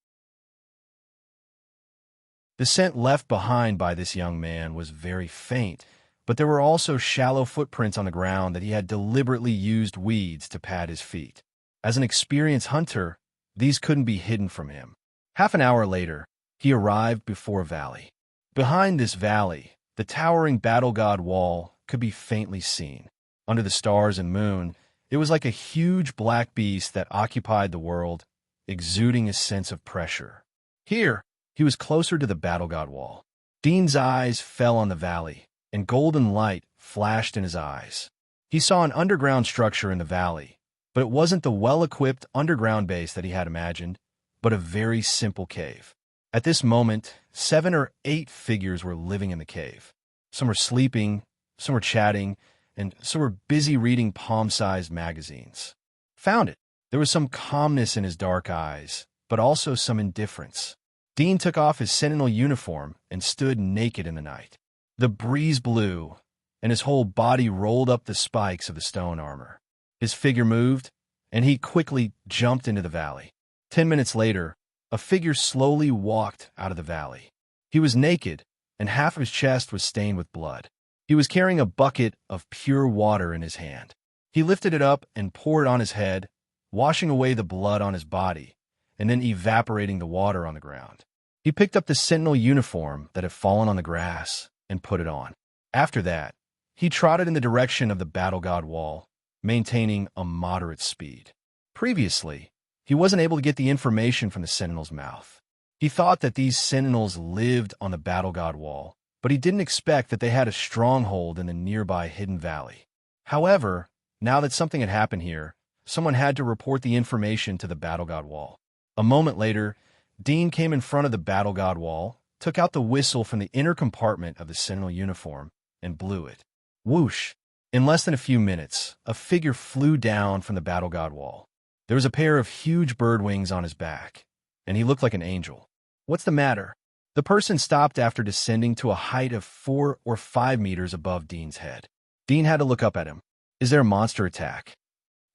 The scent left behind by this young man was very faint, but there were also shallow footprints on the ground that he had deliberately used weeds to pad his feet. As an experienced hunter, these couldn't be hidden from him. Half an hour later, he arrived before a valley. Behind this valley, the towering Battle God Wall could be faintly seen. Under the stars and moon, it was like a huge black beast that occupied the world, exuding a sense of pressure. Here, he was closer to the Battle God Wall. Dean's eyes fell on the valley, and golden light flashed in his eyes. He saw an underground structure in the valley, but it wasn't the well-equipped underground base that he had imagined, but a very simple cave. At this moment, 7 or 8 figures were living in the cave. Some were sleeping, some were chatting, and some were busy reading palm-sized magazines. Found it. There was some calmness in his dark eyes, but also some indifference. Dean took off his sentinel uniform and stood naked in the night. The breeze blew, and his whole body rolled up the spikes of the stone armor. His figure moved, and he quickly jumped into the valley. 10 minutes later, a figure slowly walked out of the valley. He was naked, and half of his chest was stained with blood. He was carrying a bucket of pure water in his hand. He lifted it up and poured it on his head, washing away the blood on his body, and then evaporating the water on the ground. He picked up the sentinel uniform that had fallen on the grass and put it on. After that, he trotted in the direction of the battle god wall, maintaining a moderate speed. Previously, he wasn't able to get the information from the sentinel's mouth. He thought that these sentinels lived on the battle god wall, but he didn't expect that they had a stronghold in the nearby hidden valley. However, now that something had happened here, someone had to report the information to the battle god wall. A moment later, Dean came in front of the battle god wall, took out the whistle from the inner compartment of the sentinel uniform, and blew it. Whoosh! In less than a few minutes, a figure flew down from the battle god wall. There was a pair of huge bird wings on his back, and he looked like an angel. What's the matter? The person stopped after descending to a height of 4 or 5 meters above Dean's head. Dean had to look up at him. Is there a monster attack?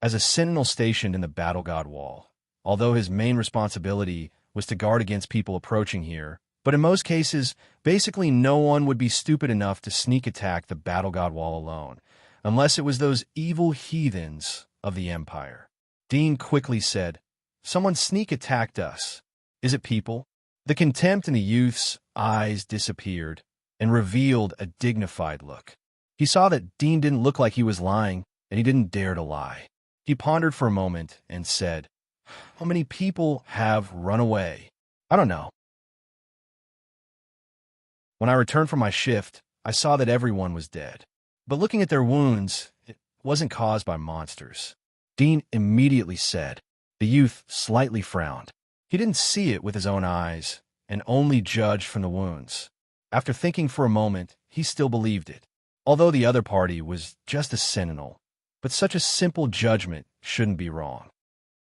As a sentinel stationed in the battle god wall, although his main responsibility was to guard against people approaching here, but in most cases, basically no one would be stupid enough to sneak attack the battle god wall alone, unless it was those evil heathens of the Empire. Dean quickly said, "Someone sneak attacked us. Is it people?" The contempt in the youth's eyes disappeared and revealed a dignified look. He saw that Dean didn't look like he was lying, and he didn't dare to lie. He pondered for a moment and said, "How many people have run away?" "I don't know." When I returned from my shift, I saw that everyone was dead. But looking at their wounds, it wasn't caused by monsters. Dean immediately said. The youth slightly frowned. He didn't see it with his own eyes, and only judged from the wounds. After thinking for a moment, he still believed it, although the other party was just a sentinel. But such a simple judgment shouldn't be wrong.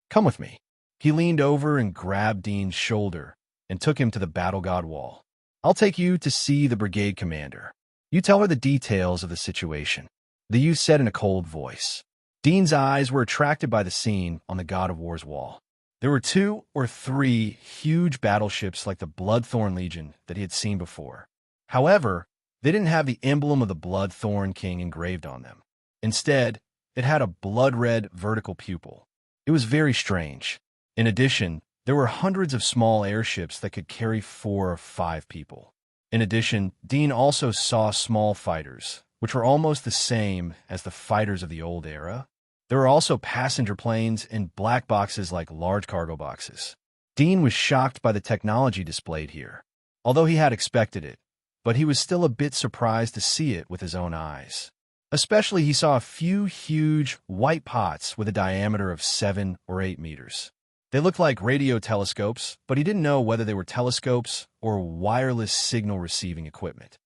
"Come with me." He leaned over and grabbed Dean's shoulder and took him to the battle god wall. "I'll take you to see the brigade commander. You tell her the details of the situation," the youth said in a cold voice. Dean's eyes were attracted by the scene on the God of War's wall. There were 2 or 3 huge battleships like the Bloodthorn Legion that he had seen before. However, they didn't have the emblem of the Bloodthorn King engraved on them. Instead, it had a blood-red vertical pupil. It was very strange. In addition, there were hundreds of small airships that could carry 4 or 5 people. In addition, Dean also saw small fighters, which were almost the same as the fighters of the old era. There were also passenger planes and black boxes like large cargo boxes. Dean was shocked by the technology displayed here, although he had expected it, but he was still a bit surprised to see it with his own eyes. Especially, he saw a few huge white pots with a diameter of 7 or 8 meters. They looked like radio telescopes, but he didn't know whether they were telescopes or wireless signal receiving equipment.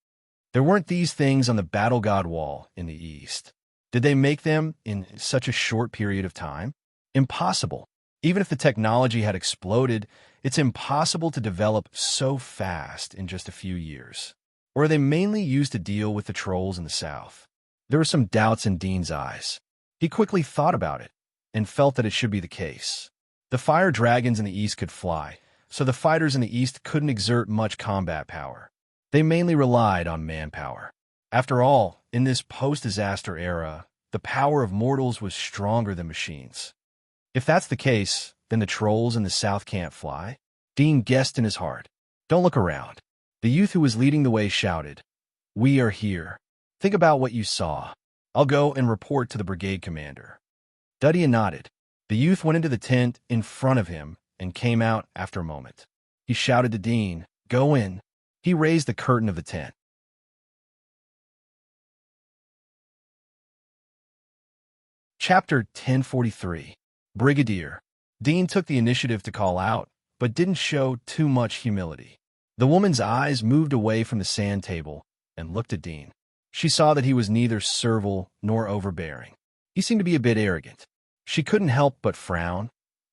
There weren't these things on the battle god wall in the east. Did they make them in such a short period of time? Impossible. Even if the technology had exploded, it's impossible to develop so fast in just a few years. Or are they mainly used to deal with the trolls in the south? There were some doubts in Dean's eyes. He quickly thought about it and felt that it should be the case. The fire dragons in the east could fly, so the fighters in the east couldn't exert much combat power. They mainly relied on manpower. After all, in this post-disaster era, the power of mortals was stronger than machines. If that's the case, then the trolls in the south can't fly? Dean guessed in his heart. "Don't look around." The youth who was leading the way shouted, "We are here. Think about what you saw. I'll go and report to the brigade commander." Duddy nodded. The youth went into the tent in front of him and came out after a moment. He shouted to Dean, "Go in." He raised the curtain of the tent. Chapter 1043. Brigadier. Dean took the initiative to call out, but didn't show too much humility. The woman's eyes moved away from the sand table and looked at Dean. She saw that he was neither servile nor overbearing. He seemed to be a bit arrogant. She couldn't help but frown.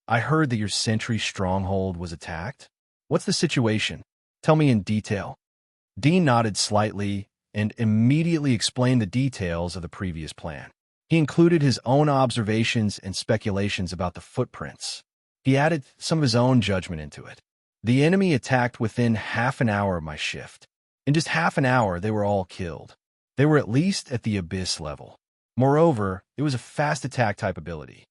"I heard that your sentry stronghold was attacked." What's the situation? Tell me in detail. Dean nodded slightly and immediately explained the details of the previous plan. He included his own observations and speculations about the footprints. He added some of his own judgment into it. The enemy attacked within half an hour of my shift. In just half an hour, they were all killed. They were at least at the Abyss level. Moreover, it was a fast attack type ability.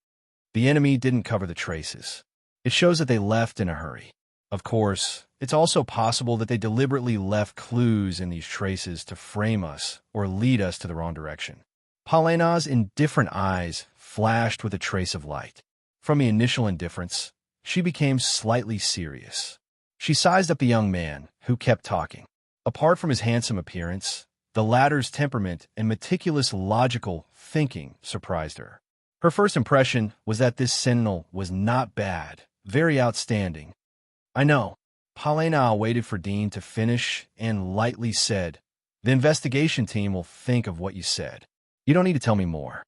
The enemy didn't cover the traces. It shows that they left in a hurry. Of course, it's also possible that they deliberately left clues in these traces to frame us or lead us to the wrong direction. Palena's indifferent eyes flashed with a trace of light. From the initial indifference, she became slightly serious. She sized up the young man, who kept talking. Apart from his handsome appearance, the latter's temperament and meticulous logical thinking surprised her. Her first impression was that this sentinel was not bad, very outstanding. I know. Palena waited for Dean to finish and lightly said, "The investigation team will think of what you said. You don't need to tell me more."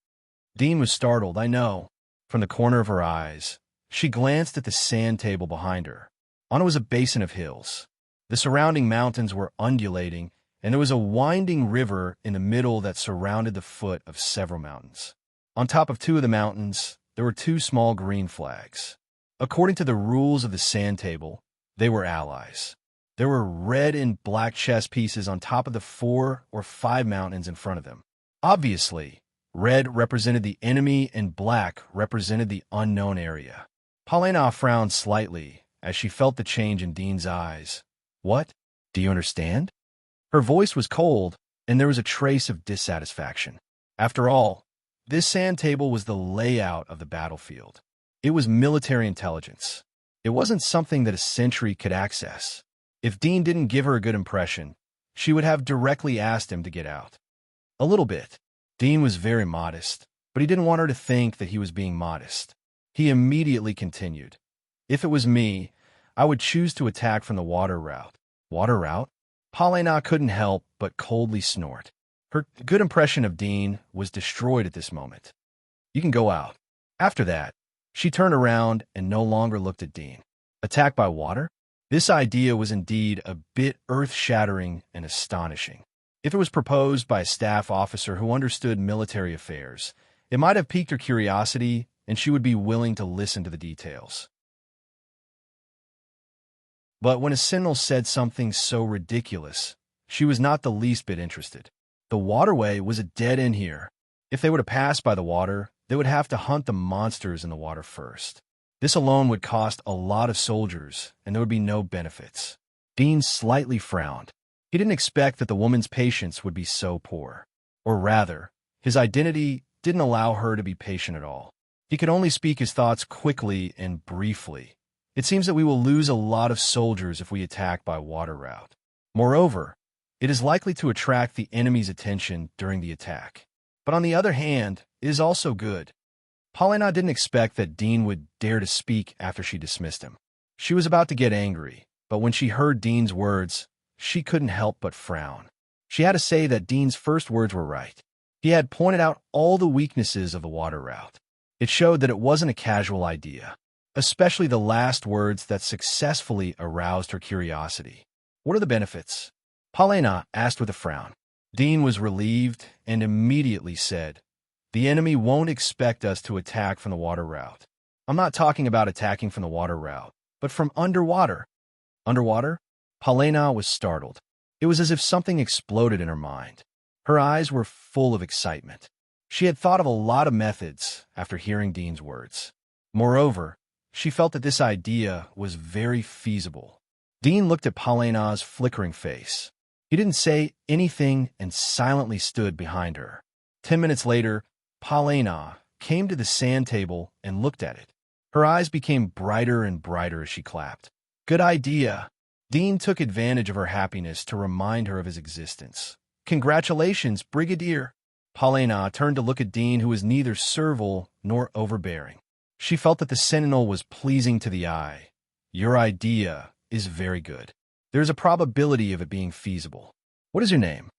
Dean was startled, I know. From the corner of her eyes, she glanced at the sand table behind her. On it was a basin of hills. The surrounding mountains were undulating, and there was a winding river in the middle that surrounded the foot of several mountains. On top of two of the mountains, there were two small green flags. According to the rules of the sand table, they were allies. There were red and black chess pieces on top of the 4 or 5 mountains in front of them. Obviously, red represented the enemy and black represented the unknown area. Palena frowned slightly as she felt the change in Dean's eyes. What? Do you understand? Her voice was cold, and there was a trace of dissatisfaction. After all, this sand table was the layout of the battlefield. It was military intelligence. It wasn't something that a sentry could access. If Dean didn't give her a good impression, she would have directly asked him to get out. A little bit. Dean was very modest, but he didn't want her to think that he was being modest. He immediately continued. If it was me, I would choose to attack from the water route. Water route? Palena couldn't help but coldly snort. Her good impression of Dean was destroyed at this moment. You can go out. After that, she turned around and no longer looked at Dean. Attack by water? This idea was indeed a bit earth-shattering and astonishing. If it was proposed by a staff officer who understood military affairs, it might have piqued her curiosity, and she would be willing to listen to the details. But when a sentinel said something so ridiculous, she was not the least bit interested. The waterway was a dead end here. If they were to pass by the water, they would have to hunt the monsters in the water first. This alone would cost a lot of soldiers, and there would be no benefits. Dean slightly frowned. He didn't expect that the woman's patience would be so poor. Or rather, his identity didn't allow her to be patient at all. He could only speak his thoughts quickly and briefly. It seems that we will lose a lot of soldiers if we attack by water route. Moreover, it is likely to attract the enemy's attention during the attack. But on the other hand, it is also good. Palena didn't expect that Dean would dare to speak after she dismissed him. She was about to get angry, but when she heard Dean's words, she couldn't help but frown. She had to say that Dean's first words were right. He had pointed out all the weaknesses of the water route. It showed that it wasn't a casual idea, especially the last words that successfully aroused her curiosity. What are the benefits? Palena asked with a frown. Dean was relieved and immediately said, "The enemy won't expect us to attack from the water route. I'm not talking about attacking from the water route, but from underwater." Underwater? Palena was startled. It was as if something exploded in her mind. Her eyes were full of excitement. She had thought of a lot of methods after hearing Dean's words. Moreover, she felt that this idea was very feasible. Dean looked at Palena's flickering face. He didn't say anything and silently stood behind her. 10 minutes later, Palena came to the sand table and looked at it. Her eyes became brighter and brighter as she clapped. Good idea. Dean took advantage of her happiness to remind her of his existence. Congratulations, Brigadier. Palena turned to look at Dean, who was neither servile nor overbearing. She felt that the sentinel was pleasing to the eye. Your idea is very good. There's a probability of it being feasible. What is your name?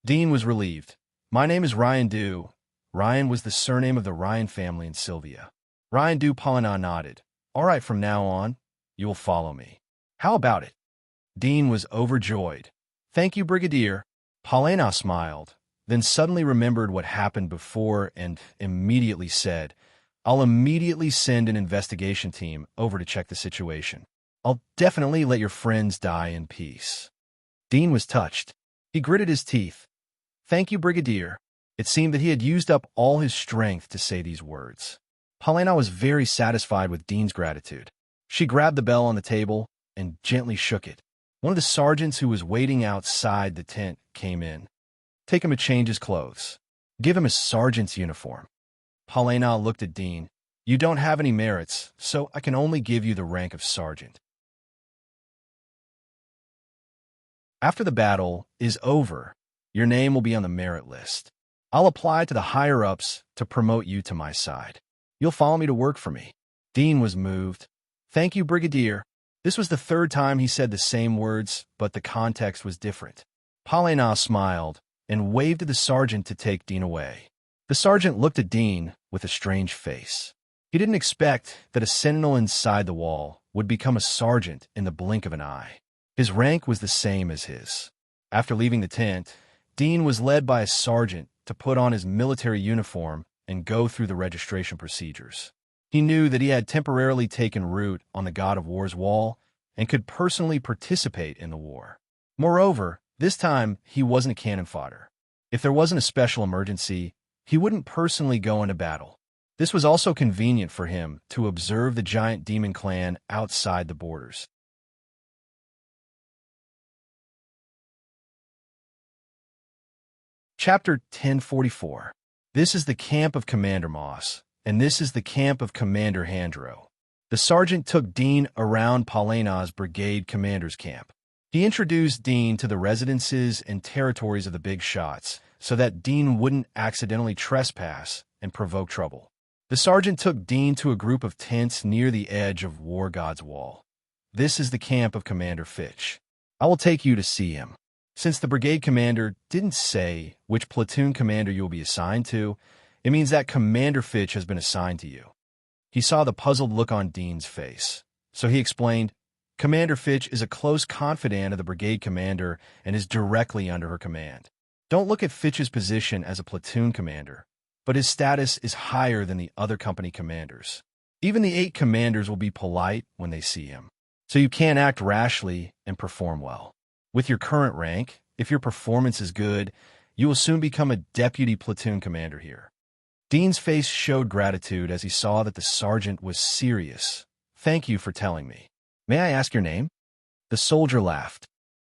Dean was relieved. My name is Ryan Dew. Ryan was the surname of the Ryan family in Sylvia. Ryan Dew. Palena nodded. All right, from now on, you will follow me. How about it? Dean was overjoyed. Thank you, Brigadier. Paulina smiled, then suddenly remembered what happened before and immediately said, I'll immediately send an investigation team over to check the situation. I'll definitely let your friends die in peace. Dean was touched. He gritted his teeth. Thank you, Brigadier. It seemed that he had used up all his strength to say these words. Paulina was very satisfied with Dean's gratitude. She grabbed the bell on the table and gently shook it. One of the sergeants who was waiting outside the tent came in. Take him to change his clothes. Give him a sergeant's uniform. Paulina looked at Dean. You don't have any merits, so I can only give you the rank of sergeant. After the battle is over, your name will be on the merit list. I'll apply to the higher-ups to promote you to my side. You'll follow me to work for me. Dean was moved. Thank you, Brigadier. This was the third time he said the same words, but the context was different. Paulina smiled and waved to the sergeant to take Dean away. The sergeant looked at Dean with a strange face. He didn't expect that a sentinel inside the wall would become a sergeant in the blink of an eye. His rank was the same as his. After leaving the tent, Dean was led by a sergeant to put on his military uniform and go through the registration procedures. He knew that he had temporarily taken root on the God of War's wall and could personally participate in the war. Moreover, this time he wasn't a cannon fodder. If there wasn't a special emergency, he wouldn't personally go into battle. This was also convenient for him to observe the giant demon clan outside the borders. Chapter 1044. This is the camp of Commander Moss, and this is the camp of Commander Handro. The sergeant took Dean around Paulina's brigade commander's camp. He introduced Dean to the residences and territories of the big shots so that Dean wouldn't accidentally trespass and provoke trouble. The sergeant took Dean to a group of tents near the edge of War God's wall. This is the camp of Commander Fitch. I will take you to see him. Since the brigade commander didn't say which platoon commander you will be assigned to, it means that Commander Fitch has been assigned to you. He saw the puzzled look on Dean's face, so he explained, Commander Fitch is a close confidant of the brigade commander and is directly under her command. Don't look at Fitch's position as a platoon commander, but his status is higher than the other company commanders. Even the 8 commanders will be polite when they see him, so you can't act rashly and perform well. With your current rank, if your performance is good, you will soon become a deputy platoon commander here. Dean's face showed gratitude as he saw that the sergeant was serious. Thank you for telling me. May I ask your name? The soldier laughed.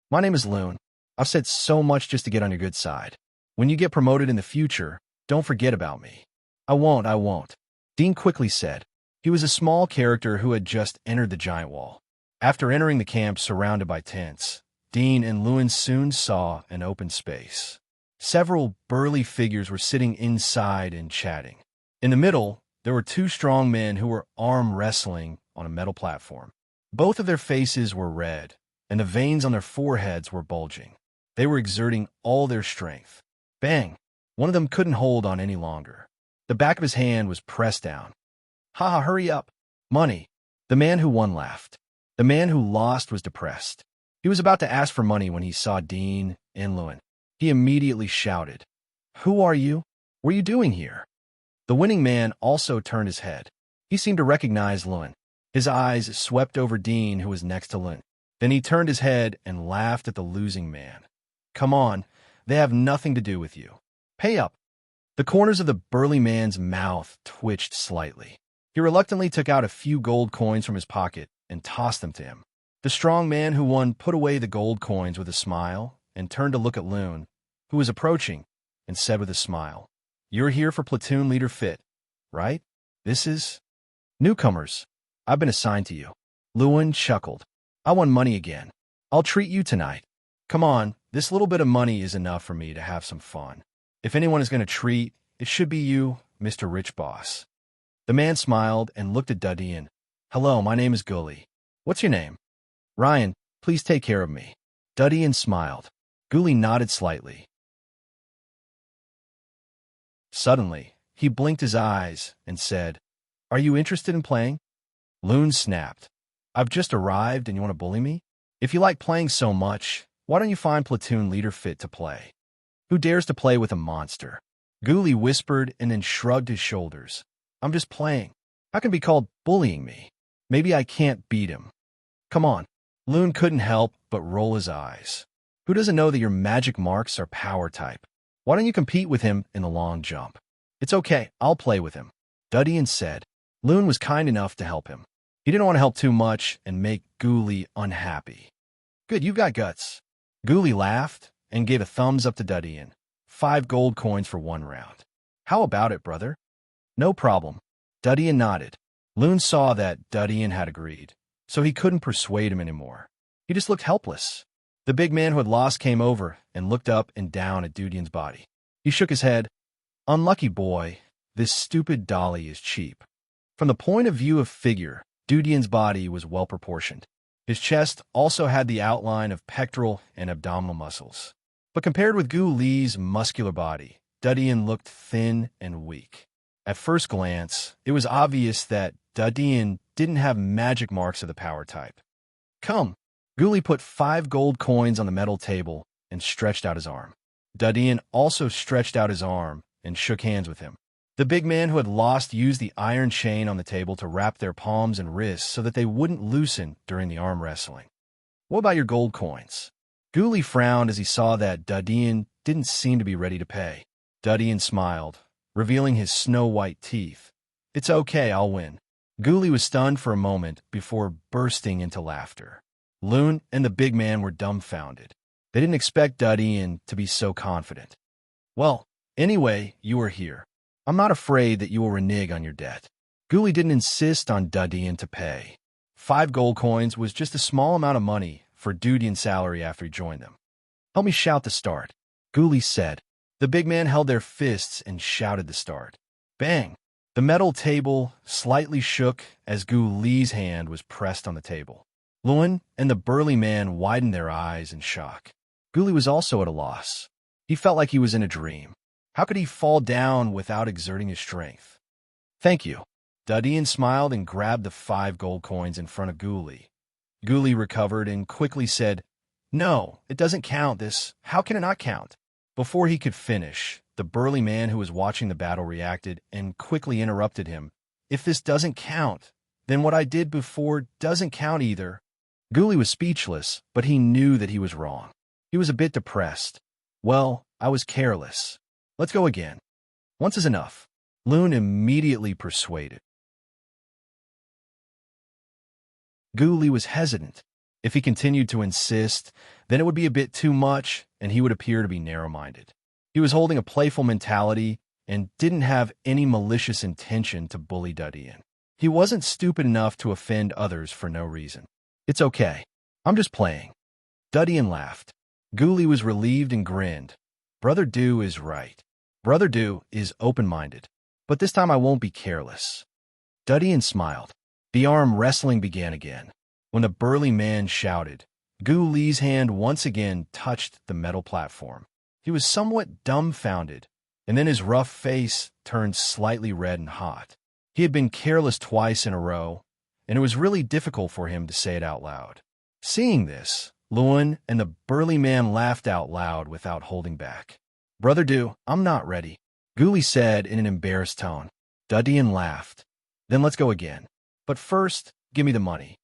My name is Loon. I've said so much just to get on your good side. When you get promoted in the future, don't forget about me. I won't. Dean quickly said. He was a small character who had just entered the giant wall. After entering the camp surrounded by tents, Dean and Lewin soon saw an open space. Several burly figures were sitting inside and chatting. In the middle, there were 2 strong men who were arm wrestling on a metal platform. Both of their faces were red, and the veins on their foreheads were bulging. They were exerting all their strength. Bang! One of them couldn't hold on any longer. The back of his hand was pressed down. Ha, hurry up! Money! The man who won laughed. The man who lost was depressed. He was about to ask for money when he saw Dean and Lewin. He immediately shouted, Who are you? What are you doing here? The winning man also turned his head. He seemed to recognize Lewin. His eyes swept over Dean, who was next to Lewin. Then he turned his head and laughed at the losing man. Come on, they have nothing to do with you. Pay up. The corners of the burly man's mouth twitched slightly. He reluctantly took out a few gold coins from his pocket and tossed them to him. The strong man who won put away the gold coins with a smile and turned to look at Loon, who was approaching, and said with a smile, You're here for platoon leader Fit, right? This is... Newcomers, I've been assigned to you. Lewin chuckled. I won money again. I'll treat you tonight. Come on, this little bit of money is enough for me to have some fun. If anyone is going to treat, it should be you, Mr. Rich Boss. The man smiled and looked at Dudian. Hello, my name is Gully. What's your name? Ryan, please take care of me. Dudian smiled. Gully nodded slightly. Suddenly, he blinked his eyes and said, Are you interested in playing? Loon snapped. I've just arrived and you want to bully me? If you like playing so much, why don't you find platoon leader fit to play? Who dares to play with a monster? Ghoulie whispered and then shrugged his shoulders. I'm just playing. How can it be called bullying me? Maybe I can't beat him. Come on. Loon couldn't help but roll his eyes. Who doesn't know that your magic marks are power type? Why don't you compete with him in the long jump? It's okay, I'll play with him, Dudian said. Loon was kind enough to help him. He didn't want to help too much and make Ghoulie unhappy. Good, you've got guts. Ghoulie laughed and gave a thumbs up to Dudian. 5 gold coins for 1 round. How about it, brother? No problem. Dudian nodded. Loon saw that Dudian had agreed, so he couldn't persuade him anymore. He just looked helpless. The big man who had lost came over and looked up and down at Dudian's body. He shook his head. Unlucky boy, this stupid dolly is cheap. From the point of view of figure, Dudian's body was well proportioned. His chest also had the outline of pectoral and abdominal muscles. But compared with Ghoulie's muscular body, Dudian looked thin and weak. At first glance, it was obvious that Dudian didn't have magic marks of the power type. Come. Ghoulie put 5 gold coins on the metal table and stretched out his arm. Dudian also stretched out his arm and shook hands with him. The big man who had lost used the iron chain on the table to wrap their palms and wrists so that they wouldn't loosen during the arm wrestling. What about your gold coins? Ghoulie frowned as he saw that Dudian didn't seem to be ready to pay. Dudian smiled, revealing his snow-white teeth. It's okay, I'll win. Ghoulie was stunned for a moment before bursting into laughter. Loon and the big man were dumbfounded. They didn't expect Dudian to be so confident. Well, anyway, you are here. I'm not afraid that you will renege on your debt. Ghoulie didn't insist on Dudian to pay. 5 gold coins was just a small amount of money for Dudian's salary after he joined them. Help me shout the start, Ghoulie said. The big man held their fists and shouted the start. Bang! The metal table slightly shook as Ghoulie's hand was pressed on the table. Loon and the burly man widened their eyes in shock. Ghoulie was also at a loss. He felt like he was in a dream. How could he fall down without exerting his strength? Thank you. Dudian smiled and grabbed the 5 gold coins in front of Ghoulie. Ghoulie recovered and quickly said, No, it doesn't count this. How can it not count? Before he could finish, the burly man who was watching the battle reacted and quickly interrupted him. If this doesn't count, then what I did before doesn't count either. Ghoulie was speechless, but he knew that he was wrong. He was a bit depressed. Well, I was careless. Let's go again. Once is enough. Loon immediately persuaded. Ghoulie was hesitant. If he continued to insist, then it would be a bit too much, and he would appear to be narrow-minded. He was holding a playful mentality and didn't have any malicious intention to bully Dudian. He wasn't stupid enough to offend others for no reason. It's okay. I'm just playing. Dudian laughed. Ghoulie was relieved and grinned. Brother Do is right. Brother Do is open-minded. But this time I won't be careless. Dudian smiled. The arm wrestling began again. When the burly man shouted, Ghoulie's hand once again touched the metal platform. He was somewhat dumbfounded, and then his rough face turned slightly red and hot. He had been careless twice in a row, and it was really difficult for him to say it out loud. Seeing this, Loon and the burly man laughed out loud without holding back. Brother Do, I'm not ready, Ghoulie said in an embarrassed tone. Dudian laughed. Then let's go again. But first, give me the money.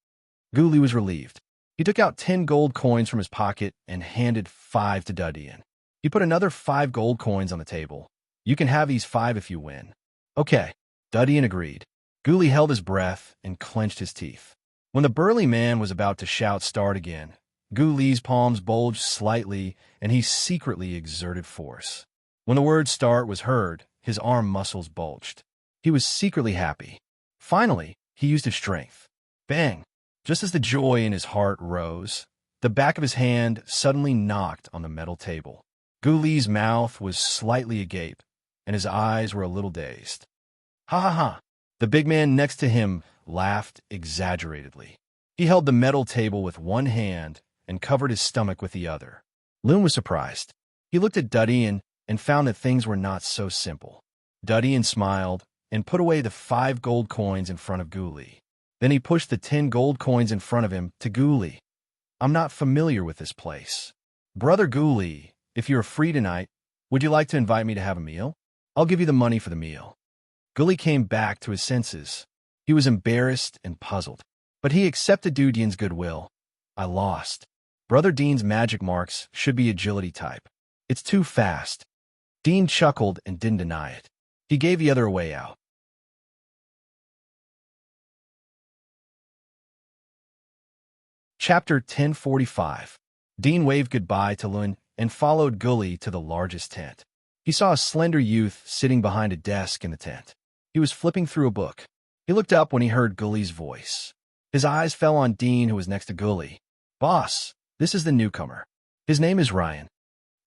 Ghoulie was relieved. He took out 10 gold coins from his pocket and handed 5 to Dudian. He put another 5 gold coins on the table. You can have these 5 if you win. Okay, Dudian agreed. Ghoulie held his breath and clenched his teeth. When the burly man was about to shout start again, Ghoulie's palms bulged slightly and he secretly exerted force. When the word start was heard, his arm muscles bulged. He was secretly happy. Finally, he used his strength. Bang! Just as the joy in his heart rose, the back of his hand suddenly knocked on the metal table. Ghoulie's mouth was slightly agape, and his eyes were a little dazed. Ha ha ha! The big man next to him laughed exaggeratedly. He held the metal table with one hand and covered his stomach with the other. Loon was surprised. He looked at Dudian and found that things were not so simple. Dudian smiled and put away the 5 gold coins in front of Ghoulie. Then he pushed the 10 gold coins in front of him to Ghoulie. I'm not familiar with this place. Brother Ghoulie, if you're free tonight, would you like to invite me to have a meal? I'll give you the money for the meal. Ghoulie came back to his senses. He was embarrassed and puzzled, but he accepted Dudian's goodwill. I lost. Brother Dean's magic marks should be agility type. It's too fast. Dean chuckled and didn't deny it. He gave the other a way out. Chapter 1045. Dean waved goodbye to Lun and followed Ghoulie to the largest tent. He saw a slender youth sitting behind a desk in the tent. He was flipping through a book. He looked up when he heard Gullie's voice. His eyes fell on Dean, who was next to Ghoulie. Boss, this is the newcomer. His name is Ryan.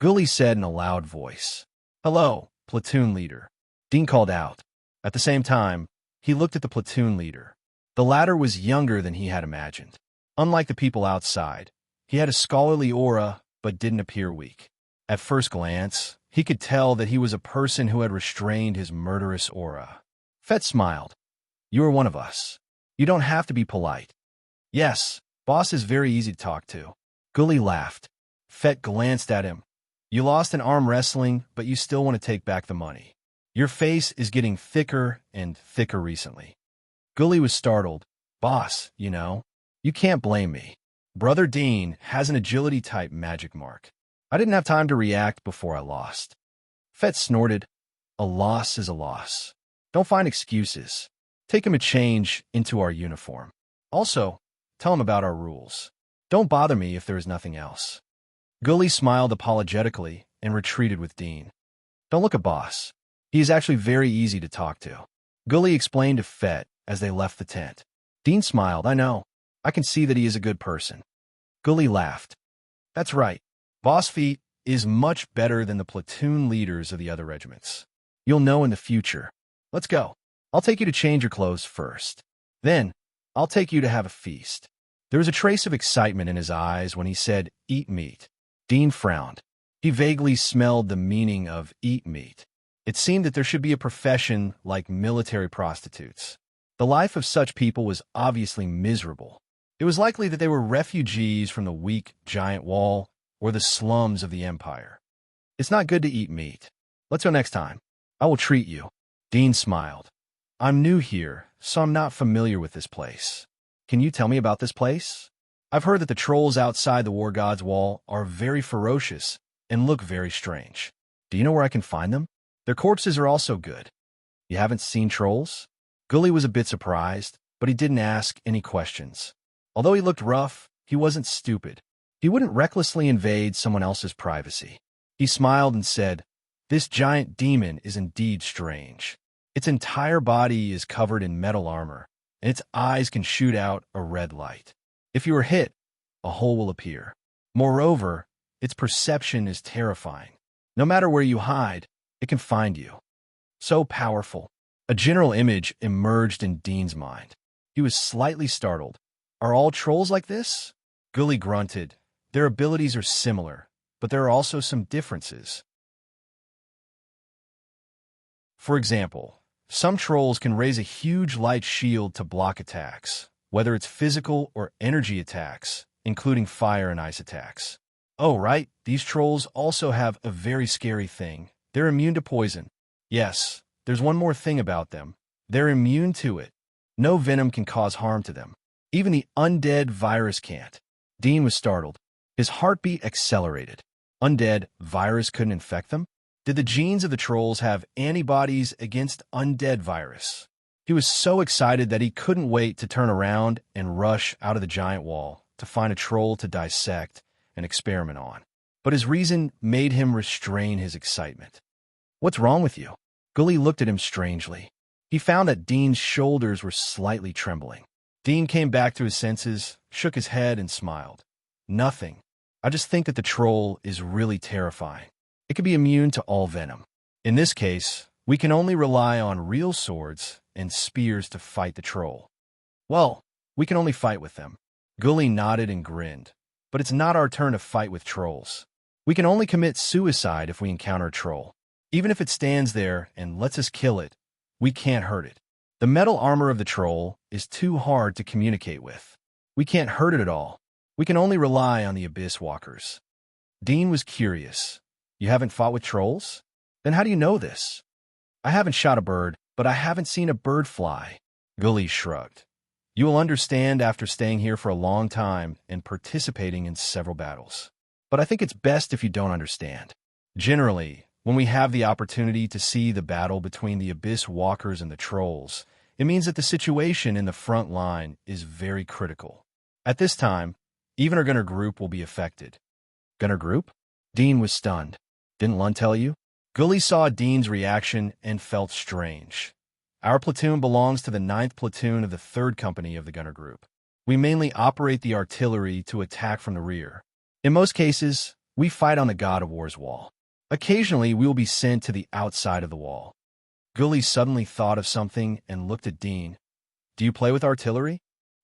Ghoulie said in a loud voice. Hello, platoon leader. Dean called out. At the same time, he looked at the platoon leader. The latter was younger than he had imagined. Unlike the people outside, he had a scholarly aura but didn't appear weak. At first glance, he could tell that he was a person who had restrained his murderous aura. Fett smiled. You are one of us. You don't have to be polite. Yes, boss is very easy to talk to. Ghoulie laughed. Fett glanced at him. You lost in arm wrestling, but you still want to take back the money. Your face is getting thicker and thicker recently. Ghoulie was startled. Boss, you can't blame me. Brother Dean has an agility-type magic mark. I didn't have time to react before I lost. Fett snorted. A loss is a loss. Don't find excuses. Take him a change into our uniform. Also, tell him about our rules. Don't bother me if there is nothing else. Ghoulie smiled apologetically and retreated with Dean. Don't look at boss. He is actually very easy to talk to. Ghoulie explained to Fett as they left the tent. Dean smiled. I know. I can see that he is a good person. Ghoulie laughed. That's right. Boss Feet is much better than the platoon leaders of the other regiments. You'll know in the future. Let's go. I'll take you to change your clothes first. Then, I'll take you to have a feast. There was a trace of excitement in his eyes when he said, eat meat. Dean frowned. He vaguely smelled the meaning of eat meat. It seemed that there should be a profession like military prostitutes. The life of such people was obviously miserable. It was likely that they were refugees from the weak giant wall or the slums of the empire. It's not good to eat meat. Let's go next time. I will treat you. Dean smiled. I'm new here, so I'm not familiar with this place. Can you tell me about this place? I've heard that the trolls outside the War God's wall are very ferocious and look very strange. Do you know where I can find them? Their corpses are also good. You haven't seen trolls? Ghoulie was a bit surprised, but he didn't ask any questions. Although he looked rough, he wasn't stupid. He wouldn't recklessly invade someone else's privacy. He smiled and said, This giant demon is indeed strange. Its entire body is covered in metal armor, and its eyes can shoot out a red light. If you are hit, a hole will appear. Moreover, its perception is terrifying. No matter where you hide, it can find you. So powerful. A general image emerged in Dean's mind. He was slightly startled. Are all trolls like this? Ghoulie grunted. Their abilities are similar, but there are also some differences. For example, some trolls can raise a huge light shield to block attacks, whether it's physical or energy attacks, including fire and ice attacks. Oh, right, these trolls also have a very scary thing. They're immune to poison. Yes, there's one more thing about them. They're immune to it. No venom can cause harm to them. Even the undead virus can't. Dean was startled. His heartbeat accelerated. Undead virus couldn't infect them? Did the genes of the trolls have antibodies against undead virus? He was so excited that he couldn't wait to turn around and rush out of the giant wall to find a troll to dissect and experiment on. But his reason made him restrain his excitement. What's wrong with you? Ghoulie looked at him strangely. He found that Dean's shoulders were slightly trembling. Dean came back to his senses, shook his head, and smiled. Nothing. I just think that the troll is really terrifying. It can be immune to all venom. In this case, we can only rely on real swords and spears to fight the troll. Well, we can only fight with them. Ghoulie nodded and grinned. But it's not our turn to fight with trolls. We can only commit suicide if we encounter a troll. Even if it stands there and lets us kill it, we can't hurt it. The metal armor of the troll is too hard to communicate with. We can't hurt it at all. We can only rely on the Abyss Walkers. Dean was curious. You haven't fought with trolls? Then how do you know this? I haven't shot a bird, but I haven't seen a bird fly. Gully shrugged. You will understand after staying here for a long time and participating in several battles. But I think it's best if you don't understand. Generally, when we have the opportunity to see the battle between the Abyss Walkers and the trolls, it means that the situation in the front line is very critical. At this time, even our gunner group will be affected. Gunner group? Dean was stunned. Didn't Lund tell you? Gully saw Dean's reaction and felt strange. Our platoon belongs to the 9th Platoon of the 3rd Company of the Gunner Group. We mainly operate the artillery to attack from the rear. In most cases, we fight on the God of War's wall. Occasionally, we will be sent to the outside of the wall. Gully suddenly thought of something and looked at Dean. Do you play with artillery?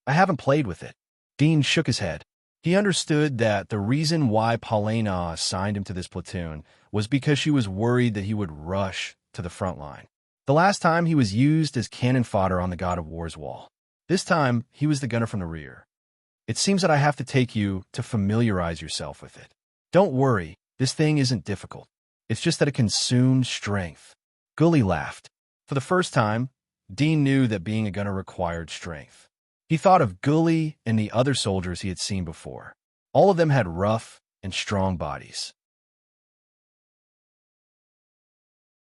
I haven't played with it. Dean shook his head. He understood that the reason why Paulina assigned him to this platoon was because she was worried that he would rush to the front line. The last time he was used as cannon fodder on the God of War's wall. This time, he was the gunner from the rear. It seems that I have to take you to familiarize yourself with it. Don't worry, this thing isn't difficult. It's just that it consumes strength. Gully laughed. For the first time, Dean knew that being a gunner required strength. He thought of Gully and the other soldiers he had seen before. All of them had rough and strong bodies.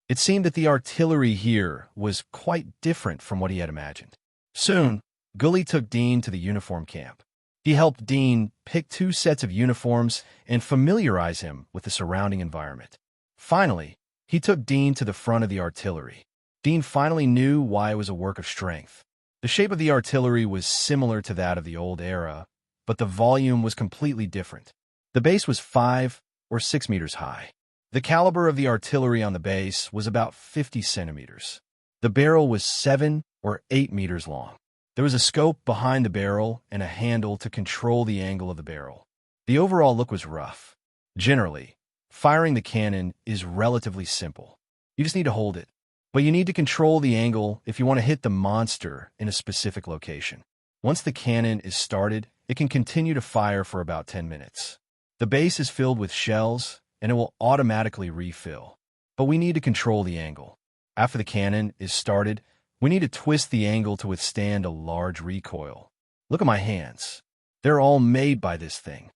It seemed that the artillery here was quite different from what he had imagined. Soon, Gully took Dean to the uniform camp. He helped Dean pick 2 sets of uniforms and familiarize him with the surrounding environment. Finally, he took Dean to the front of the artillery. Dean finally knew why it was a work of strength. The shape of the artillery was similar to that of the old era, but the volume was completely different. The base was 5 or 6 meters high. The caliber of the artillery on the base was about 50 centimeters. The barrel was 7 or 8 meters long. There was a scope behind the barrel and a handle to control the angle of the barrel. The overall look was rough. Generally, firing the cannon is relatively simple. You just need to hold it. But you need to control the angle if you want to hit the monster in a specific location. Once the cannon is started, it can continue to fire for about 10 minutes. The base is filled with shells, and it will automatically refill. But we need to control the angle. After the cannon is started, we need to twist the angle to withstand a large recoil. Look at my hands. They're all made by this thing.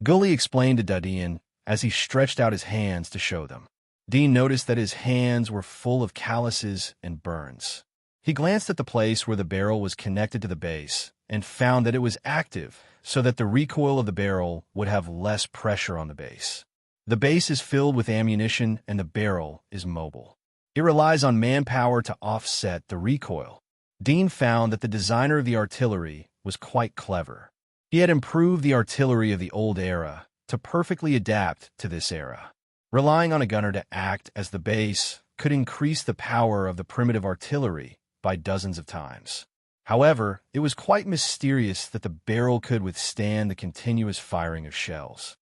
Gully explained to Dadian as he stretched out his hands to show them. Dean noticed that his hands were full of calluses and burns. He glanced at the place where the barrel was connected to the base and found that it was active so that the recoil of the barrel would have less pressure on the base. The base is filled with ammunition and the barrel is mobile. It relies on manpower to offset the recoil. Dean found that the designer of the artillery was quite clever. He had improved the artillery of the old era to perfectly adapt to this era. Relying on a gunner to act as the base could increase the power of the primitive artillery by dozens of times. However, it was quite mysterious that the barrel could withstand the continuous firing of shells.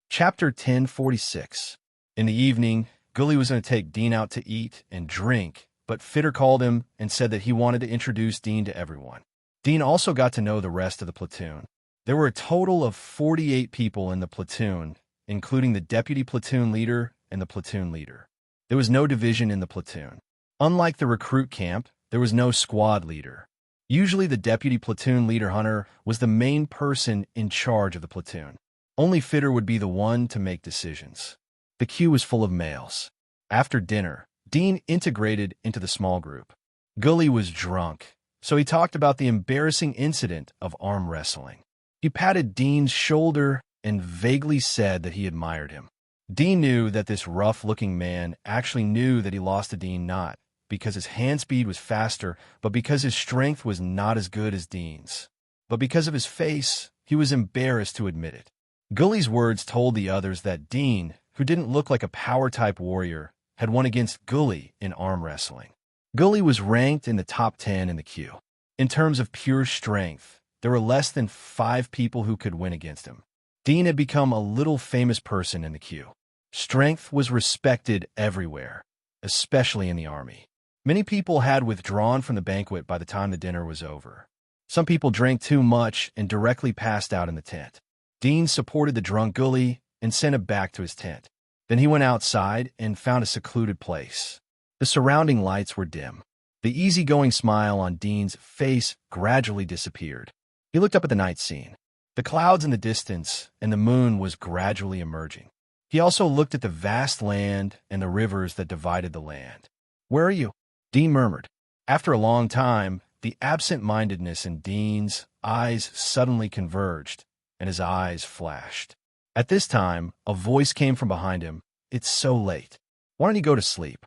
Chapter 1046. In the evening, Gully was going to take Dean out to eat and drink, but Fitter called him and said that he wanted to introduce Dean to everyone. Dean also got to know the rest of the platoon. There were a total of 48 people in the platoon, including the deputy platoon leader and the platoon leader. There was no division in the platoon. Unlike the recruit camp, there was no squad leader. Usually the deputy platoon leader hunter was the main person in charge of the platoon. Only Fitter would be the one to make decisions. The queue was full of males. After dinner, Dean integrated into the small group. Gully was drunk, so he talked about the embarrassing incident of arm wrestling. He patted Dean's shoulder and vaguely said that he admired him. Dean knew that this rough-looking man actually knew that he lost to Dean not because his hand speed was faster, but because his strength was not as good as Dean's. But because of his face, he was embarrassed to admit it. Gully's words told the others that Dean, who didn't look like a power-type warrior, had won against Gully in arm wrestling. Gully was ranked in the top 10 in the queue. In terms of pure strength, there were less than 5 people who could win against him. Dean had become a little famous person in the queue. Strength was respected everywhere, especially in the army. Many people had withdrawn from the banquet by the time the dinner was over. Some people drank too much and directly passed out in the tent. Dean supported the drunk Gully and sent him back to his tent. Then he went outside and found a secluded place. The surrounding lights were dim. The easygoing smile on Dean's face gradually disappeared. He looked up at the night scene. The clouds in the distance and the moon was gradually emerging. He also looked at the vast land and the rivers that divided the land. "Where are you?" Dean murmured. After a long time, the absent-mindedness in Dean's eyes suddenly converged, and his eyes flashed. At this time, a voice came from behind him. "It's so late. Why don't you go to sleep?"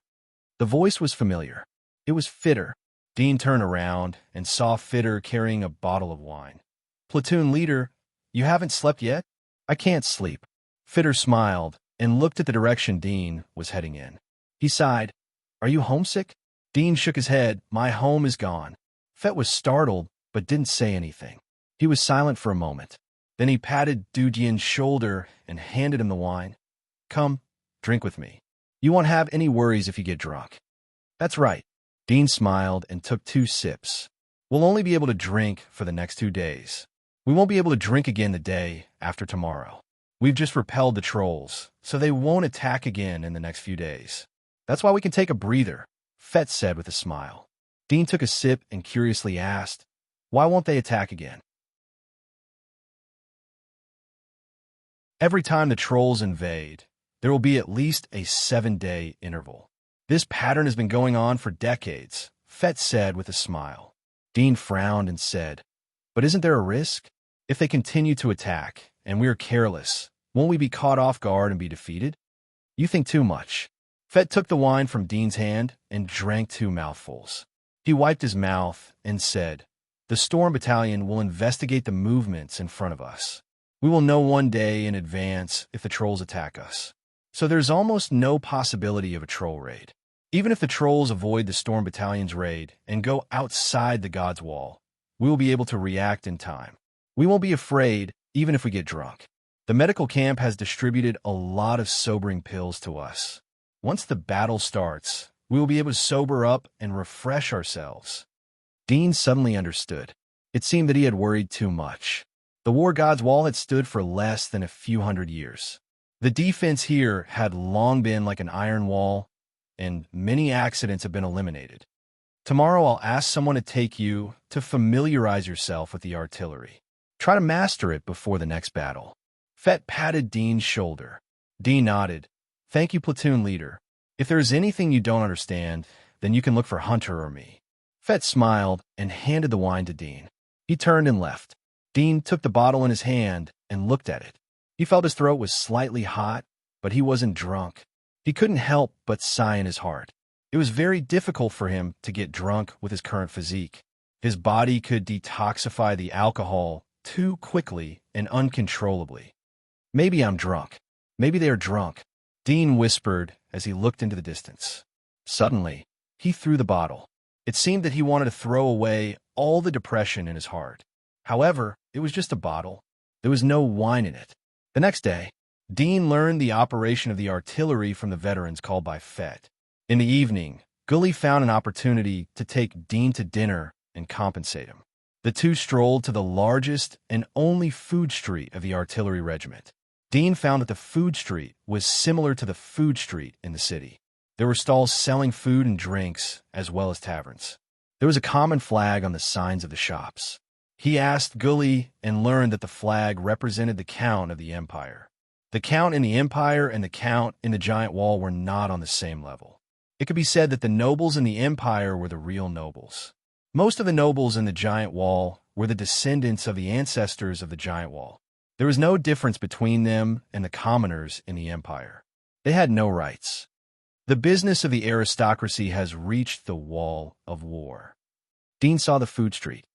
The voice was familiar. It was Fitter. Dean turned around and saw Fitter carrying a bottle of wine. "Platoon leader, you haven't slept yet?" "I can't sleep." Fitter smiled and looked at the direction Dean was heading in. He sighed. "Are you homesick?" Dean shook his head. "My home is gone." Fett was startled, but didn't say anything. He was silent for a moment. Then he patted Dujian's shoulder and handed him the wine. "Come, drink with me. You won't have any worries if you get drunk." "That's right." Dean smiled and took 2 sips. "We'll only be able to drink for the next 2 days. We won't be able to drink again the day after tomorrow. We've just repelled the trolls, so they won't attack again in the next few days. That's why we can take a breather," Fett said with a smile. Dean took a sip and curiously asked, "Why won't they attack again?" "Every time the trolls invade, there will be at least a 7-day interval. This pattern has been going on for decades," Fett said with a smile. Dean frowned and said, "But isn't there a risk? If they continue to attack, and we are careless, won't we be caught off guard and be defeated?" "You think too much." Fett took the wine from Dean's hand and drank 2 mouthfuls. He wiped his mouth and said, "The Storm Battalion will investigate the movements in front of us. We will know one day in advance if the trolls attack us. So there's almost no possibility of a troll raid. Even if the trolls avoid the Storm Battalion's raid and go outside the God's Wall, we will be able to react in time. We won't be afraid, even if we get drunk. The medical camp has distributed a lot of sobering pills to us. Once the battle starts, we will be able to sober up and refresh ourselves." Dean suddenly understood. It seemed that he had worried too much. The War God's Wall had stood for less than a few hundred years. The defense here had long been like an iron wall, and many accidents have been eliminated. "Tomorrow I'll ask someone to take you to familiarize yourself with the artillery. Try to master it before the next battle." Fett patted Dean's shoulder. Dean nodded. "Thank you, platoon leader. If there is anything you don't understand, then you can look for Hunter or me." Fett smiled and handed the wine to Dean. He turned and left. Dean took the bottle in his hand and looked at it. He felt his throat was slightly hot, but he wasn't drunk. He couldn't help but sigh in his heart. It was very difficult for him to get drunk with his current physique. His body could detoxify the alcohol too quickly and uncontrollably. "Maybe I'm drunk. Maybe they are drunk," Dean whispered as he looked into the distance. Suddenly, he threw the bottle. It seemed that he wanted to throw away all the depression in his heart. However, it was just a bottle. There was no wine in it. The next day, Dean learned the operation of the artillery from the veterans called by Fett. In the evening, Gully found an opportunity to take Dean to dinner and compensate him. The two strolled to the largest and only food street of the artillery regiment. Dean found that the food street was similar to the food street in the city. There were stalls selling food and drinks, as well as taverns. There was a common flag on the signs of the shops. He asked Gully and learned that the flag represented the Count of the Empire. The Count in the Empire and the Count in the Giant Wall were not on the same level. It could be said that the nobles in the Empire were the real nobles. Most of the nobles in the Giant Wall were the descendants of the ancestors of the Giant Wall. There was no difference between them and the commoners in the Empire. They had no rights. The business of the aristocracy has reached the Wall of War. Dean saw the food street.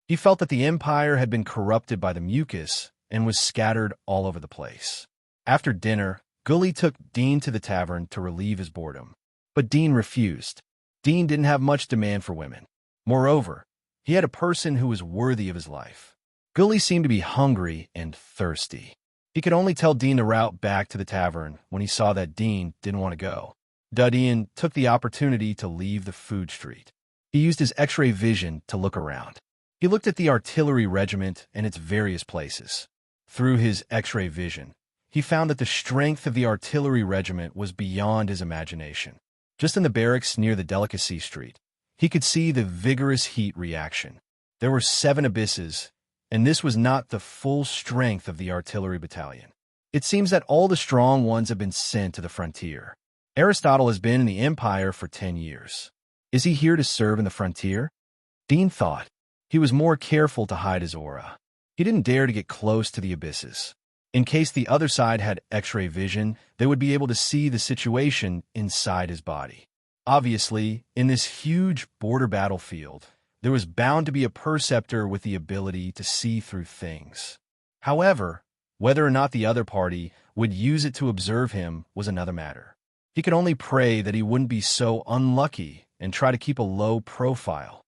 He felt that the Empire had been corrupted by the mucus and was scattered all over the place. After dinner, Gully took Dean to the tavern to relieve his boredom. But Dean refused. Dean didn't have much demand for women. Moreover, he had a person who was worthy of his life. Gully seemed to be hungry and thirsty. He could only tell Dean the route back to the tavern when he saw that Dean didn't want to go. Duddian took the opportunity to leave the food street. He used his X-ray vision to look around. He looked at the artillery regiment and its various places. Through his X-ray vision, he found that the strength of the artillery regiment was beyond his imagination. Just in the barracks near the Delicacy Street, he could see the vigorous heat reaction. There were 7 abysses, and this was not the full strength of the artillery battalion. It seems that all the strong ones have been sent to the frontier. Aristotle has been in the Empire for 10 years. Is he here to serve in the frontier? Dean thought. He was more careful to hide his aura. He didn't dare to get close to the abysses. In case the other side had X-ray vision, they would be able to see the situation inside his body. Obviously, in this huge border battlefield, there was bound to be a perceptor with the ability to see through things. However, whether or not the other party would use it to observe him was another matter. He could only pray that he wouldn't be so unlucky and try to keep a low profile.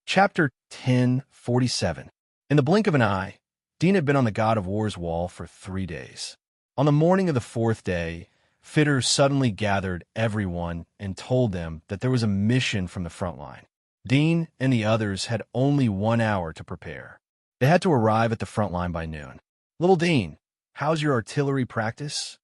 Chapter 1047. In the blink of an eye, Dean had been on the God of War's wall for 3 days. On the morning of the 4th day, Fitter suddenly gathered everyone and told them that there was a mission from the front line. Dean and the others had only 1 hour to prepare. They had to arrive at the front line by noon. "Little Dean, how's your artillery practice?"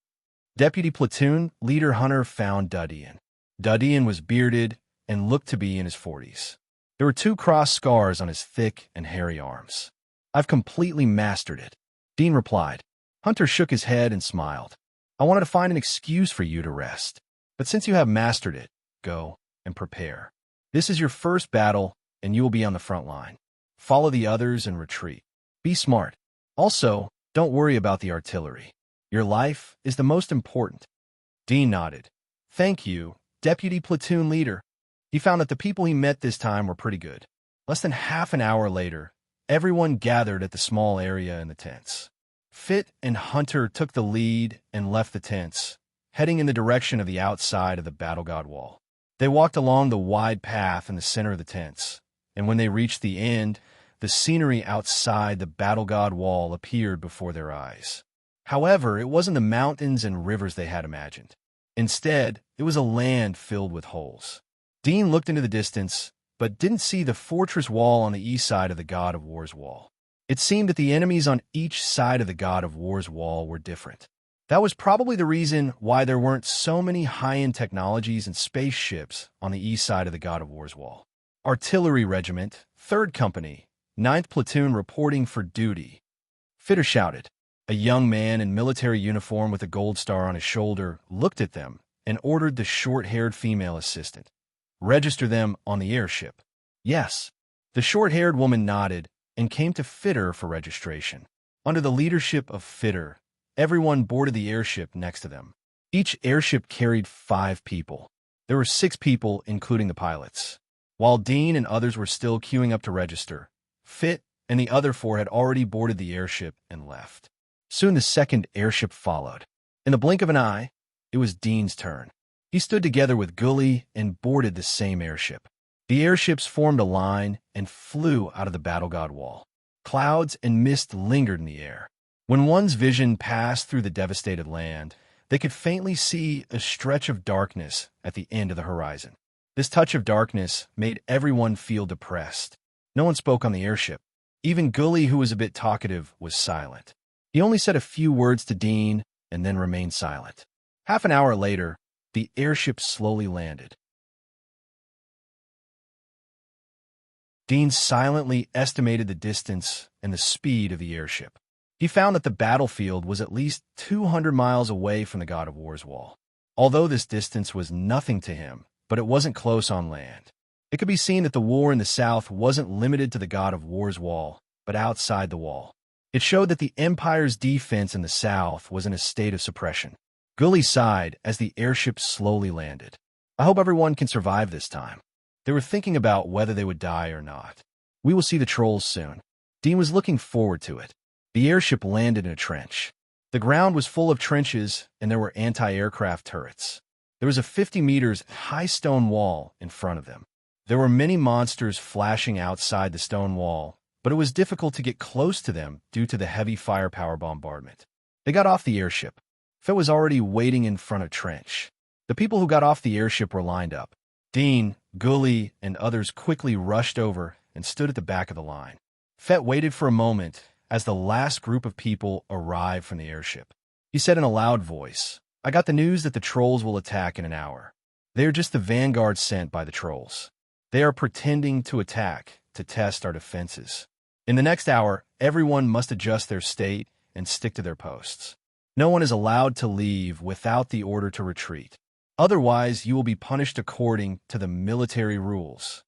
Deputy Platoon Leader Hunter found Duddian. Duddian was bearded and looked to be in his 40s. There were 2 cross scars on his thick and hairy arms. "I've completely mastered it," Dean replied. Hunter shook his head and smiled. "I wanted to find an excuse for you to rest. But since you have mastered it, go and prepare. This is your first battle, and you will be on the front line. Follow the others and retreat. Be smart. Also, don't worry about the artillery. Your life is the most important." Dean nodded. "Thank you, Deputy Platoon Leader." He found that the people he met this time were pretty good. Less than half an hour later, everyone gathered at the small area in the tents. Fit and Hunter took the lead and left the tents, heading in the direction of the outside of the Battle God wall. They walked along the wide path in the center of the tents, and when they reached the end, the scenery outside the Battle God wall appeared before their eyes. However, it wasn't the mountains and rivers they had imagined. Instead, it was a land filled with holes. Dean looked into the distance, but didn't see the fortress wall on the east side of the God of War's wall. It seemed that the enemies on each side of the God of War's wall were different. That was probably the reason why there weren't so many high-end technologies and spaceships on the east side of the God of War's wall. Artillery Regiment, 3rd Company, 9th Platoon reporting for duty. Fitter shouted. A young man in military uniform with a gold star on his shoulder looked at them and ordered the short-haired female assistant. "Register them on the airship." "Yes." The short-haired woman nodded and came to Fitter for registration. Under the leadership of Fitter, everyone boarded the airship next to them. Each airship carried 5 people. There were 6 people, including the pilots. While Dean and others were still queuing up to register, Fit and the other 4 had already boarded the airship and left. Soon the second airship followed. In the blink of an eye, it was Dean's turn. He stood together with Gully and boarded the same airship. The airships formed a line and flew out of the Battle God wall. Clouds and mist lingered in the air. When one's vision passed through the devastated land, they could faintly see a stretch of darkness at the end of the horizon. This touch of darkness made everyone feel depressed. No one spoke on the airship. Even Gully, who was a bit talkative, was silent. He only said a few words to Dean and then remained silent. Half an hour later, the airship slowly landed. Dean silently estimated the distance and the speed of the airship. He found that the battlefield was at least 200 miles away from the God of War's wall. Although this distance was nothing to him, but it wasn't close on land. It could be seen that the war in the south wasn't limited to the God of War's wall, but outside the wall. It showed that the Empire's defense in the south was in a state of suppression. Gully sighed as the airship slowly landed. "I hope everyone can survive this time." They were thinking about whether they would die or not. "We will see the trolls soon." Dean was looking forward to it. The airship landed in a trench. The ground was full of trenches, and there were anti-aircraft turrets. There was a 50 meters high stone wall in front of them. There were many monsters flashing outside the stone wall, but it was difficult to get close to them due to the heavy firepower bombardment. They got off the airship. Fett was already waiting in front of Trench. The people who got off the airship were lined up. Dean, Gully, and others quickly rushed over and stood at the back of the line. Fett waited for a moment as the last group of people arrived from the airship. He said in a loud voice, "I got the news that the trolls will attack in an hour. They are just the vanguard sent by the trolls. They are pretending to attack to test our defenses. In the next hour, everyone must adjust their state and stick to their posts. No one is allowed to leave without the order to retreat. Otherwise, you will be punished according to the military rules."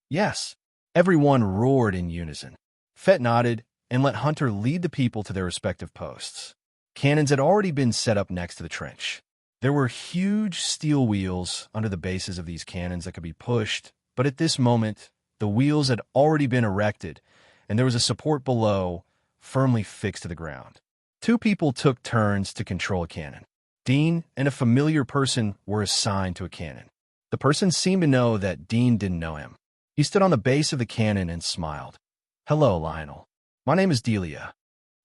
"Yes." Everyone roared in unison. Fett nodded and let Hunter lead the people to their respective posts. Cannons had already been set up next to the trench. There were huge steel wheels under the bases of these cannons that could be pushed, but at this moment, the wheels had already been erected, and there was a support below, firmly fixed to the ground. Two people took turns to control a cannon. Dean and a familiar person were assigned to a cannon. The person seemed to know that Dean didn't know him. He stood on the base of the cannon and smiled. "Hello, Lionel. My name is Delia."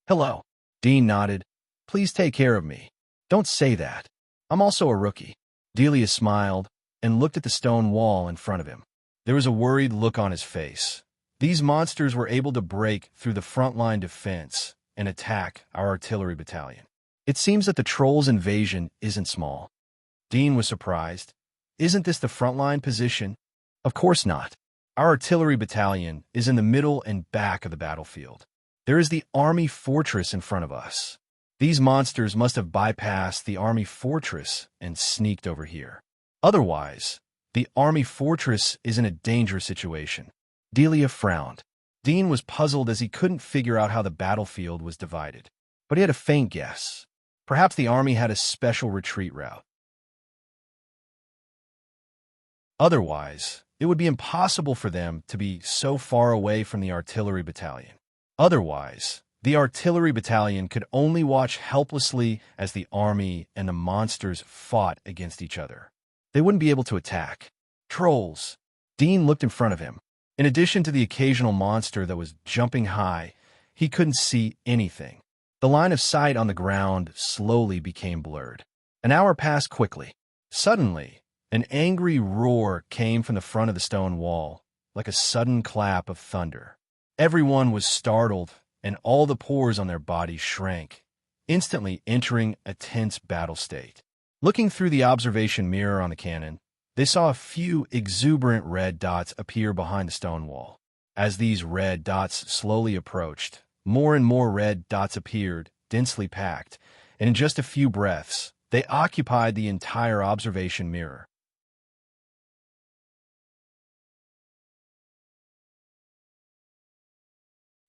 "Hello." Dean nodded. "Please take care of me." "Don't say that. I'm also a rookie." Delia smiled and looked at the stone wall in front of him. There was a worried look on his face. These monsters were able to break through the front-line defense and attack our artillery battalion. It seems that the trolls' invasion isn't small. Dean was surprised. "Isn't this the front-line position?" "Of course not. Our artillery battalion is in the middle and back of the battlefield. There is the army fortress in front of us. These monsters must have bypassed the army fortress and sneaked over here. Otherwise, the army fortress is in a dangerous situation." Delia frowned. Dean was puzzled as he couldn't figure out how the battlefield was divided. But he had a faint guess. Perhaps the army had a special retreat route. Otherwise, it would be impossible for them to be so far away from the artillery battalion. Otherwise, the artillery battalion could only watch helplessly as the army and the monsters fought against each other. They wouldn't be able to attack. Trolls. Dean looked in front of him. In addition to the occasional monster that was jumping high, he couldn't see anything. The line of sight on the ground slowly became blurred. An hour passed quickly. Suddenly, an angry roar came from the front of the stone wall, like a sudden clap of thunder. Everyone was startled, and all the pores on their bodies shrank, instantly entering a tense battle state. Looking through the observation mirror on the cannon, they saw a few exuberant red dots appear behind the stone wall. As these red dots slowly approached, more and more red dots appeared, densely packed, and in just a few breaths, they occupied the entire observation mirror.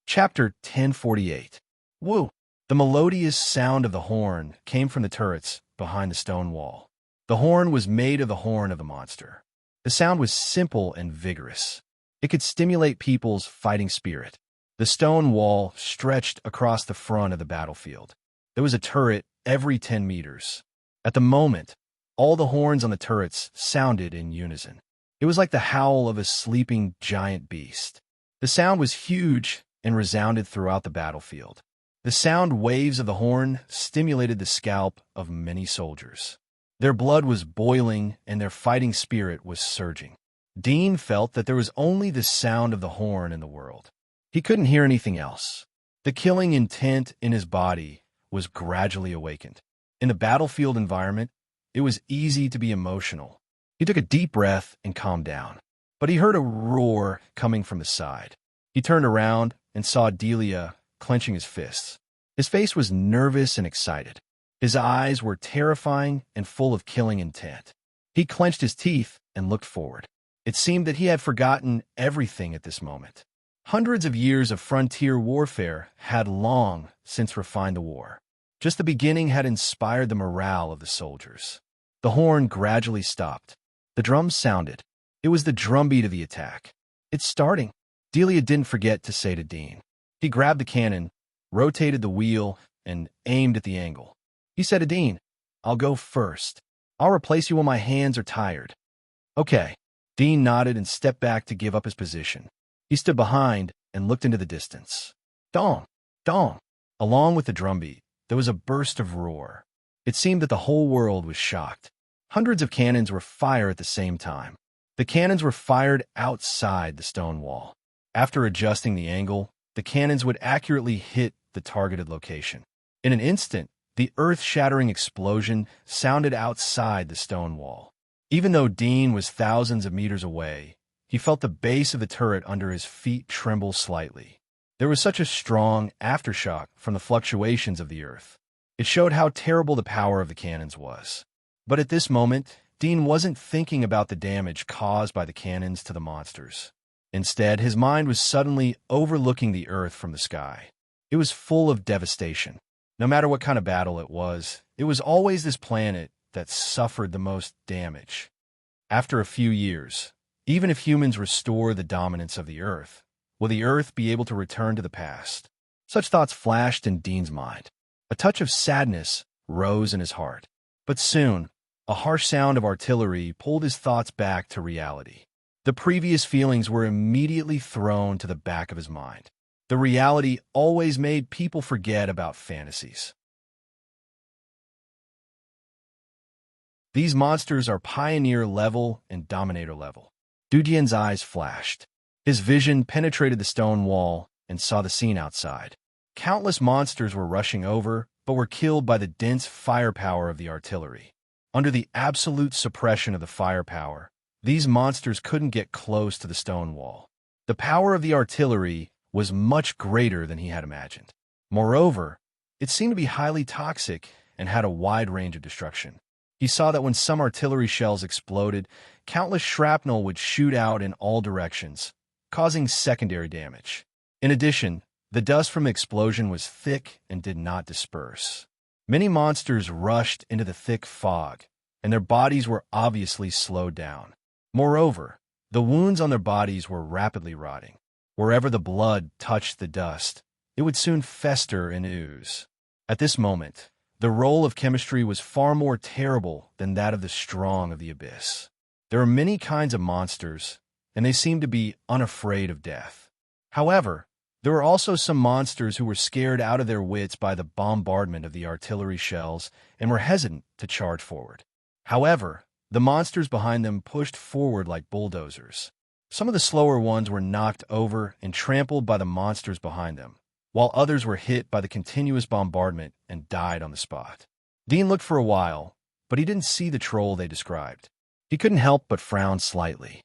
Chapter 1048. Woo! The melodious sound of the horn came from the turrets behind the stone wall. The horn was made of the horn of the monster. The sound was simple and vigorous. It could stimulate people's fighting spirit. The stone wall stretched across the front of the battlefield. There was a turret every 10 meters. At the moment, all the horns on the turrets sounded in unison. It was like the howl of a sleeping giant beast. The sound was huge and resounded throughout the battlefield. The sound waves of the horn stimulated the scalp of many soldiers. Their blood was boiling and their fighting spirit was surging. Dean felt that there was only the sound of the horn in the world. He couldn't hear anything else. The killing intent in his body was gradually awakened. In the battlefield environment, it was easy to be emotional. He took a deep breath and calmed down. But he heard a roar coming from the side. He turned around and saw Delia clenching his fists. His face was nervous and excited. His eyes were terrifying and full of killing intent. He clenched his teeth and looked forward. It seemed that he had forgotten everything at this moment. Hundreds of years of frontier warfare had long since refined the war. Just the beginning had inspired the morale of the soldiers. The horn gradually stopped. The drums sounded. It was the drumbeat of the attack. "It's starting," Delia didn't forget to say to Dean. He grabbed the cannon, rotated the wheel, and aimed at the angle. He said to Dean, "I'll go first. I'll replace you when my hands are tired." "Okay." Dean nodded and stepped back to give up his position. He stood behind and looked into the distance. Dong! Dong! Along with the drumbeat, there was a burst of roar. It seemed that the whole world was shocked. Hundreds of cannons were fired at the same time. The cannons were fired outside the stone wall. After adjusting the angle, the cannons would accurately hit the targeted location. In an instant, the earth-shattering explosion sounded outside the stone wall. Even though Dean was thousands of meters away, he felt the base of the turret under his feet tremble slightly. There was such a strong aftershock from the fluctuations of the earth. It showed how terrible the power of the cannons was. But at this moment, Dean wasn't thinking about the damage caused by the cannons to the monsters. Instead, his mind was suddenly overlooking the earth from the sky. It was full of devastation. No matter what kind of battle it was always this planet that suffered the most damage. After a few years, even if humans restore the dominance of the earth, will the earth be able to return to the past? Such thoughts flashed in Dean's mind. A touch of sadness rose in his heart. But soon, a harsh sound of artillery pulled his thoughts back to reality. The previous feelings were immediately thrown to the back of his mind. The reality always made people forget about fantasies. These monsters are pioneer level and dominator level. Dujian's eyes flashed. His vision penetrated the stone wall and saw the scene outside. Countless monsters were rushing over, but were killed by the dense firepower of the artillery. Under the absolute suppression of the firepower, these monsters couldn't get close to the stone wall. The power of the artillery was much greater than he had imagined. Moreover, it seemed to be highly toxic and had a wide range of destruction. He saw that when some artillery shells exploded, countless shrapnel would shoot out in all directions, causing secondary damage. In addition, the dust from the explosion was thick and did not disperse. Many monsters rushed into the thick fog, and their bodies were obviously slowed down. Moreover, the wounds on their bodies were rapidly rotting. Wherever the blood touched the dust, it would soon fester and ooze. At this moment, the role of chemistry was far more terrible than that of the strong of the abyss. There are many kinds of monsters, and they seem to be unafraid of death. However, there were also some monsters who were scared out of their wits by the bombardment of the artillery shells and were hesitant to charge forward. However, the monsters behind them pushed forward like bulldozers. Some of the slower ones were knocked over and trampled by the monsters behind them, while others were hit by the continuous bombardment and died on the spot. Dean looked for a while, but he didn't see the troll they described. He couldn't help but frown slightly.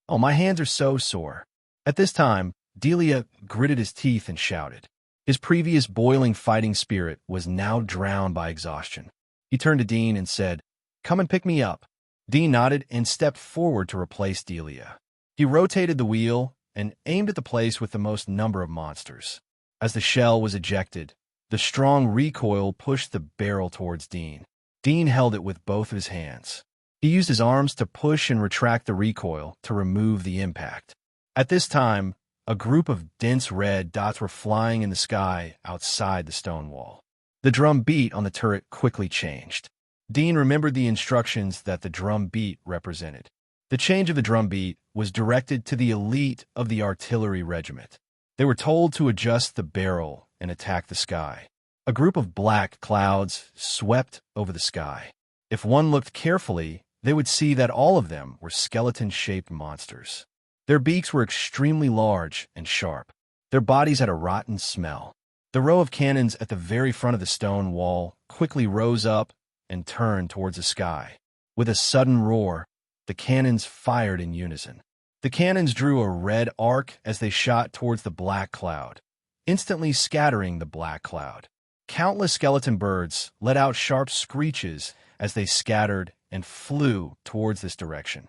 "Oh, my hands are so sore." At this time, Delia gritted his teeth and shouted. His previous boiling fighting spirit was now drowned by exhaustion. He turned to Dean and said, "Come and pick me up." Dean nodded and stepped forward to replace Delia. He rotated the wheel and aimed at the place with the most number of monsters. As the shell was ejected, the strong recoil pushed the barrel towards Dean. Dean held it with both of his hands. He used his arms to push and retract the recoil to remove the impact. At this time, a group of dense red dots were flying in the sky outside the stone wall. The drum beat on the turret quickly changed. Dean remembered the instructions that the drum beat represented. The change of the drum beat was directed to the elite of the artillery regiment. They were told to adjust the barrel and attack the sky. A group of black clouds swept over the sky. If one looked carefully, they would see that all of them were skeleton-shaped monsters. Their beaks were extremely large and sharp. Their bodies had a rotten smell. The row of cannons at the very front of the stone wall quickly rose up and turned towards the sky. With a sudden roar, the cannons fired in unison. The cannons drew a red arc as they shot towards the black cloud, instantly scattering the black cloud. Countless skeleton birds let out sharp screeches as they scattered and flew towards this direction.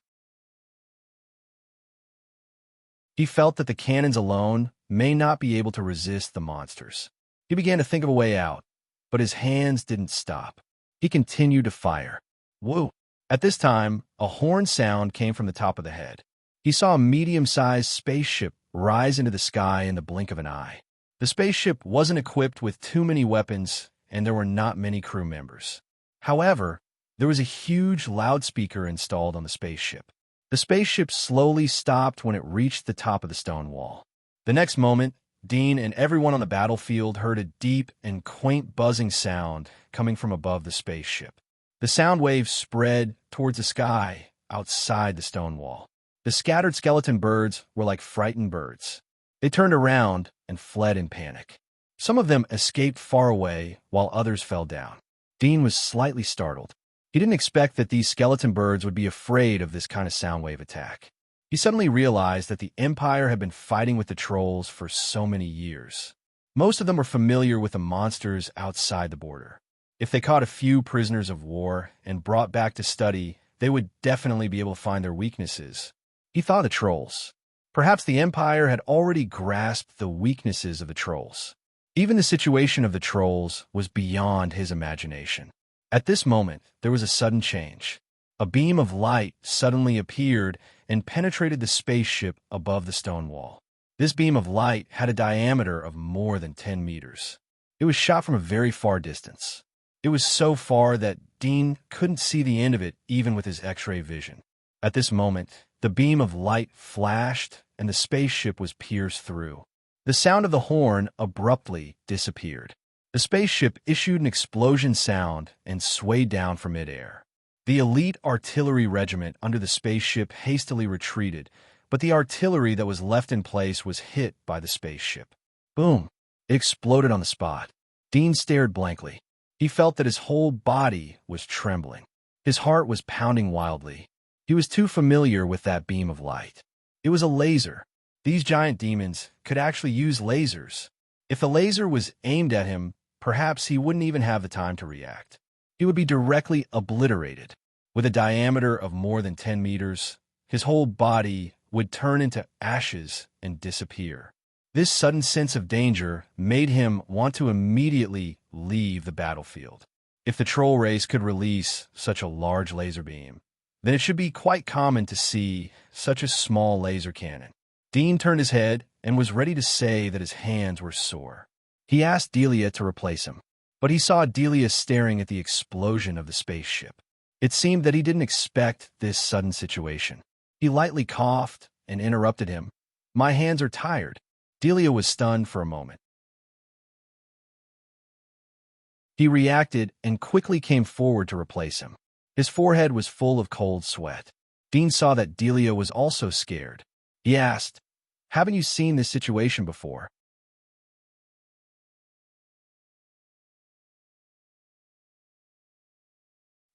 He felt that the cannons alone may not be able to resist the monsters. He began to think of a way out, but his hands didn't stop. He continued to fire. Whoa! At this time, a horn sound came from the top of the head. He saw a medium-sized spaceship rise into the sky in the blink of an eye. The spaceship wasn't equipped with too many weapons, and there were not many crew members. However, there was a huge loudspeaker installed on the spaceship. The spaceship slowly stopped when it reached the top of the stone wall. The next moment, Dean and everyone on the battlefield heard a deep and quaint buzzing sound coming from above the spaceship. The sound waves spread towards the sky outside the stone wall. The scattered skeleton birds were like frightened birds. They turned around and fled in panic. Some of them escaped far away while others fell down. Dean was slightly startled. He didn't expect that these skeleton birds would be afraid of this kind of sound wave attack. He suddenly realized that the Empire had been fighting with the trolls for so many years. Most of them were familiar with the monsters outside the border. If they caught a few prisoners of war and brought back to study, they would definitely be able to find their weaknesses. He thought of the trolls. Perhaps the Empire had already grasped the weaknesses of the trolls. Even the situation of the trolls was beyond his imagination. At this moment, there was a sudden change. A beam of light suddenly appeared and penetrated the spaceship above the stone wall. This beam of light had a diameter of more than 10 meters. It was shot from a very far distance. It was so far that Dean couldn't see the end of it even with his X-ray vision. At this moment, the beam of light flashed and the spaceship was pierced through. The sound of the horn abruptly disappeared. The spaceship issued an explosion sound and swayed down from midair. The elite artillery regiment under the spaceship hastily retreated, but the artillery that was left in place was hit by the spaceship. Boom! It exploded on the spot. Dean stared blankly. He felt that his whole body was trembling. His heart was pounding wildly. He was too familiar with that beam of light. It was a laser. These giant demons could actually use lasers. If the laser was aimed at him, perhaps he wouldn't even have the time to react. He would be directly obliterated. With a diameter of more than 10 meters, his whole body would turn into ashes and disappear. This sudden sense of danger made him want to immediately leave the battlefield. If the troll race could release such a large laser beam, then it should be quite common to see such a small laser cannon. Dean turned his head and was ready to say that his hands were sore. He asked Delia to replace him, but he saw Delia staring at the explosion of the spaceship. It seemed that he didn't expect this sudden situation. He lightly coughed and interrupted him. "My hands are tired." Delia was stunned for a moment. He reacted and quickly came forward to replace him. His forehead was full of cold sweat. Dean saw that Delia was also scared. He asked, "Haven't you seen this situation before?"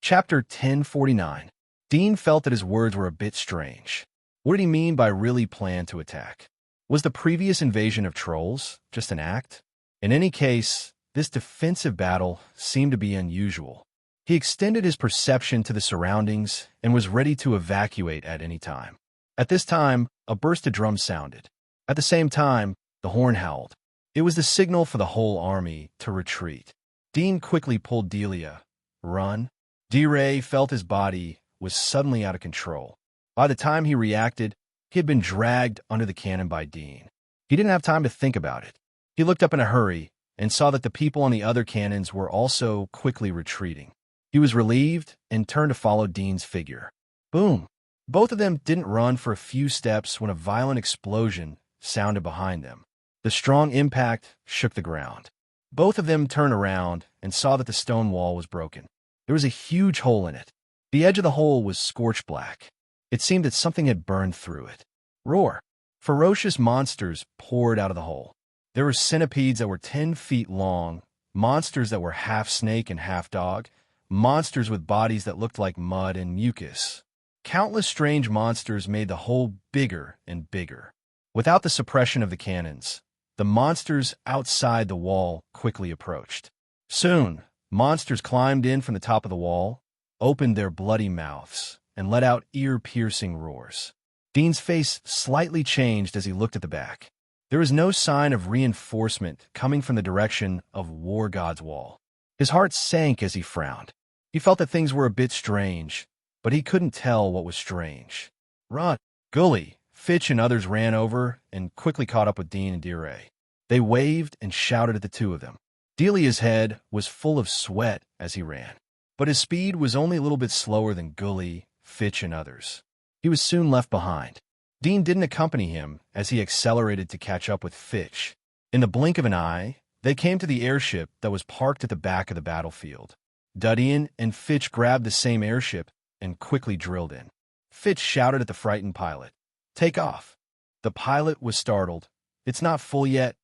Chapter 1049. Dean felt that his words were a bit strange. What did he mean by really plan to attack? Was the previous invasion of trolls just an act? In any case, this defensive battle seemed to be unusual. He extended his perception to the surroundings and was ready to evacuate at any time. At this time, a burst of drums sounded. At the same time, the horn howled. It was the signal for the whole army to retreat. Dean quickly pulled Delia. "Run." D-Ray felt his body was suddenly out of control. By the time he reacted, he had been dragged under the cannon by Dean. He didn't have time to think about it. He looked up in a hurry and saw that the people on the other cannons were also quickly retreating. He was relieved and turned to follow Dean's figure. Boom! Both of them didn't run for a few steps when a violent explosion sounded behind them. The strong impact shook the ground. Both of them turned around and saw that the stone wall was broken. There was a huge hole in it. The edge of the hole was scorched black. It seemed that something had burned through it. Roar! Ferocious monsters poured out of the hole. There were centipedes that were 10 feet long, monsters that were half snake and half dog, monsters with bodies that looked like mud and mucus. Countless strange monsters made the hole bigger and bigger. Without the suppression of the cannons, the monsters outside the wall quickly approached. Soon, monsters climbed in from the top of the wall, opened their bloody mouths, and let out ear-piercing roars. Dean's face slightly changed as he looked at the back. There was no sign of reinforcement coming from the direction of War God's wall. His heart sank as he frowned. He felt that things were a bit strange, but he couldn't tell what was strange. Run! Gully, Fitch, and others ran over and quickly caught up with Dean and D-Ray. They waved and shouted at the two of them. Delia's head was full of sweat as he ran, but his speed was only a little bit slower than Gully, Fitch, and others. He was soon left behind. Dean didn't accompany him as he accelerated to catch up with Fitch. In the blink of an eye, they came to the airship that was parked at the back of the battlefield. Dudian and Fitch grabbed the same airship and quickly drilled in. Fitch shouted at the frightened pilot, "Take off." The pilot was startled. "It's not full yet.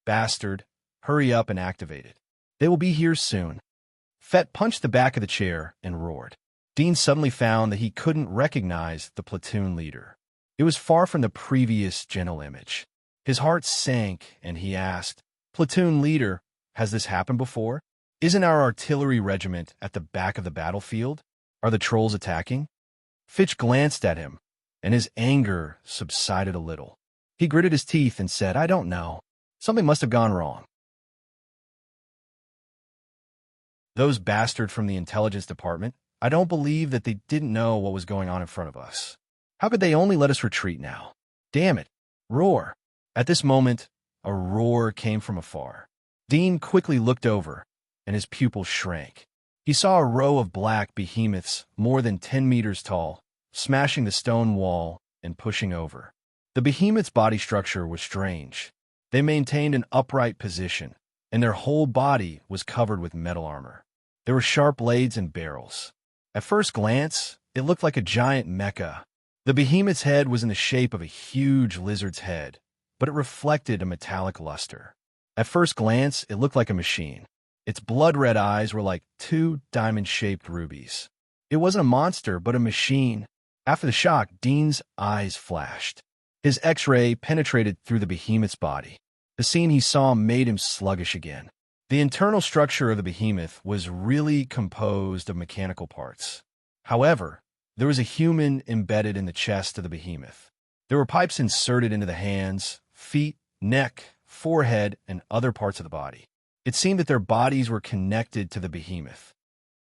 Bastard. Hurry up and activate it. They will be here soon." Fett punched the back of the chair and roared. Dean suddenly found that he couldn't recognize the platoon leader. It was far from the previous gentle image. His heart sank, and he asked, "Platoon leader, has this happened before? Isn't our artillery regiment at the back of the battlefield? Are the trolls attacking?" Fitch glanced at him, and his anger subsided a little. He gritted his teeth and said, "I don't know. Something must have gone wrong. Those bastards from the intelligence department, I don't believe that they didn't know what was going on in front of us. How could they only let us retreat now? Damn it. Roar." At this moment, a roar came from afar. Dean quickly looked over, and his pupils shrank. He saw a row of black behemoths more than 10 meters tall, smashing the stone wall and pushing over. The behemoth's body structure was strange. They maintained an upright position, and their whole body was covered with metal armor. There were sharp blades and barrels. At first glance, it looked like a giant mecha. The behemoth's head was in the shape of a huge lizard's head, but it reflected a metallic luster. At first glance, it looked like a machine. Its blood-red eyes were like two diamond-shaped rubies. It wasn't a monster, but a machine. After the shock, Dean's eyes flashed. His X-ray penetrated through the behemoth's body. The scene he saw made him sluggish again. The internal structure of the behemoth was really composed of mechanical parts. However, there was a human embedded in the chest of the behemoth. There were pipes inserted into the hands, feet, neck, forehead, and other parts of the body. It seemed that their bodies were connected to the behemoth.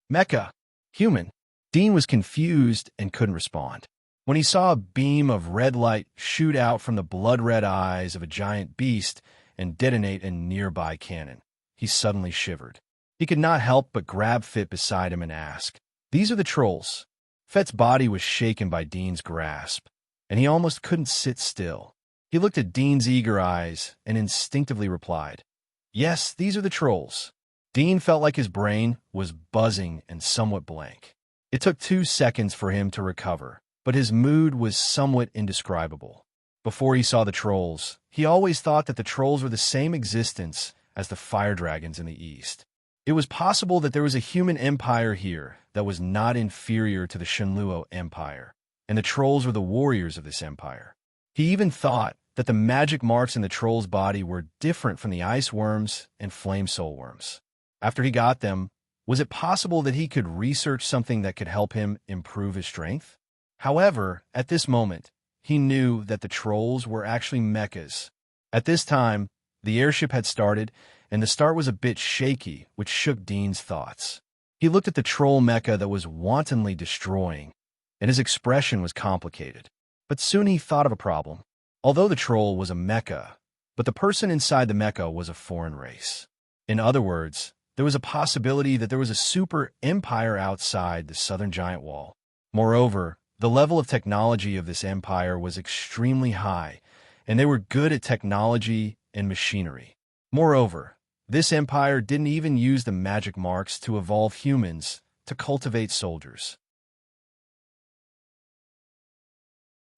Mecha. Human. Dean was confused and couldn't respond. When he saw a beam of red light shoot out from the blood-red eyes of a giant beast and detonate a nearby cannon, he suddenly shivered. He could not help but grab Fit beside him and ask, "These are the trolls?" Fett's body was shaken by Dean's grasp, and he almost couldn't sit still. He looked at Dean's eager eyes and instinctively replied, "Yes, these are the trolls." Dean felt like his brain was buzzing and somewhat blank. It took 2 seconds for him to recover, but his mood was somewhat indescribable. Before he saw the trolls, he always thought that the trolls were the same existence as the fire dragons in the east. It was possible that there was a human empire here that was not inferior to the Shenluo Empire, and the trolls were the warriors of this empire. He even thought that the magic marks in the troll's body were different from the ice worms and flame soul worms. After he got them, was it possible that he could research something that could help him improve his strength? However, at this moment, he knew that the trolls were actually mechas. At this time, the airship had started, and the start was a bit shaky, which shook Dean's thoughts. He looked at the troll mecha that was wantonly destroying, and his expression was complicated. But soon he thought of a problem. Although the troll was a mecha, but the person inside the mecha was a foreign race. In other words, there was a possibility that there was a super empire outside the southern giant wall. Moreover, the level of technology of this empire was extremely high, and they were good at technology and machinery. Moreover, this empire didn't even use the magic marks to evolve humans to cultivate soldiers.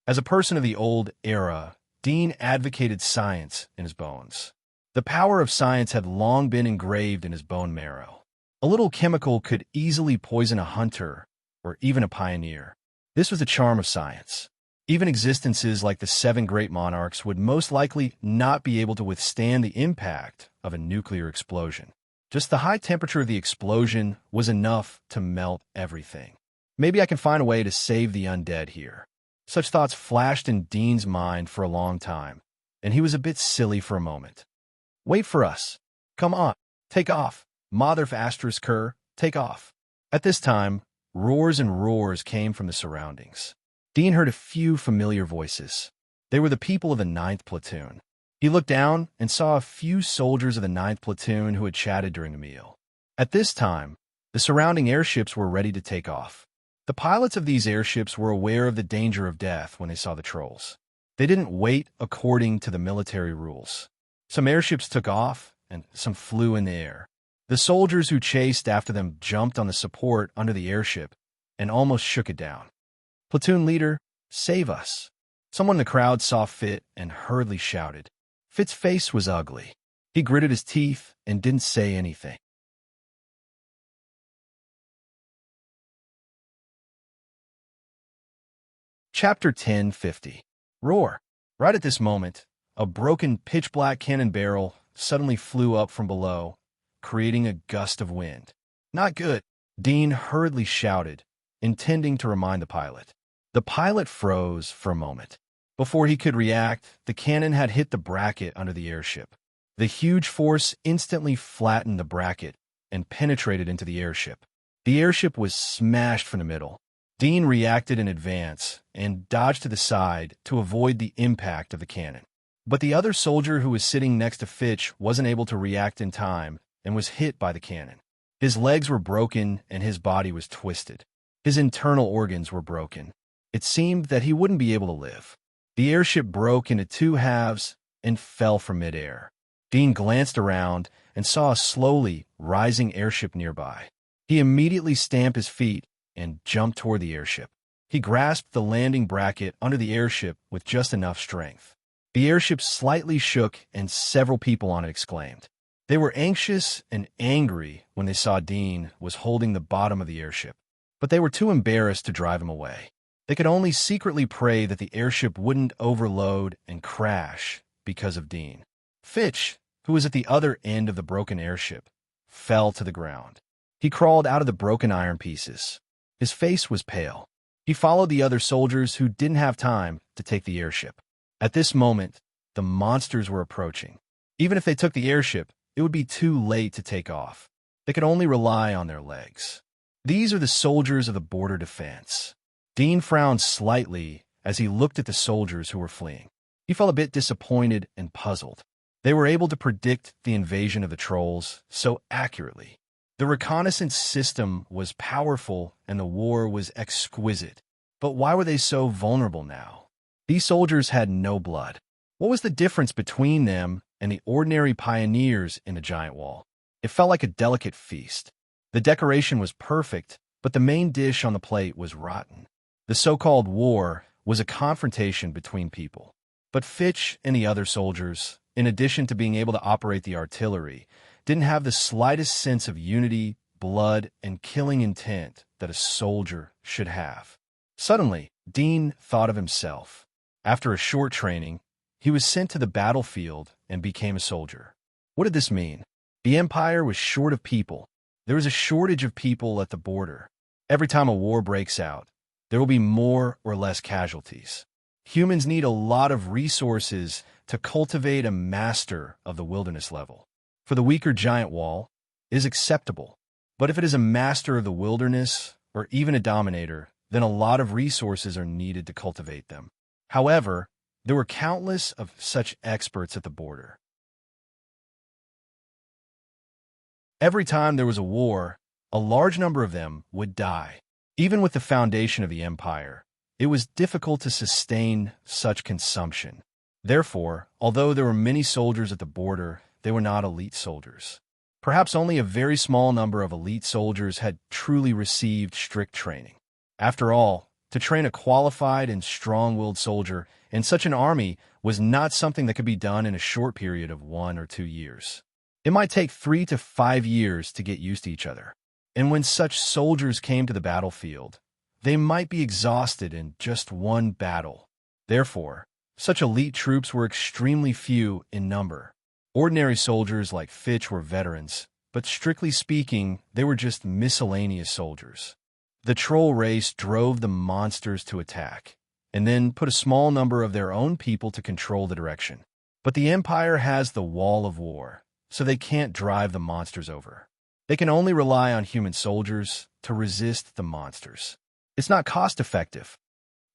As a person of the old era, Dean advocated science in his bones. The power of science had long been engraved in his bone marrow. A little chemical could easily poison a hunter or even a pioneer. This was the charm of science. Even existences like the 7 great monarchs would most likely not be able to withstand the impact of a nuclear explosion. Just the high temperature of the explosion was enough to melt everything. Maybe I can find a way to save the undead here. Such thoughts flashed in Dean's mind for a long time, and he was a bit silly for a moment. Wait for us. Come on. Take off. Mother of Asterisk, take off. At this time, roars and roars came from the surroundings. Dean heard a few familiar voices. They were the people of the 9th Platoon. He looked down and saw a few soldiers of the 9th Platoon who had chatted during the meal. At this time, the surrounding airships were ready to take off. The pilots of these airships were aware of the danger of death when they saw the trolls. They didn't wait according to the military rules. Some airships took off, and some flew in the air. The soldiers who chased after them jumped on the support under the airship and almost shook it down. "Platoon leader, save us." Someone in the crowd saw Fit and hurriedly shouted. Fit's face was ugly. He gritted his teeth and didn't say anything. Chapter 1050. Roar. Right at this moment, a broken pitch-black cannon barrel suddenly flew up from below, creating a gust of wind. "Not good," Dean hurriedly shouted, intending to remind the pilot. The pilot froze for a moment. Before he could react, the cannon had hit the bracket under the airship. The huge force instantly flattened the bracket and penetrated into the airship. The airship was smashed from the middle. Dean reacted in advance and dodged to the side to avoid the impact of the cannon. But the other soldier who was sitting next to Fitch wasn't able to react in time and was hit by the cannon. His legs were broken and his body was twisted. His internal organs were broken. It seemed that he wouldn't be able to live. The airship broke into two halves and fell from midair. Dean glanced around and saw a slowly rising airship nearby. He immediately stamped his feet and jumped toward the airship. He grasped the landing bracket under the airship with just enough strength. The airship slightly shook and several people on it exclaimed. They were anxious and angry when they saw Dean was holding the bottom of the airship, but they were too embarrassed to drive him away. They could only secretly pray that the airship wouldn't overload and crash because of Dean. Fitch, who was at the other end of the broken airship, fell to the ground. He crawled out of the broken iron pieces. His face was pale. He followed the other soldiers who didn't have time to take the airship. At this moment, the monsters were approaching. Even if they took the airship, it would be too late to take off. They could only rely on their legs. These are the soldiers of the border defense. Dean frowned slightly as he looked at the soldiers who were fleeing. He felt a bit disappointed and puzzled. They were able to predict the invasion of the trolls so accurately. The reconnaissance system was powerful and the war was exquisite. But why were they so vulnerable now? These soldiers had no blood. What was the difference between them and the ordinary pioneers in the giant wall? It felt like a delicate feast. The decoration was perfect, but the main dish on the plate was rotten. The so-called war was a confrontation between people. But Fitch and the other soldiers, in addition to being able to operate the artillery, didn't have the slightest sense of unity, blood, and killing intent that a soldier should have. Suddenly, Dean thought of himself. After a short training, he was sent to the battlefield and became a soldier. What did this mean? The Empire was short of people. There is a shortage of people at the border. Every time a war breaks out, there will be more or less casualties. Humans need a lot of resources to cultivate a master of the wilderness level. For the weaker giant wall, it is acceptable. But if it is a master of the wilderness, or even a dominator, then a lot of resources are needed to cultivate them. However, there were countless of such experts at the border. Every time there was a war, a large number of them would die. Even with the foundation of the empire, it was difficult to sustain such consumption. Therefore, although there were many soldiers at the border, they were not elite soldiers. Perhaps only a very small number of elite soldiers had truly received strict training. After all, to train a qualified and strong-willed soldier in such an army was not something that could be done in a short period of 1 or 2 years. It might take 3 to 5 years to get used to each other. And when such soldiers came to the battlefield, they might be exhausted in just one battle. Therefore, such elite troops were extremely few in number. Ordinary soldiers like Fitch were veterans, but strictly speaking, they were just miscellaneous soldiers. The troll race drove the monsters to attack, and then put a small number of their own people to control the direction. But the Empire has the Wall of War, so they can't drive the monsters over. They can only rely on human soldiers to resist the monsters. It's not cost-effective.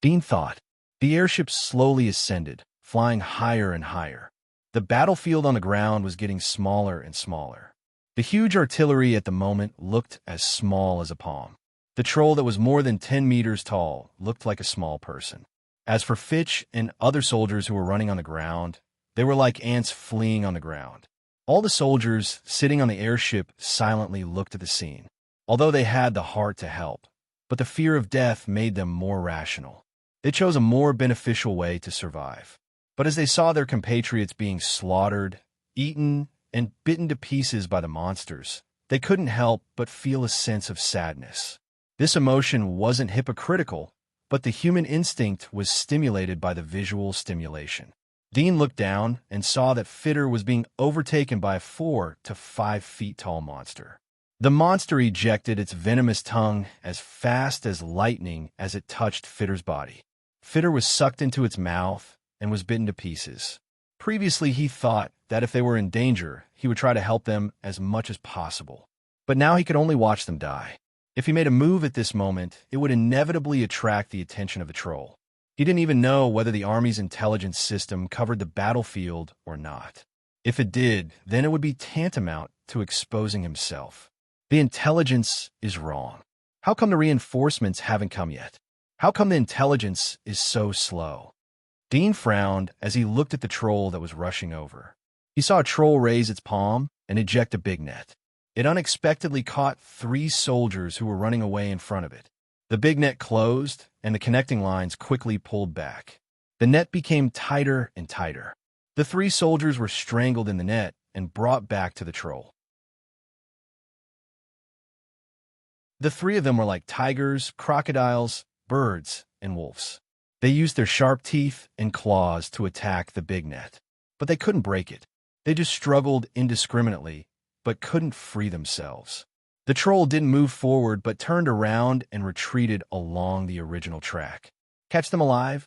Dean thought. The airship slowly ascended, flying higher and higher. The battlefield on the ground was getting smaller and smaller. The huge artillery at the moment looked as small as a palm. The troll that was more than 10 meters tall looked like a small person. As for Fitch and other soldiers who were running on the ground, they were like ants fleeing on the ground. All the soldiers sitting on the airship silently looked at the scene, although they had the heart to help. But the fear of death made them more rational. They chose a more beneficial way to survive. But as they saw their compatriots being slaughtered, eaten, and bitten to pieces by the monsters, they couldn't help but feel a sense of sadness. This emotion wasn't hypocritical, but the human instinct was stimulated by the visual stimulation. Dean looked down and saw that Fitter was being overtaken by a 4 to 5 feet tall monster. The monster ejected its venomous tongue as fast as lightning as it touched Fitter's body. Fitter was sucked into its mouth and was bitten to pieces. Previously, he thought that if they were in danger, he would try to help them as much as possible. But now he could only watch them die. If he made a move at this moment, it would inevitably attract the attention of the troll. He didn't even know whether the army's intelligence system covered the battlefield or not. If it did, then it would be tantamount to exposing himself. The intelligence is wrong. How come the reinforcements haven't come yet? How come the intelligence is so slow? Dean frowned as he looked at the troll that was rushing over. He saw a troll raise its palm and eject a big net. It unexpectedly caught 3 soldiers who were running away in front of it. The big net closed, and the connecting lines quickly pulled back. The net became tighter and tighter. The 3 soldiers were strangled in the net and brought back to the troll. The 3 of them were like tigers, crocodiles, birds, and wolves. They used their sharp teeth and claws to attack the big net, but they couldn't break it. They just struggled indiscriminately, but couldn't free themselves. The troll didn't move forward, but turned around and retreated along the original track. Catch them alive?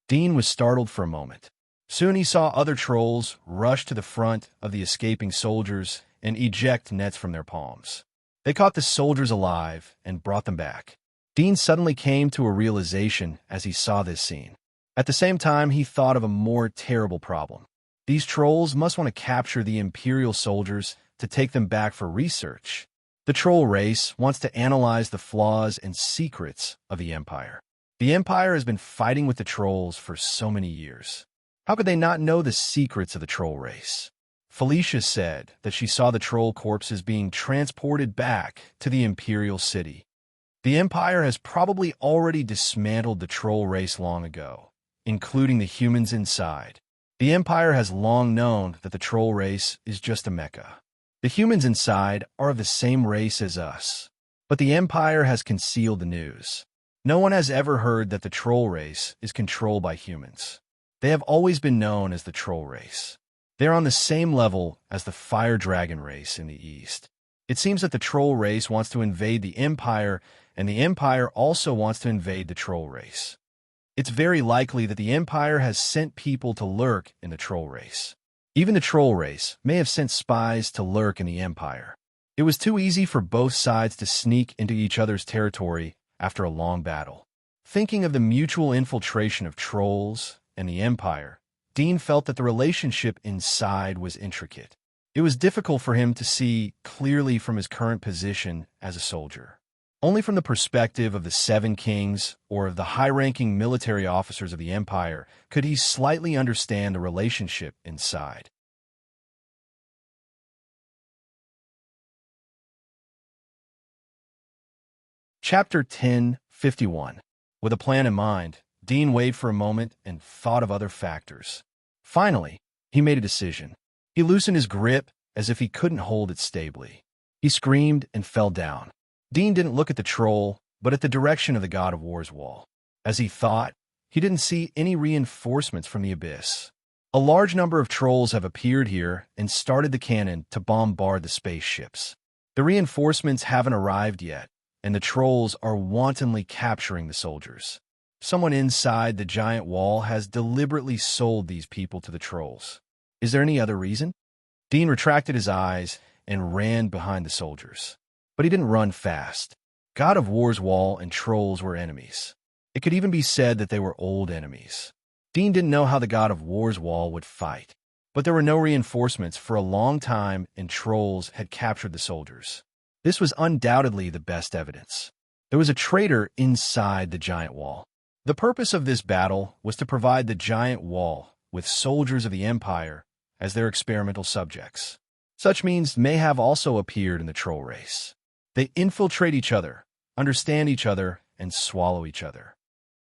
Dean was startled for a moment. Soon he saw other trolls rush to the front of the escaping soldiers and eject nets from their palms. They caught the soldiers alive and brought them back. Dean suddenly came to a realization as he saw this scene. At the same time, he thought of a more terrible problem. These trolls must want to capture the Imperial soldiers to take them back for research. The troll race wants to analyze the flaws and secrets of the Empire. The Empire has been fighting with the trolls for so many years. How could they not know the secrets of the troll race? Felicia said that she saw the troll corpses being transported back to the Imperial city. The Empire has probably already dismantled the troll race long ago, including the humans inside. The Empire has long known that the troll race is just a mecha. The humans inside are of the same race as us, but the Empire has concealed the news. No one has ever heard that the troll race is controlled by humans. They have always been known as the troll race. They're on the same level as the fire dragon race in the East. It seems that the troll race wants to invade the Empire, and the Empire also wants to invade the troll race. It's very likely that the Empire has sent people to lurk in the troll race. Even the troll race may have sent spies to lurk in the Empire. It was too easy for both sides to sneak into each other's territory after a long battle. Thinking of the mutual infiltration of trolls and the Empire, Dean felt that the relationship inside was intricate. It was difficult for him to see clearly from his current position as a soldier. Only from the perspective of the 7 kings or of the high-ranking military officers of the Empire could he slightly understand the relationship inside. Chapter 10:51. With a plan in mind, Dean weighed for a moment and thought of other factors. Finally, he made a decision. He loosened his grip as if he couldn't hold it stably. He screamed and fell down. Dean didn't look at the troll, but at the direction of the God of War's wall. As he thought, he didn't see any reinforcements from the abyss. A large number of trolls have appeared here and started the cannon to bombard the spaceships. The reinforcements haven't arrived yet, and the trolls are wantonly capturing the soldiers. Someone inside the giant wall has deliberately sold these people to the trolls. Is there any other reason? Dean retracted his eyes and ran behind the soldiers. But he didn't run fast. God of War's wall and trolls were enemies. It could even be said that they were old enemies. Dean didn't know how the God of War's wall would fight, but there were no reinforcements for a long time and trolls had captured the soldiers. This was undoubtedly the best evidence. There was a traitor inside the giant wall. The purpose of this battle was to provide the giant wall with soldiers of the Empire as their experimental subjects. Such means may have also appeared in the troll race. They infiltrate each other, understand each other, and swallow each other.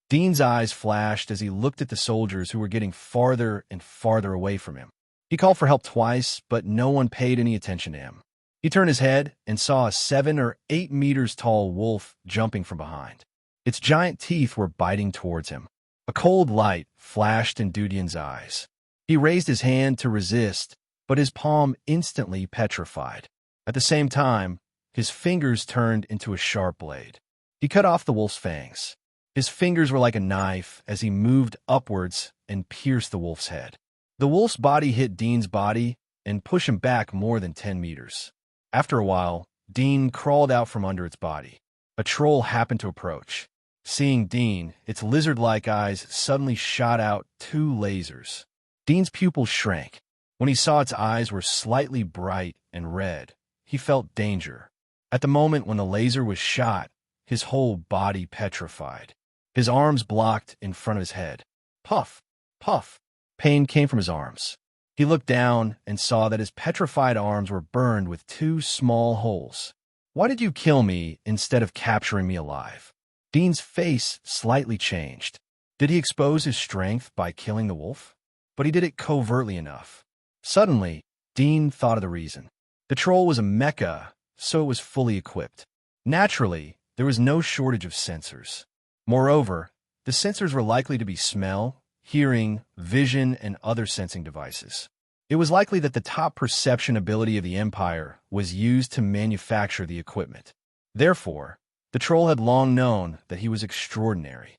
Dean's eyes flashed as he looked at the soldiers who were getting farther and farther away from him. He called for help twice, but no one paid any attention to him. He turned his head and saw a 7 or 8 meters tall wolf jumping from behind. Its giant teeth were biting towards him. A cold light flashed in Dudian's eyes. He raised his hand to resist, but his palm instantly petrified. At the same time, his fingers turned into a sharp blade. He cut off the wolf's fangs. His fingers were like a knife as he moved upwards and pierced the wolf's head. The wolf's body hit Dean's body and pushed him back more than 10 meters. After a while, Dean crawled out from under its body. A troll happened to approach. Seeing Dean, its lizard-like eyes suddenly shot out 2 lasers. Dean's pupils shrank. When he saw its eyes were slightly bright and red, he felt danger. At the moment when the laser was shot, his whole body petrified. His arms blocked in front of his head. Puff! Puff! Pain came from his arms. He looked down and saw that his petrified arms were burned with 2 small holes. Why did you kill me instead of capturing me alive? Dean's face slightly changed. Did he expose his strength by killing the wolf? But he did it covertly enough. Suddenly, Dean thought of the reason. The troll was a mecha, so it was fully equipped. Naturally, there was no shortage of sensors. Moreover, the sensors were likely to be smell, hearing, vision, and other sensing devices. It was likely that the top perception ability of the Empire was used to manufacture the equipment. Therefore, the troll had long known that he was extraordinary.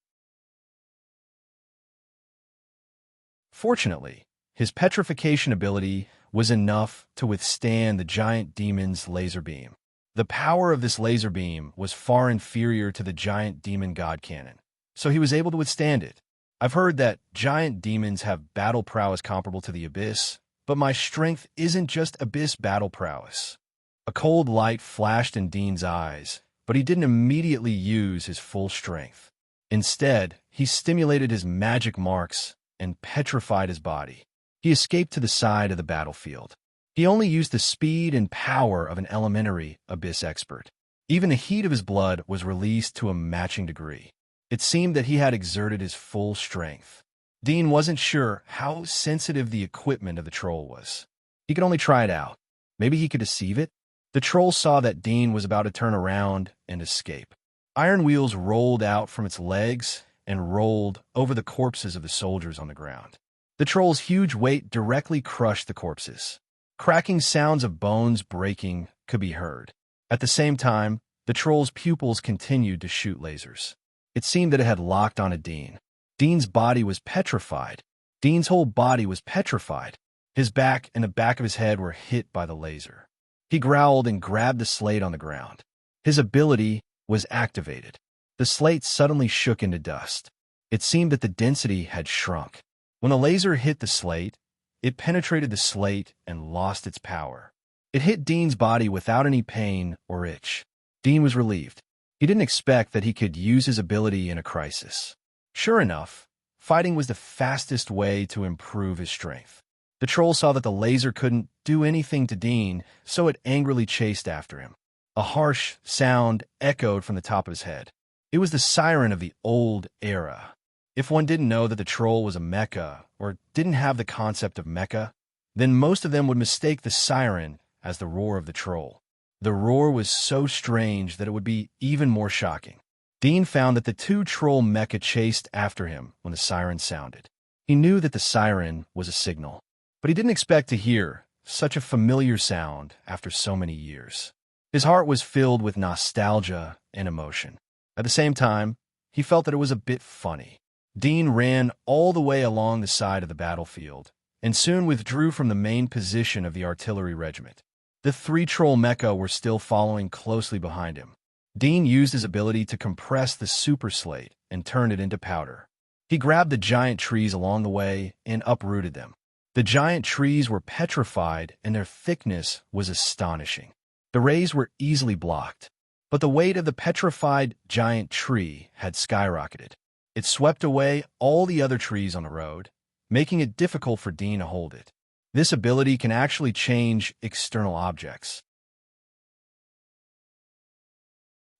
Fortunately, his petrification ability was enough to withstand the giant demon's laser beam. The power of this laser beam was far inferior to the giant demon god cannon, so he was able to withstand it. I've heard that giant demons have battle prowess comparable to the Abyss, but my strength isn't just Abyss battle prowess. A cold light flashed in Dean's eyes, but he didn't immediately use his full strength. Instead, he stimulated his magic marks and petrified his body. He escaped to the side of the battlefield. He only used the speed and power of an elementary Abyss expert. Even the heat of his blood was released to a matching degree. It seemed that he had exerted his full strength. Dean wasn't sure how sensitive the equipment of the troll was. He could only try it out. Maybe he could deceive it? The troll saw that Dean was about to turn around and escape. Iron wheels rolled out from its legs and rolled over the corpses of the soldiers on the ground. The troll's huge weight directly crushed the corpses. Cracking sounds of bones breaking could be heard. At the same time, the troll's pupils continued to shoot lasers. It seemed that it had locked onto Dean. Dean's body was petrified. Dean's whole body was petrified. His back and the back of his head were hit by the laser. He growled and grabbed the slate on the ground. His ability was activated. The slate suddenly shook into dust. It seemed that the density had shrunk. When the laser hit the slate, it penetrated the slate and lost its power. It hit Dean's body without any pain or itch. Dean was relieved. He didn't expect that he could use his ability in a crisis. Sure enough, fighting was the fastest way to improve his strength. The troll saw that the laser couldn't do anything to Dean, so it angrily chased after him. A harsh sound echoed from the top of his head. It was the siren of the old era. If one didn't know that the troll was a mecha, or didn't have the concept of mecha, then most of them would mistake the siren as the roar of the troll. The roar was so strange that it would be even more shocking. Dean found that the 2 troll mecha chased after him when the siren sounded. He knew that the siren was a signal, but he didn't expect to hear such a familiar sound after so many years. His heart was filled with nostalgia and emotion. At the same time, he felt that it was a bit funny. Dean ran all the way along the side of the battlefield and soon withdrew from the main position of the artillery regiment. The 3 troll mecha were still following closely behind him. Dean used his ability to compress the super slate and turn it into powder. He grabbed the giant trees along the way and uprooted them. The giant trees were petrified and their thickness was astonishing. The rays were easily blocked. But the weight of the petrified giant tree had skyrocketed. It swept away all the other trees on the road, making it difficult for Dean to hold it. This ability can actually change external objects.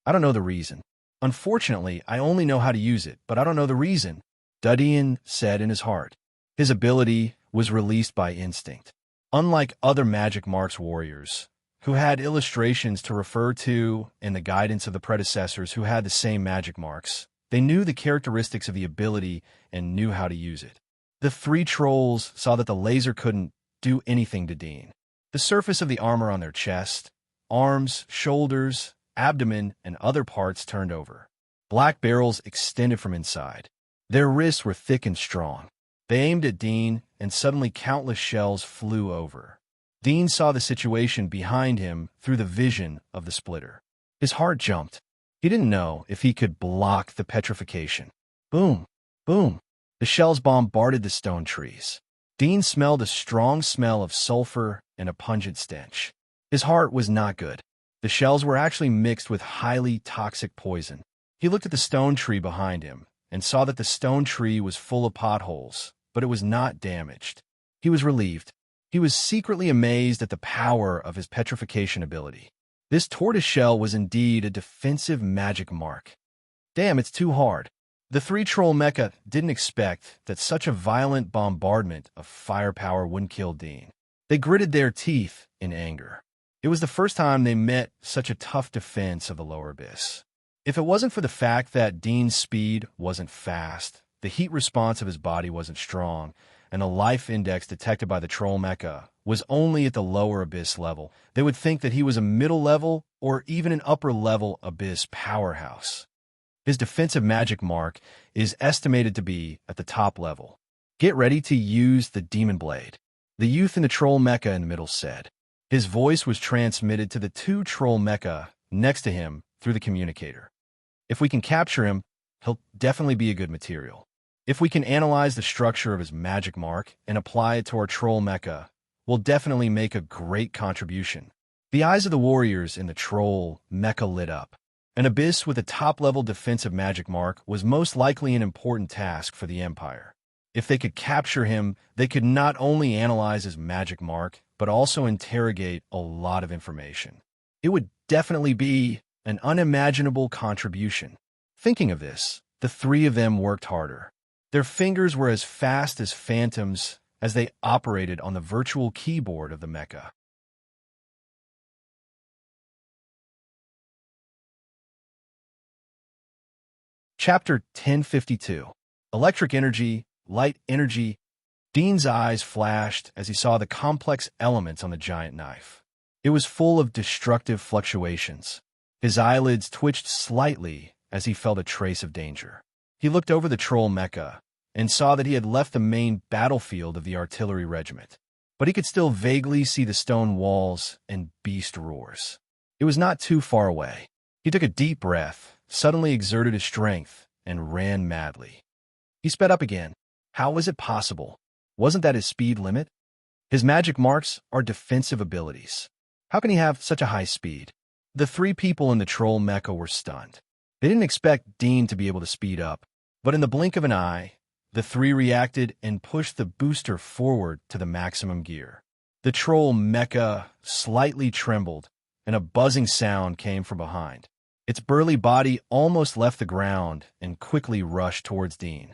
I don't know the reason. Unfortunately, I only know how to use it, but I don't know the reason, Dean said in his heart. His ability was released by instinct. Unlike other magic marks warriors, who had illustrations to refer to and the guidance of the predecessors who had the same magic marks, they knew the characteristics of the ability and knew how to use it. The three trolls saw that the laser couldn't do anything to Dean. The surface of the armor on their chest, arms, shoulders, abdomen, and other parts turned over. Black barrels extended from inside. Their wrists were thick and strong. They aimed at Dean, and suddenly countless shells flew over. Dean saw the situation behind him through the vision of the splitter. His heart jumped. He didn't know if he could block the petrification. Boom! Boom! The shells bombarded the stone trees. Dean smelled a strong smell of sulfur and a pungent stench. His heart was not good. The shells were actually mixed with highly toxic poison. He looked at the stone tree behind him and saw that the stone tree was full of potholes, but it was not damaged. He was relieved. He was secretly amazed at the power of his petrification ability. This tortoise shell was indeed a defensive magic mark. Damn, it's too hard. The three troll mecha didn't expect that such a violent bombardment of firepower wouldn't kill Dean. They gritted their teeth in anger. It was the first time they met such a tough defense of the lower abyss. If it wasn't for the fact that Dean's speed wasn't fast, the heat response of his body wasn't strong, and the life index detected by the troll mecha was only at the lower abyss level, they would think that he was a middle level or even an upper level abyss powerhouse. His defensive magic mark is estimated to be at the top level. Get ready to use the demon blade, the youth in the troll mecha in the middle said. His voice was transmitted to the two troll mecha next to him through the communicator. If we can capture him, he'll definitely be a good material. If we can analyze the structure of his magic mark and apply it to our troll mecha, we'll definitely make a great contribution. The eyes of the warriors in the troll mecha lit up. An abyss with a top-level defensive magic mark was most likely an important task for the Empire. If they could capture him, they could not only analyze his magic mark, but also interrogate a lot of information. It would definitely be an unimaginable contribution. Thinking of this, the three of them worked harder. Their fingers were as fast as phantoms as they operated on the virtual keyboard of the mecha. Chapter 1052. Electric Energy, Light Energy. Dean's eyes flashed as he saw the complex elements on the giant knife. It was full of destructive fluctuations. His eyelids twitched slightly as he felt a trace of danger. He looked over the troll mecha and saw that he had left the main battlefield of the artillery regiment, but he could still vaguely see the stone walls and beast roars. It was not too far away. He took a deep breath, suddenly exerted his strength, and ran madly. He sped up again. How was it possible? Wasn't that his speed limit? His magic marks are defensive abilities. How can he have such a high speed? The three people in the troll mecha were stunned. They didn't expect Dean to be able to speed up, but in the blink of an eye, the three reacted and pushed the booster forward to the maximum gear. The troll mecha slightly trembled, and a buzzing sound came from behind. Its burly body almost left the ground and quickly rushed towards Dean.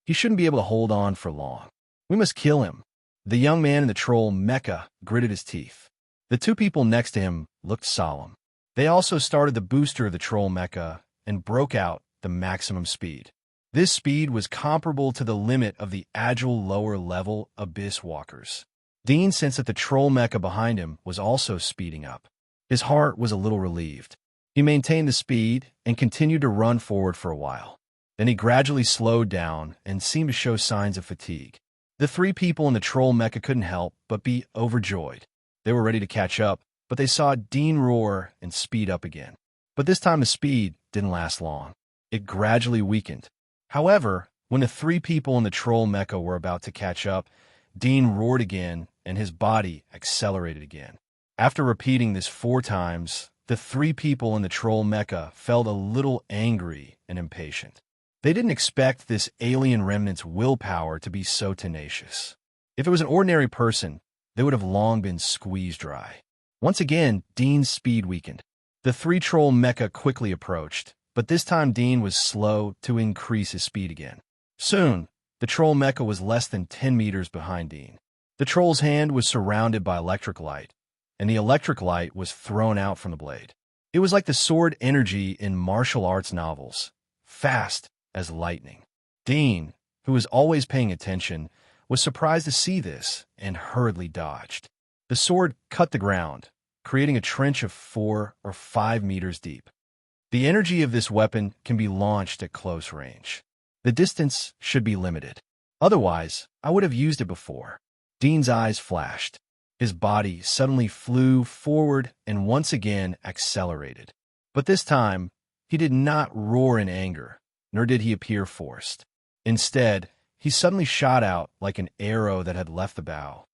He shouldn't be able to hold on for long. We must kill him. The young man in the troll mecha gritted his teeth. The two people next to him looked solemn. They also started the booster of the troll mecha and broke out the maximum speed. This speed was comparable to the limit of the agile lower-level abyss walkers. Dean sensed that the troll mecha behind him was also speeding up. His heart was a little relieved. He maintained the speed and continued to run forward for a while. Then he gradually slowed down and seemed to show signs of fatigue. The three people in the troll mecha couldn't help but be overjoyed. They were ready to catch up, but they saw Dean roar and speed up again. But this time the speed didn't last long. It gradually weakened. However, when the three people in the troll mecha were about to catch up, Dean roared again and his body accelerated again. After repeating this 4 times, the three people in the troll mecha felt a little angry and impatient. They didn't expect this alien remnant's willpower to be so tenacious. If it was an ordinary person, they would have long been squeezed dry. Once again, Dean's speed weakened. The three troll mecha quickly approached, but this time Dean was slow to increase his speed again. Soon, the troll mecha was less than 10 meters behind Dean. The troll's hand was surrounded by electric light, and the electric light was thrown out from the blade. It was like the sword energy in martial arts novels, fast as lightning. Dean, who was always paying attention, was surprised to see this and hurriedly dodged. The sword cut the ground, creating a trench of 4 or 5 meters deep. The energy of this weapon can be launched at close range. The distance should be limited. Otherwise, I would have used it before. Dean's eyes flashed. His body suddenly flew forward and once again accelerated. But this time, he did not roar in anger, nor did he appear forced. Instead, he suddenly shot out like an arrow that had left the bow.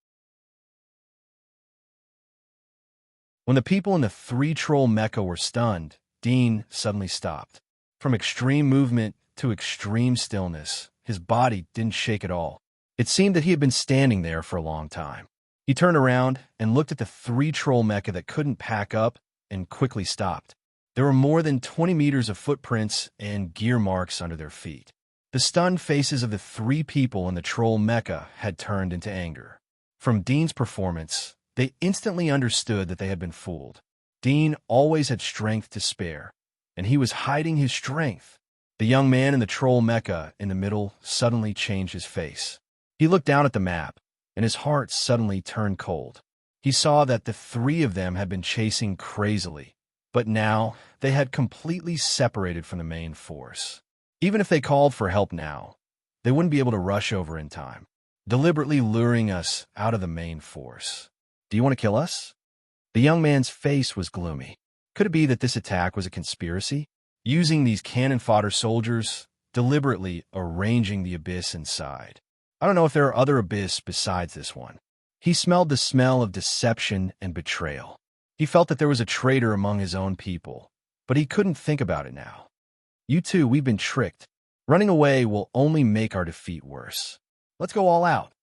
When the people in the three troll mecha were stunned, Dean suddenly stopped. From extreme movement to extreme stillness, his body didn't shake at all. It seemed that he had been standing there for a long time. He turned around and looked at the three troll mecha that couldn't pack up and quickly stopped. There were more than 20 meters of footprints and gear marks under their feet. The stunned faces of the three people in the troll mecha had turned into anger. From Dean's performance, they instantly understood that they had been fooled. Dean always had strength to spare, and he was hiding his strength. The young man in the troll mecha in the middle suddenly changed his face. He looked down at the map, and his heart suddenly turned cold. He saw that the three of them had been chasing crazily, but now they had completely separated from the main force. Even if they called for help now, they wouldn't be able to rush over in time, deliberately luring us out of the main force. Do you want to kill us? The young man's face was gloomy. Could it be that this attack was a conspiracy? Using these cannon fodder soldiers, deliberately arranging the abyss inside. I don't know if there are other abyss besides this one. He smelled the smell of deception and betrayal. He felt that there was a traitor among his own people, but he couldn't think about it now. You two, we've been tricked. Running away will only make our defeat worse. Let's go all out.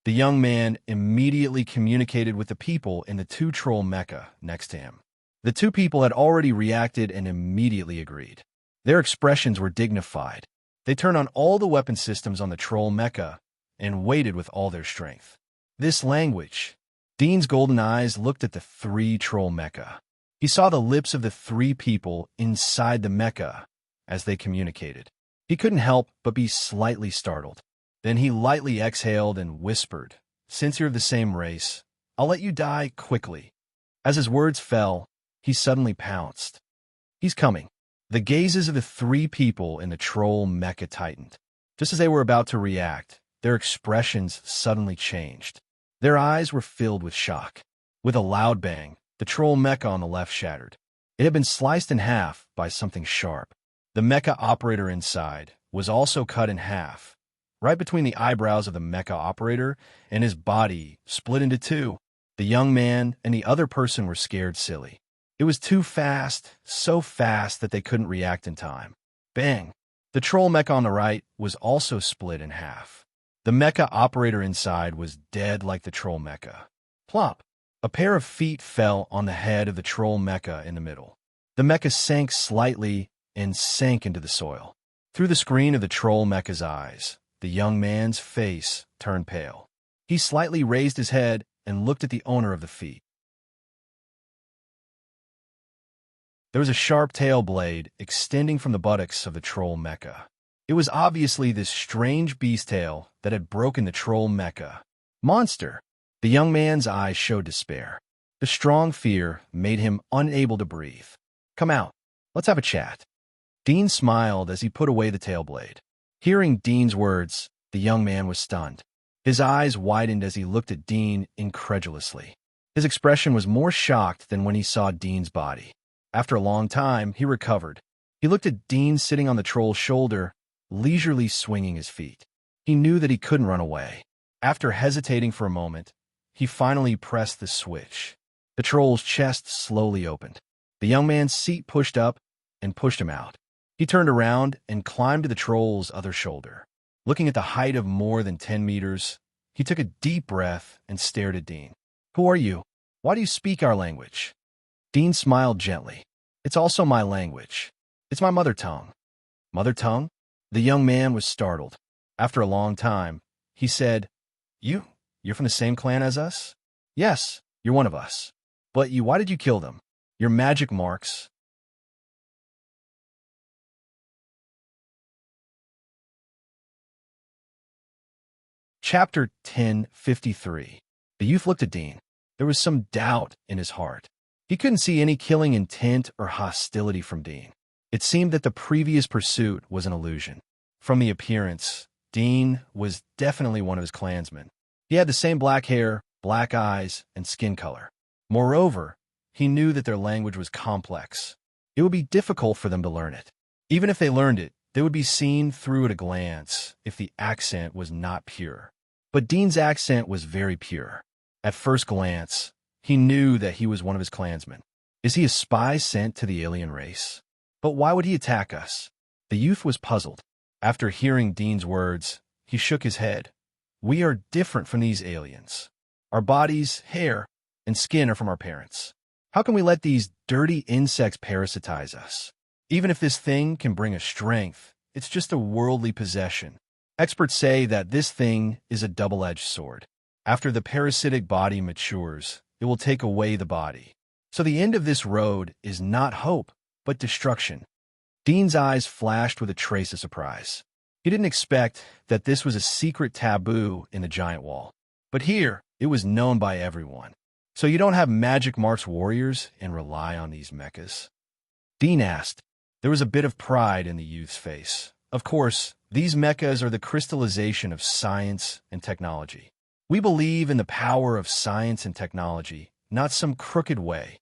The young man immediately communicated with the people in the two troll mecha next to him. The two people had already reacted and immediately agreed. Their expressions were dignified. They turned on all the weapon systems on the troll mecha and waited with all their strength. This language. Dean's golden eyes looked at the three troll mecha. He saw the lips of the three people inside the mecha as they communicated. He couldn't help but be slightly startled. Then he lightly exhaled and whispered, "Since you're of the same race, I'll let you die quickly." As his words fell, he suddenly pounced. He's coming. The gazes of the three people in the troll mecha tightened. Just as they were about to react, their expressions suddenly changed. Their eyes were filled with shock. With a loud bang, the troll mecha on the left shattered. It had been sliced in half by something sharp. The mecha operator inside was also cut in half, right between the eyebrows of the mecha operator, and his body split into two. The young man and the other person were scared silly. It was too fast, so fast that they couldn't react in time. Bang! The troll mecha on the right was also split in half. The mecha operator inside was dead like the troll mecha. Plop! A pair of feet fell on the head of the troll mecha in the middle. The mecha sank slightly and sank into the soil. Through the screen of the troll mecha's eyes, the young man's face turned pale. He slightly raised his head and looked at the owner of the feet. There was a sharp tail blade extending from the buttocks of the troll mecha. It was obviously this strange beast tail that had broken the troll mecha. Monster! The young man's eyes showed despair. The strong fear made him unable to breathe. Come out. Let's have a chat. Dean smiled as he put away the tail blade. Hearing Dean's words, the young man was stunned. His eyes widened as he looked at Dean incredulously. His expression was more shocked than when he saw Dean's body. After a long time, he recovered. He looked at Dean sitting on the troll's shoulder, leisurely swinging his feet. He knew that he couldn't run away. After hesitating for a moment, he finally pressed the switch. The troll's chest slowly opened. The young man's seat pushed up and pushed him out. He turned around and climbed to the troll's other shoulder. Looking at the height of more than 10 meters, he took a deep breath and stared at Dean. "Who are you? Why do you speak our language?" Dean smiled gently. "It's also my language. It's my mother tongue." "Mother tongue?" The young man was startled. After a long time, he said, You're from the same clan as us?" "Yes, you're one of us." "But why did you kill them? Your magic marks." Chapter 1053. The youth looked at Dean. There was some doubt in his heart. He couldn't see any killing intent or hostility from Dean. It seemed that the previous pursuit was an illusion. From the appearance, Dean was definitely one of his clansmen. He had the same black hair, black eyes, and skin color. Moreover, he knew that their language was complex. It would be difficult for them to learn it. Even if they learned it, they would be seen through at a glance if the accent was not pure. But Dean's accent was very pure. At first glance, he knew that he was one of his clansmen. Is he a spy sent to the alien race? But why would he attack us? The youth was puzzled. After hearing Dean's words, he shook his head. "We are different from these aliens. Our bodies, hair, and skin are from our parents. How can we let these dirty insects parasitize us? Even if this thing can bring us strength, it's just a worldly possession. Experts say that this thing is a double-edged sword. After the parasitic body matures, it will take away the body. So the end of this road is not hope, but destruction." Dean's eyes flashed with a trace of surprise. He didn't expect that this was a secret taboo in the giant wall. But here, it was known by everyone. "So you don't have magic marks warriors and rely on these mechas?" Dean asked. There was a bit of pride in the youth's face. "Of course, these mechas are the crystallization of science and technology. We believe in the power of science and technology, not some crooked way.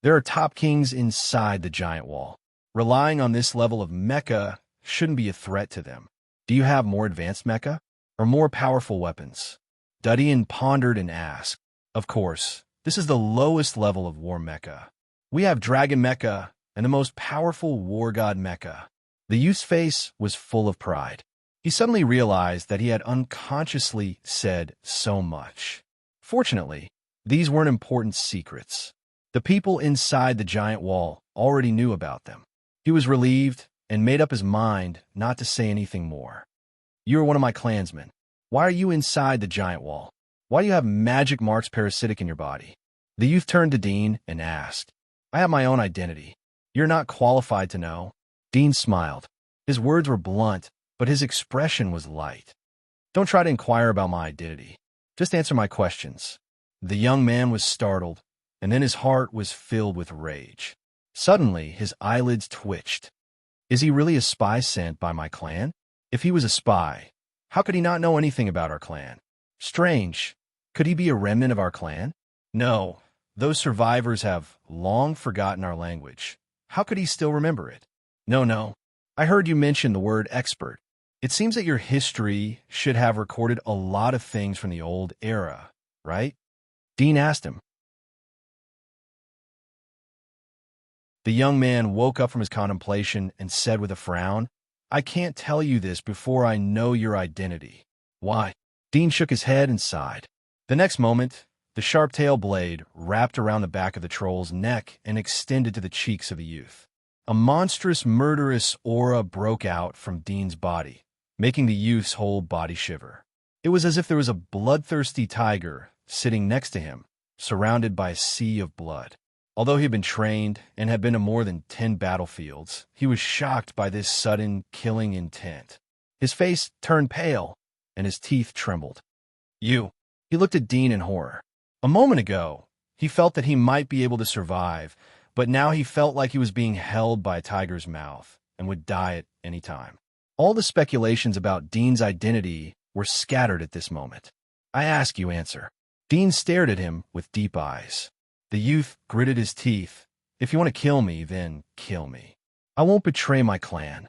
There are top kings inside the giant wall. Relying on this level of mecha shouldn't be a threat to them. Do you have more advanced mecha? Or more powerful weapons?" Dudian pondered and asked. "Of course, this is the lowest level of war mecha. We have dragon mecha and the most powerful war god mecha." The youth's face was full of pride. He suddenly realized that he had unconsciously said so much. Fortunately, these weren't important secrets. The people inside the giant wall already knew about them. He was relieved and made up his mind not to say anything more. "You are one of my clansmen. Why are you inside the giant wall? Why do you have magic marks parasitic in your body?" The youth turned to Dean and asked. "I have my own identity. You're not qualified to know." Dean smiled. His words were blunt, but his expression was light. "Don't try to inquire about my identity. Just answer my questions." The young man was startled, and then his heart was filled with rage. Suddenly, his eyelids twitched. Is he really a spy sent by my clan? If he was a spy, how could he not know anything about our clan? Strange. Could he be a remnant of our clan? No, those survivors have long forgotten our language. How could he still remember it? No. I heard you mention the word expert. It seems that your history should have recorded a lot of things from the old era, right? Dean asked him. The young man woke up from his contemplation and said with a frown, "I can't tell you this before I know your identity." "Why?" Dean shook his head and sighed. The next moment, the sharp tail blade wrapped around the back of the troll's neck and extended to the cheeks of the youth. A monstrous, murderous aura broke out from Dean's body, making the youth's whole body shiver. It was as if there was a bloodthirsty tiger sitting next to him, surrounded by a sea of blood. Although he had been trained and had been to more than 10 battlefields, he was shocked by this sudden killing intent. His face turned pale, and his teeth trembled. "You." He looked at Dean in horror. A moment ago, he felt that he might be able to survive, but now he felt like he was being held by a tiger's mouth and would die at any time. All the speculations about Dean's identity were scattered at this moment. "I ask you, answer." Dean stared at him with deep eyes. The youth gritted his teeth. "If you want to kill me, then kill me. I won't betray my clan.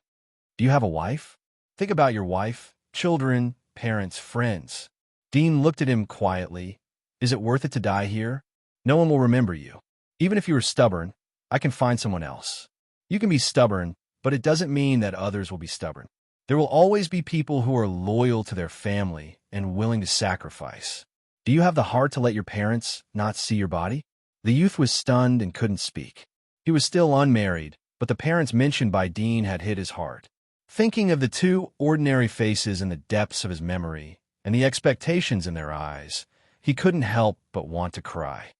Do you have a wife? Think about your wife, children, parents, friends." Dean looked at him quietly. "Is it worth it to die here? No one will remember you. Even if you are stubborn, I can find someone else. You can be stubborn, but it doesn't mean that others will be stubborn. There will always be people who are loyal to their family and willing to sacrifice. Do you have the heart to let your parents not see your body? The youth was stunned and couldn't speak. He was still unmarried, but the parents mentioned by Dean had hit his heart. Thinking of the two ordinary faces in the depths of his memory and the expectations in their eyes, he couldn't help but want to cry.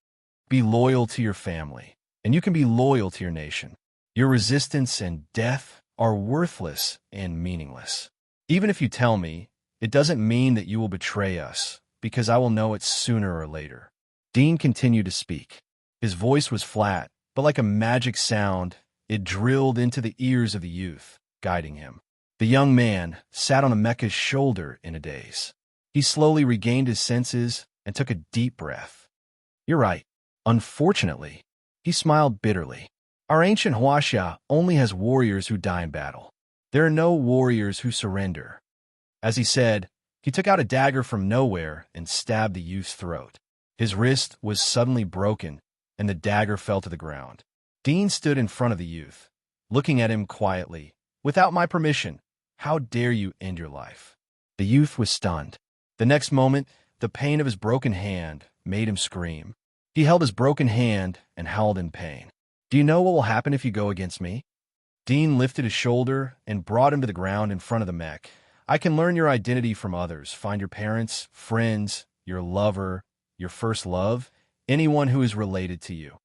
Be loyal to your family, and you can be loyal to your nation. Your resistance and death are worthless and meaningless. Even if you tell me, it doesn't mean that you will betray us, because I will know it sooner or later. Dean continued to speak. His voice was flat, but like a magic sound, it drilled into the ears of the youth, guiding him. The young man sat on Emeka's shoulder in a daze. He slowly regained his senses and took a deep breath. You're right. Unfortunately, he smiled bitterly. Our ancient Huaxia only has warriors who die in battle. There are no warriors who surrender. As he said, he took out a dagger from nowhere and stabbed the youth's throat. His wrist was suddenly broken, and the dagger fell to the ground. Dean stood in front of the youth, looking at him quietly. Without my permission, how dare you end your life? The youth was stunned. The next moment, the pain of his broken hand made him scream. He held his broken hand and howled in pain. Do you know what will happen if you go against me? Dean lifted his shoulder and brought him to the ground in front of the mech. I can learn your identity from others, find your parents, friends, your lover, your first love, anyone who is related to you.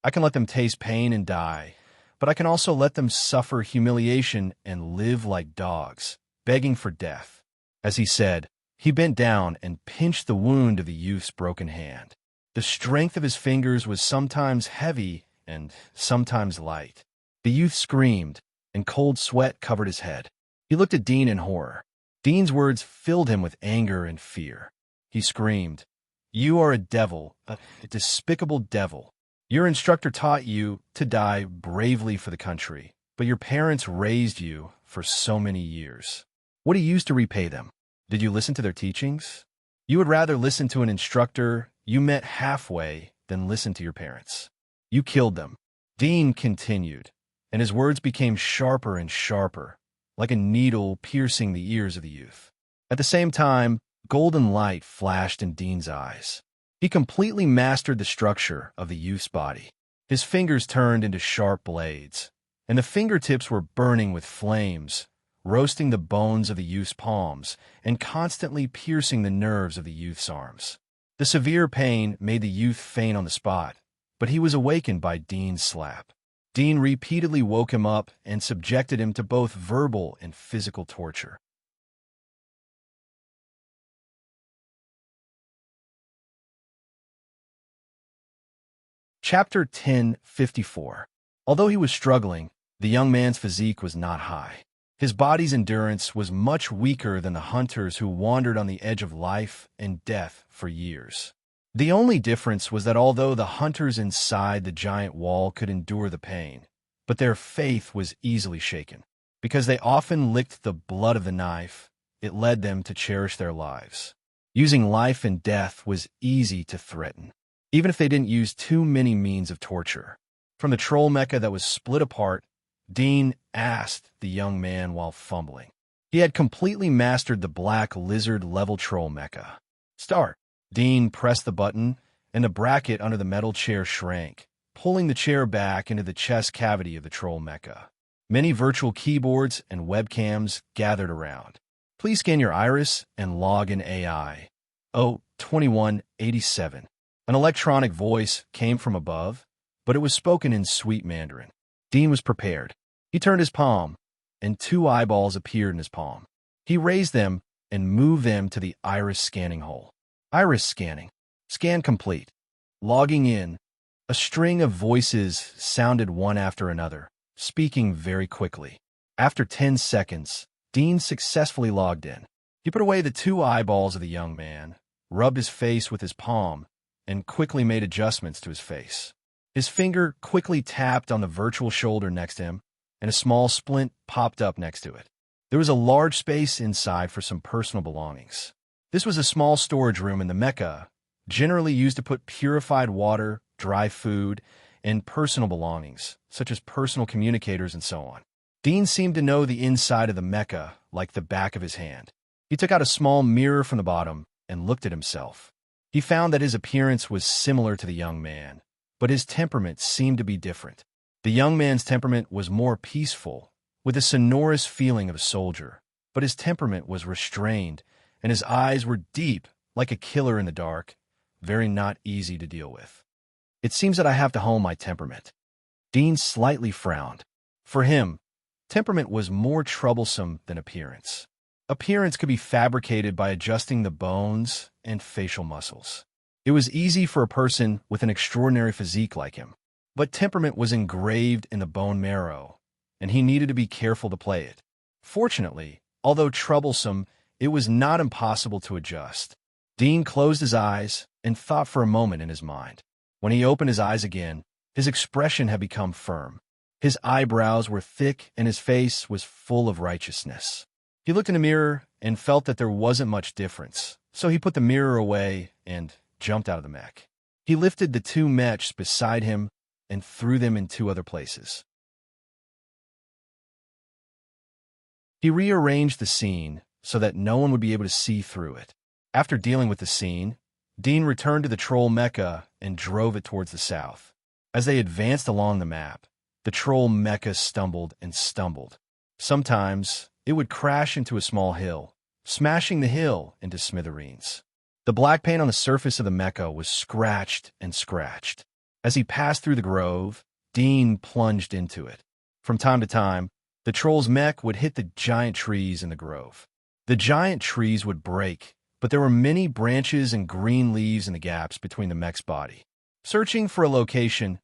I can let them taste pain and die, but I can also let them suffer humiliation and live like dogs, begging for death. As he said, he bent down and pinched the wound of the youth's broken hand. The strength of his fingers was sometimes heavy and sometimes light. The youth screamed, and cold sweat covered his head. He looked at Dean in horror. Dean's words filled him with anger and fear. He screamed, "You are a devil, a despicable devil. Your instructor taught you to die bravely for the country, but your parents raised you for so many years. What do you use to repay them? Did you listen to their teachings? You would rather listen to an instructor you met halfway than listen to your parents. You killed them." Dean continued, and his words became sharper and sharper, like a needle piercing the ears of the youth. At the same time, golden light flashed in Dean's eyes. He completely mastered the structure of the youth's body. His fingers turned into sharp blades, and the fingertips were burning with flames, roasting the bones of the youth's palms and constantly piercing the nerves of the youth's arms. The severe pain made the youth faint on the spot, but he was awakened by Dean's slap. Dean repeatedly woke him up and subjected him to both verbal and physical torture. Chapter 10:54. Although he was struggling, the young man's physique was not high. His body's endurance was much weaker than the hunters who wandered on the edge of life and death for years. The only difference was that although the hunters inside the giant wall could endure the pain, but their faith was easily shaken. Because they often licked the blood of the knife, it led them to cherish their lives. Using life and death was easy to threaten, even if they didn't use too many means of torture. From the troll mecha that was split apart, Dean asked the young man while fumbling. He had completely mastered the black lizard-level troll mecha. Start. Dean pressed the button, and the bracket under the metal chair shrank, pulling the chair back into the chest cavity of the troll mecha. Many virtual keyboards and webcams gathered around. Please scan your iris and log in AI. 2187. An electronic voice came from above, but it was spoken in sweet Mandarin. Dean was prepared. He turned his palm, and two eyeballs appeared in his palm. He raised them and moved them to the iris scanning hole. Iris scanning. Scan complete. Logging in. A string of voices sounded one after another, speaking very quickly. After 10 seconds, Dean successfully logged in. He put away the two eyeballs of the young man, rubbed his face with his palm, and quickly made adjustments to his face. His finger quickly tapped on the virtual shoulder next to him, and a small splint popped up next to it. There was a large space inside for some personal belongings. This was a small storage room in the mecha, generally used to put purified water, dry food, and personal belongings, such as personal communicators and so on. Dean seemed to know the inside of the mecha like the back of his hand. He took out a small mirror from the bottom and looked at himself. He found that his appearance was similar to the young man, but his temperament seemed to be different. The young man's temperament was more peaceful, with a sonorous feeling of a soldier, but his temperament was restrained, and his eyes were deep, like a killer in the dark, very not easy to deal with. It seems that I have to hone my temperament. Dean slightly frowned. For him, temperament was more troublesome than appearance. Appearance could be fabricated by adjusting the bones and facial muscles. It was easy for a person with an extraordinary physique like him. But temperament was engraved in the bone marrow, and he needed to be careful to play it. Fortunately, although troublesome, it was not impossible to adjust. Dean closed his eyes and thought for a moment in his mind. When he opened his eyes again, his expression had become firm. His eyebrows were thick and his face was full of righteousness. He looked in the mirror and felt that there wasn't much difference, so he put the mirror away and jumped out of the mech. He lifted the two mechs beside him and threw them in two other places. He rearranged the scene so that no one would be able to see through it. After dealing with the scene, Dean returned to the troll mecha and drove it towards the south. As they advanced along the map, the troll mecha stumbled and stumbled. Sometimes it would crash into a small hill, smashing the hill into smithereens. The black paint on the surface of the mecha was scratched and scratched. As he passed through the grove, Dean plunged into it. From time to time, the troll's mech would hit the giant trees in the grove. The giant trees would break, but there were many branches and green leaves in the gaps between the mech's body. Searching for a location,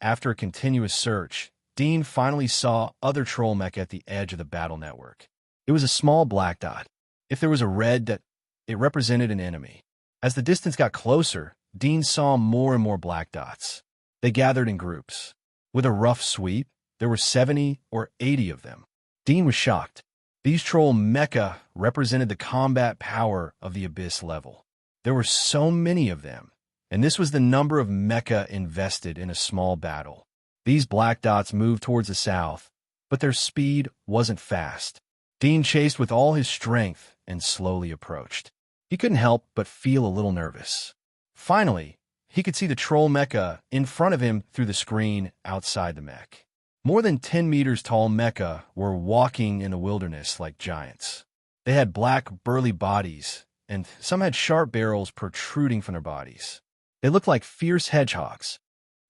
after a continuous search, Dean finally saw other troll mech at the edge of the battle network. It was a small black dot. If there was a red dot, it represented an enemy. As the distance got closer, Dean saw more and more black dots. They gathered in groups. With a rough sweep, there were 70 or 80 of them. Dean was shocked. These troll mecha represented the combat power of the Abyss level. There were so many of them, and this was the number of mecha invested in a small battle. These black dots moved towards the south, but their speed wasn't fast. Dean chased with all his strength and slowly approached. He couldn't help but feel a little nervous. Finally, he could see the troll mecha in front of him through the screen outside the mech. More than 10 meters tall mecha were walking in the wilderness like giants. They had black, burly bodies, and some had sharp barrels protruding from their bodies. They looked like fierce hedgehogs.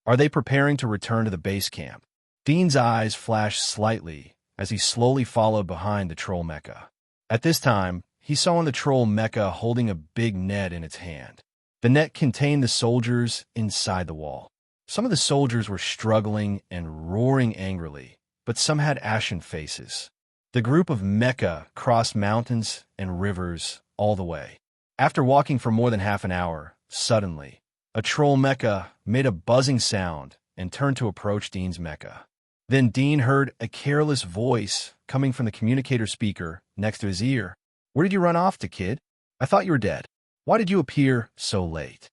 Are they preparing to return to the base camp? Dean's eyes flashed slightly as he slowly followed behind the troll mecha. At this time, he saw the troll mecha holding a big net in its hand. The net contained the soldiers inside the wall. Some of the soldiers were struggling and roaring angrily, but some had ashen faces. The group of mecha crossed mountains and rivers all the way. After walking for more than half an hour, suddenly, a troll mecha made a buzzing sound and turned to approach Dean's mecha. Then Dean heard a careless voice coming from the communicator speaker next to his ear. "Where did you run off to, kid? I thought you were dead. Why did you appear so late?"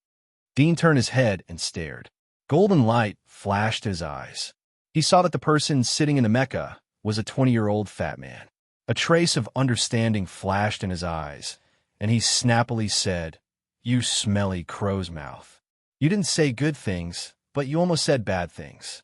Dean turned his head and stared. Golden light flashed his eyes. He saw that the person sitting in the mecha was a 20-year-old fat man. A trace of understanding flashed in his eyes, and he snappily said, "You smelly crow's mouth. You didn't say good things, but you almost said bad things."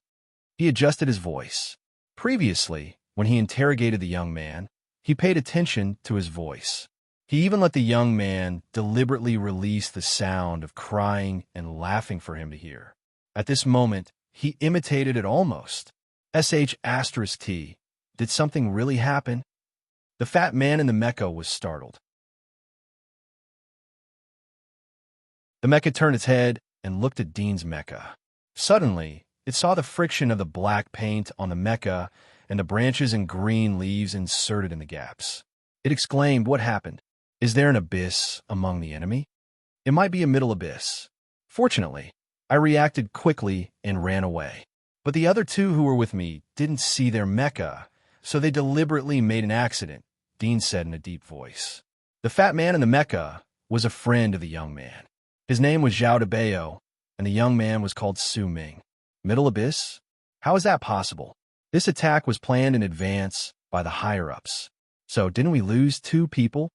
He adjusted his voice. Previously, when he interrogated the young man, he paid attention to his voice. He even let the young man deliberately release the sound of crying and laughing for him to hear. At this moment, he imitated it almost. **T. Did something really happen? The fat man in the mecha was startled. The mecha turned its head and looked at Dean's mecha. Suddenly, it saw the friction of the black paint on the mecha and the branches and green leaves inserted in the gaps. It exclaimed, "What happened? Is there an abyss among the enemy? It might be a middle abyss." Fortunately, I reacted quickly and ran away. But the other two who were with me didn't see their mecha, so they deliberately made an accident, Dean said in a deep voice. The fat man in the mecha was a friend of the young man. His name was Zhao Debao, and the young man was called Su Ming. Middle Abyss? How is that possible? This attack was planned in advance by the higher-ups. So didn't we lose 2 people?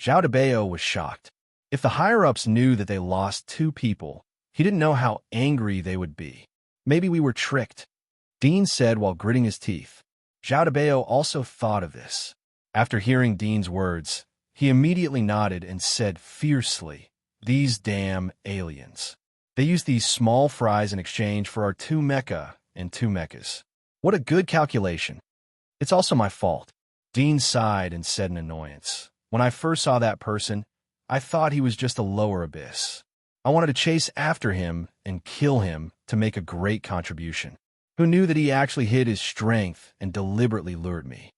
Zhao Debao was shocked. If the higher-ups knew that they lost 2 people, he didn't know how angry they would be. Maybe we were tricked, Dean said while gritting his teeth. Zhao Debao also thought of this. After hearing Dean's words, he immediately nodded and said fiercely, "These damn aliens. They used these small fries in exchange for our 2 mecha and 2 mechas. What a good calculation. It's also my fault." Dean sighed and said in annoyance, "When I first saw that person, I thought he was just a lower abyss. I wanted to chase after him and kill him to make a great contribution. Who knew that he actually hid his strength and deliberately lured me?"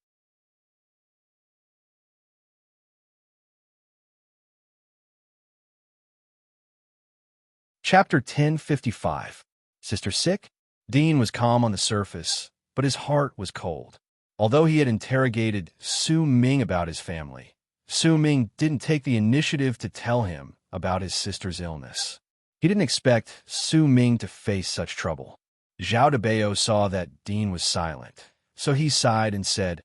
Chapter 1055. Sister sick? Dean was calm on the surface, but his heart was cold. Although he had interrogated Su Ming about his family, Su Ming didn't take the initiative to tell him about his sister's illness. He didn't expect Su Ming to face such trouble. Zhao Debao saw that Dean was silent, so he sighed and said,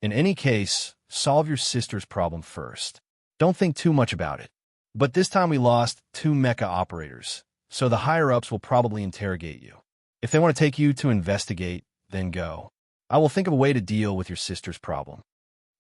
"In any case, solve your sister's problem first. Don't think too much about it. But this time we lost 2 mecha operators, so the higher-ups will probably interrogate you. If they want to take you to investigate, then go. I will think of a way to deal with your sister's problem."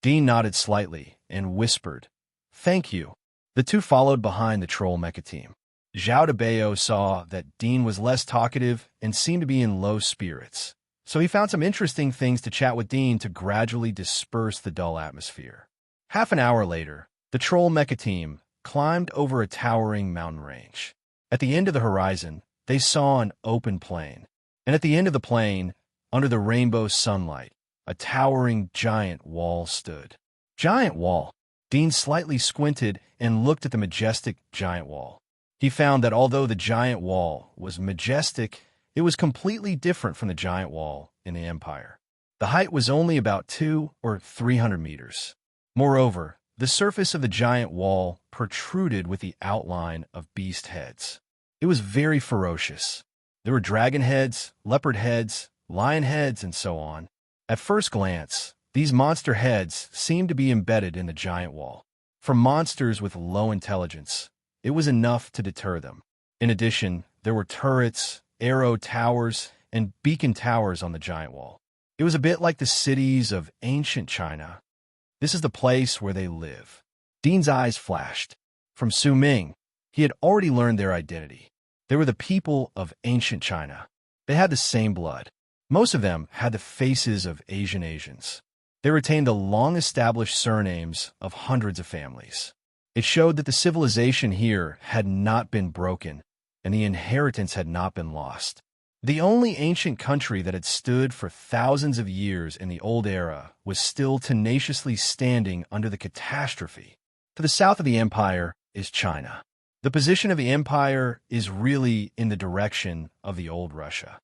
Dean nodded slightly and whispered, "Thank you." The 2 followed behind the troll mecha team. Zhao Debao saw that Dean was less talkative and seemed to be in low spirits, so he found some interesting things to chat with Dean to gradually disperse the dull atmosphere. Half an hour later, the troll mecha team climbed over a towering mountain range. At the end of the horizon, they saw an open plain, and at the end of the plain, under the rainbow sunlight, a towering giant wall stood. Giant wall. Dean slightly squinted and looked at the majestic giant wall. He found that although the giant wall was majestic, it was completely different from the giant wall in the Empire. The height was only about 200 or 300 meters. Moreover, the surface of the giant wall protruded with the outline of beast heads. It was very ferocious. There were dragon heads, leopard heads, lion heads, and so on. At first glance, these monster heads seemed to be embedded in the giant wall. For monsters with low intelligence, it was enough to deter them. In addition, there were turrets, arrow towers, and beacon towers on the giant wall. It was a bit like the cities of ancient China. This is the place where they live. Dean's eyes flashed. From Su Ming, he had already learned their identity. They were the people of ancient China. They had the same blood. Most of them had the faces of Asians. They retained the long-established surnames of hundreds of families. It showed that the civilization here had not been broken, and the inheritance had not been lost. The only ancient country that had stood for thousands of years in the old era was still tenaciously standing under the catastrophe. To the south of the empire is China. The position of the empire is really in the direction of the old Russia.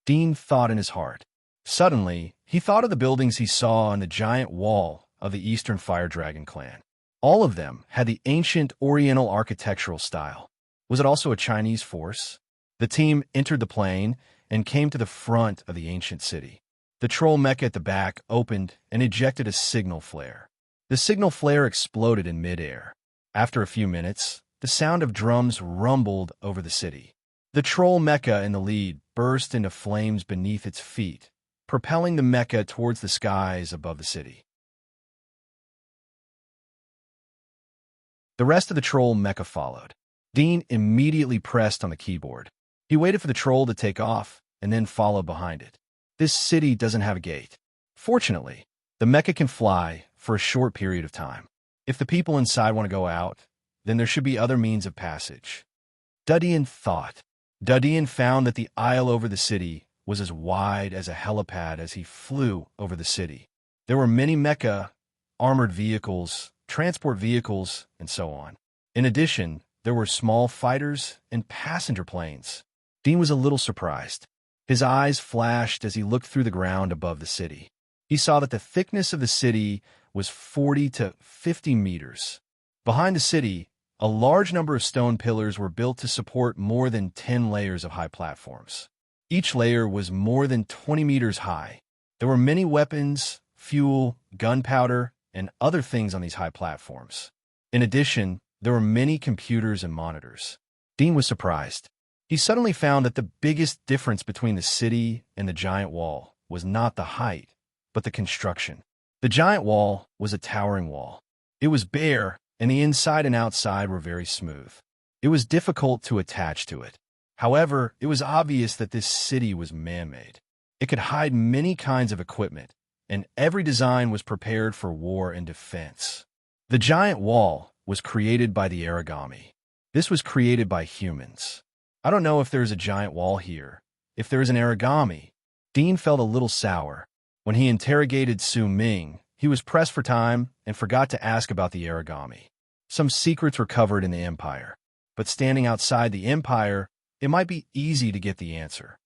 Dean thought in his heart. Suddenly, he thought of the buildings he saw on the giant wall of the Eastern Fire Dragon clan. All of them had the ancient Oriental architectural style. Was it also a Chinese force? The team entered the plain and came to the front of the ancient city. The troll mecha at the back opened and ejected a signal flare. The signal flare exploded in midair. After a few minutes, the sound of drums rumbled over the city. The troll mecha in the lead burst into flames beneath its feet, propelling the mecha towards the skies above the city. The rest of the troll mecha followed. Dean immediately pressed on the keyboard. He waited for the troll to take off and then followed behind it. This city doesn't have a gate. Fortunately, the mecha can fly for a short period of time. If the people inside want to go out, then there should be other means of passage. Dudian thought. Dudian found that the aisle over the city was as wide as a helipad as he flew over the city. There were many mecha, armored vehicles, transport vehicles, and so on. In addition, there were small fighters and passenger planes. Dean was a little surprised. His eyes flashed as he looked through the ground above the city. He saw that the thickness of the city was 40 to 50 meters. Behind the city, A large number of stone pillars were built to support more than 10 layers of high platforms. Each layer was more than 20 meters high. There were many weapons, fuel, gunpowder, and other things on these high platforms. In addition, there were many computers and monitors. Dean was surprised. He suddenly found that the biggest difference between the city and the giant wall was not the height, but the construction. The giant wall was a towering wall. It was bare, and the inside and outside were very smooth. It was difficult to attach to it. However, it was obvious that this city was man-made. It could hide many kinds of equipment, and every design was prepared for war and defense. The giant wall was created by the origami. This was created by humans. I don't know if there's a giant wall here. If there's an origami. Dean felt a little sour. When he interrogated Su Ming, he was pressed for time and forgot to ask about the origami. Some secrets were covered in the Empire, but standing outside the Empire, it might be easy to get the answer.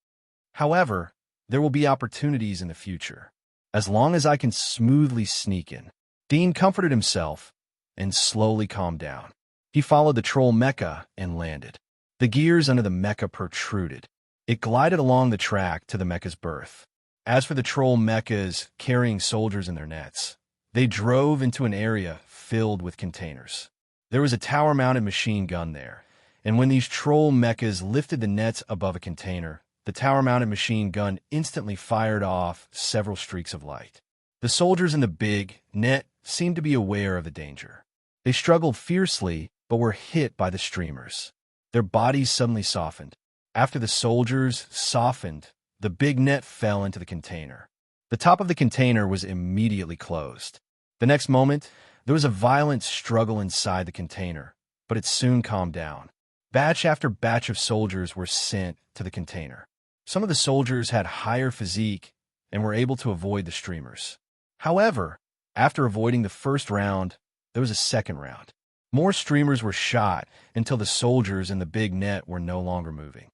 However, there will be opportunities in the future, as long as I can smoothly sneak in. Dean comforted himself and slowly calmed down. He followed the troll mecha and landed. The gears under the mecha protruded. It glided along the track to the mecha's berth. As for the troll mechas carrying soldiers in their nets, they drove into an area filled with containers. There was a tower-mounted machine gun there, and when these troll mechas lifted the nets above a container, the tower-mounted machine gun instantly fired off several streaks of light. The soldiers in the big net seemed to be aware of the danger. They struggled fiercely, but were hit by the streamers. Their bodies suddenly softened. After the soldiers softened, the big net fell into the container. The top of the container was immediately closed. The next moment, there was a violent struggle inside the container, but it soon calmed down. Batch after batch of soldiers were sent to the container. Some of the soldiers had higher physique and were able to avoid the streamers. However, after avoiding the first round, there was a second round. More streamers were shot until the soldiers in the big net were no longer moving.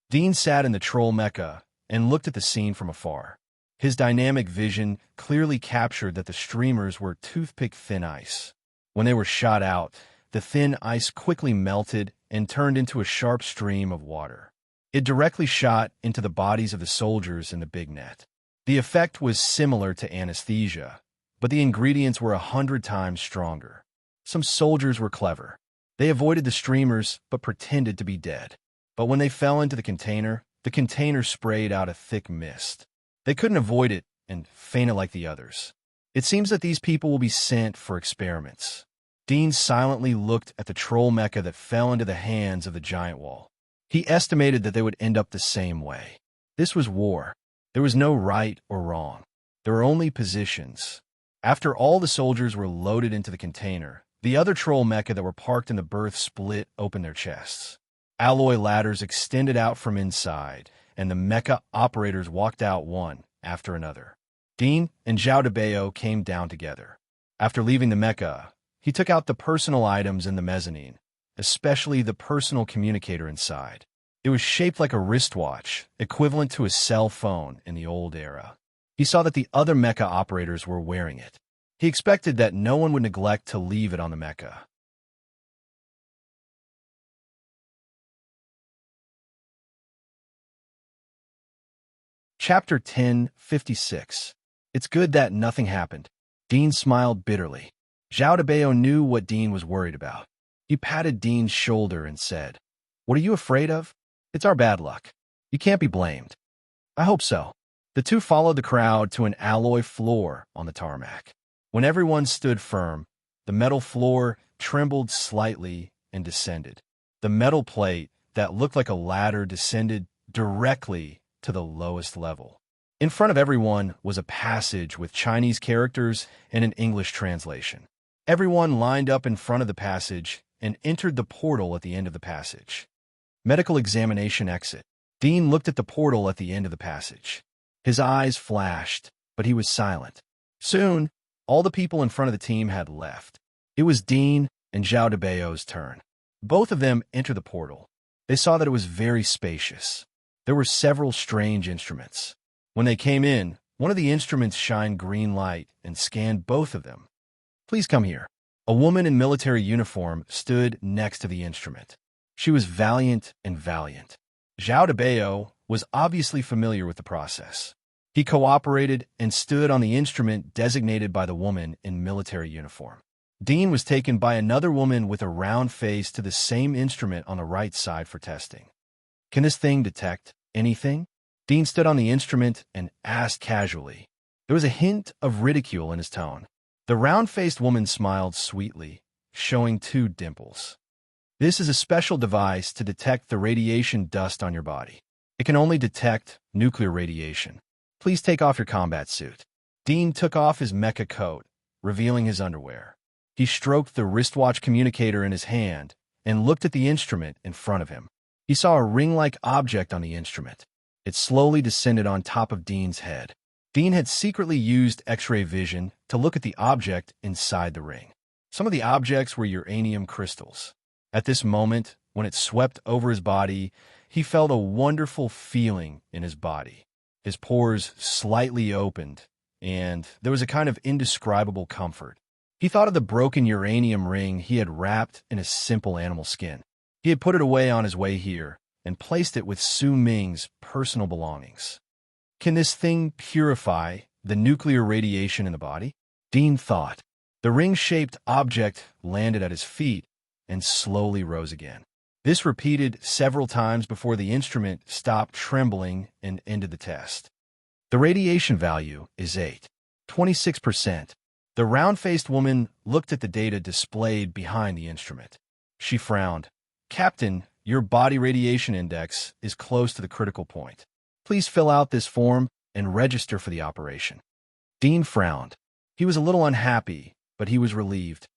Dean sat in the troll mecha and looked at the scene from afar. His dynamic vision clearly captured that the streamers were toothpick-thin ice. When they were shot out, the thin ice quickly melted and turned into a sharp stream of water. It directly shot into the bodies of the soldiers in the big net. The effect was similar to anesthesia, but the ingredients were 100 times stronger. Some soldiers were clever. They avoided the streamers but pretended to be dead. But when they fell into the container sprayed out a thick mist. They couldn't avoid it and fainted like the others. It seems that these people will be sent for experiments. Dean silently looked at the troll mecha that fell into the hands of the giant wall. He estimated that they would end up the same way. This was war. There was no right or wrong. There were only positions. After all the soldiers were loaded into the container, the other troll mecha that were parked in the berth split open their chests. Alloy ladders extended out from inside, and the mecha operators walked out one after another. Dean and Zhao Debeo came down together. After leaving the mecha, he took out the personal items in the mezzanine, especially the personal communicator inside. It was shaped like a wristwatch, equivalent to a cell phone in the old era. He saw that the other mecha operators were wearing it. He expected that no one would neglect to leave it on the mecha. Chapter 10:56. It's good that nothing happened. Dean smiled bitterly. Zhao Debeo knew what Dean was worried about. He patted Dean's shoulder and said, "What are you afraid of? It's our bad luck. You can't be blamed." "I hope so." The two followed the crowd to an alloy floor on the tarmac. When everyone stood firm, the metal floor trembled slightly and descended. The metal plate that looked like a ladder descended directly to the lowest level. In front of everyone was a passage with Chinese characters and an English translation. Everyone lined up in front of the passage and entered the portal at the end of the passage. Medical examination exit. Dean looked at the portal at the end of the passage. His eyes flashed, but he was silent. Soon, all the people in front of the team had left. It was Dean and Zhao Debeo's turn. Both of them entered the portal. They saw that it was very spacious. There were several strange instruments. When they came in, one of the instruments shined green light and scanned both of them. Please come here. A woman in military uniform stood next to the instrument. She was valiant and valiant. Zhao de Bao was obviously familiar with the process. He cooperated and stood on the instrument designated by the woman in military uniform. Dean was taken by another woman with a round face to the same instrument on the right side for testing. Can this thing detect anything? Dean stood on the instrument and asked casually. There was a hint of ridicule in his tone. The round-faced woman smiled sweetly, showing 2 dimples. This is a special device to detect the radiation dust on your body. It can only detect nuclear radiation. Please take off your combat suit. Dean took off his mecha coat, revealing his underwear. He stroked the wristwatch communicator in his hand and looked at the instrument in front of him. He saw a ring-like object on the instrument. It slowly descended on top of Dean's head. Dean had secretly used X-ray vision to look at the object inside the ring. Some of the objects were uranium crystals. At this moment, when it swept over his body, he felt a wonderful feeling in his body. His pores slightly opened, and there was a kind of indescribable comfort. He thought of the broken uranium ring he had wrapped in a simple animal skin. He had put it away on his way here and placed it with Su Ming's personal belongings. Can this thing purify the nuclear radiation in the body? Dean thought. The ring-shaped object landed at his feet and slowly rose again. This repeated several times before the instrument stopped trembling and ended the test. The radiation value is 26%. The round-faced woman looked at the data displayed behind the instrument. She frowned. Captain, your body radiation index is close to the critical point. Please fill out this form and register for the operation. Dean frowned. He was a little unhappy, but he was relieved.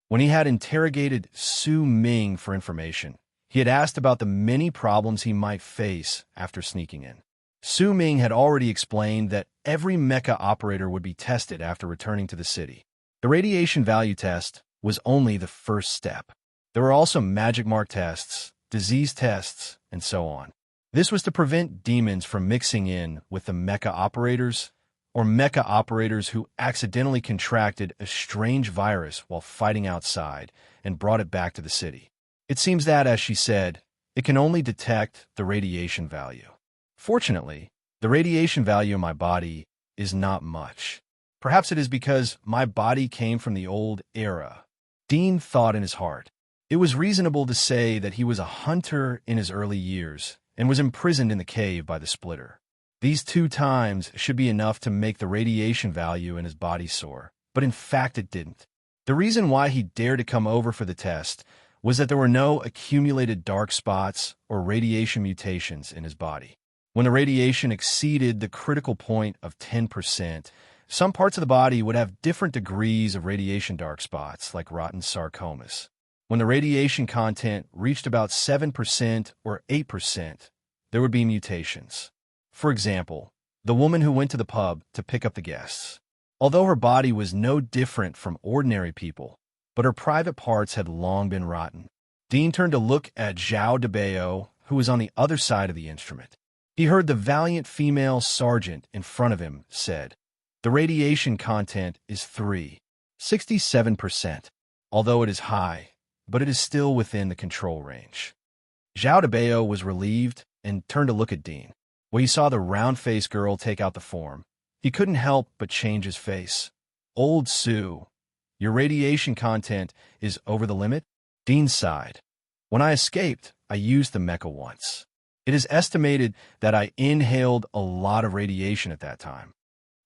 When he had interrogated Su Ming for information, he had asked about the many problems he might face after sneaking in. Su Ming had already explained that every mecha operator would be tested after returning to the city. The radiation value test was only the first step. There were also magic mark tests, disease tests, and so on. This was to prevent demons from mixing in with the mecha operators or mecha operators who accidentally contracted a strange virus while fighting outside and brought it back to the city. It seems that, as she said, it can only detect the radiation value. Fortunately, the radiation value in my body is not much. Perhaps it is because my body came from the old era. Dean thought in his heart. It was reasonable to say that he was a hunter in his early years and was imprisoned in the cave by the splitter. These 2 times should be enough to make the radiation value in his body soar, but in fact it didn't. The reason why he dared to come over for the test was that there were no accumulated dark spots or radiation mutations in his body. When the radiation exceeded the critical point of 10%, some parts of the body would have different degrees of radiation dark spots, like rotten sarcomas. When the radiation content reached about 7% or 8%, there would be mutations. For example, the woman who went to the pub to pick up the guests. Although her body was no different from ordinary people, but her private parts had long been rotten. Dean turned to look at Zhao de Bao, who was on the other side of the instrument. He heard the valiant female sergeant in front of him said, "The radiation content is 67%, although it is high, but it is still within the control range." Zhao de Bao was relieved and turned to look at Dean. When he saw the round-faced girl take out the form, he couldn't help but change his face. "Old Sue, your radiation content is over the limit?" Dean sighed. "When I escaped, I used the mecha once. It is estimated that I inhaled a lot of radiation at that time."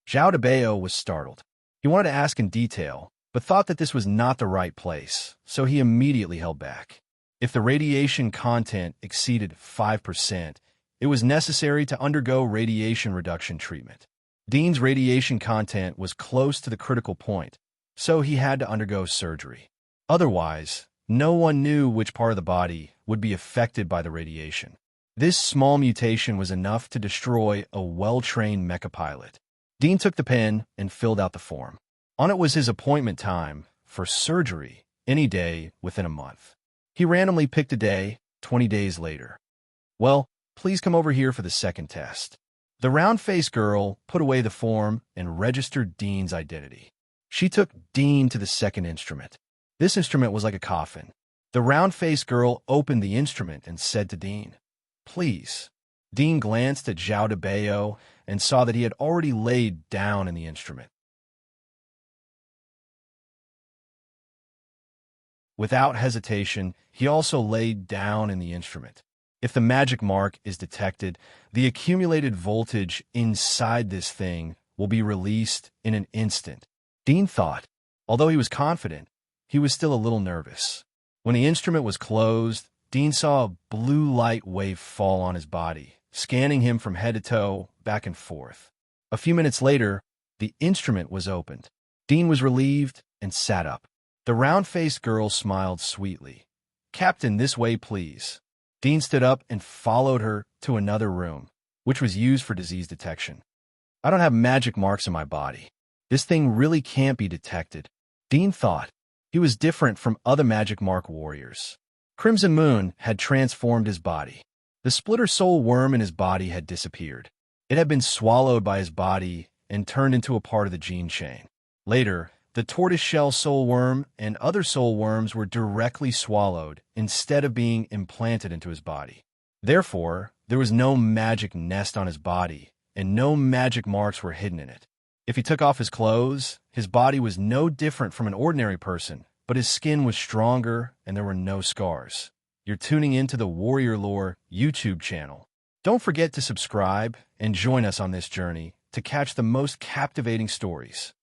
Zhao de Bao was startled. He wanted to ask in detail, but thought that this was not the right place, so he immediately held back. If the radiation content exceeded 5%, it was necessary to undergo radiation reduction treatment. Dean's radiation content was close to the critical point, so he had to undergo surgery. Otherwise, no one knew which part of the body would be affected by the radiation. This small mutation was enough to destroy a well-trained mecha pilot. Dean took the pen and filled out the form. On it was his appointment time for surgery any day within a month. He randomly picked a day, 20 days later. "Well, please come over here for the second test." The round-faced girl put away the form and registered Dean's identity. She took Dean to the second instrument. This instrument was like a coffin. The round-faced girl opened the instrument and said to Dean, "Please." Dean glanced at Zhao de Bayo and saw that he had already laid down in the instrument. Without hesitation, he also laid down in the instrument. If the magic mark is detected, the accumulated voltage inside this thing will be released in an instant. Dean thought. Although he was confident, he was still a little nervous. When the instrument was closed, Dean saw a blue light wave fall on his body, scanning him from head to toe, back and forth. A few minutes later, the instrument was opened. Dean was relieved and sat up. The round-faced girl smiled sweetly. "Captain, this way, please." Dean stood up and followed her to another room, which was used for disease detection. "I don't have magic marks in my body. This thing really can't be detected," Dean thought. He was different from other magic mark warriors. Crimson Moon had transformed his body. The splitter soul worm in his body had disappeared. It had been swallowed by his body and turned into a part of the gene chain. Later, the tortoiseshell soul worm and other soul worms were directly swallowed instead of being implanted into his body. Therefore, there was no magic nest on his body, and no magic marks were hidden in it. If he took off his clothes, his body was no different from an ordinary person, but his skin was stronger and there were no scars. You're tuning into the Warrior Lore YouTube channel. Don't forget to subscribe and join us on this journey to catch the most captivating stories.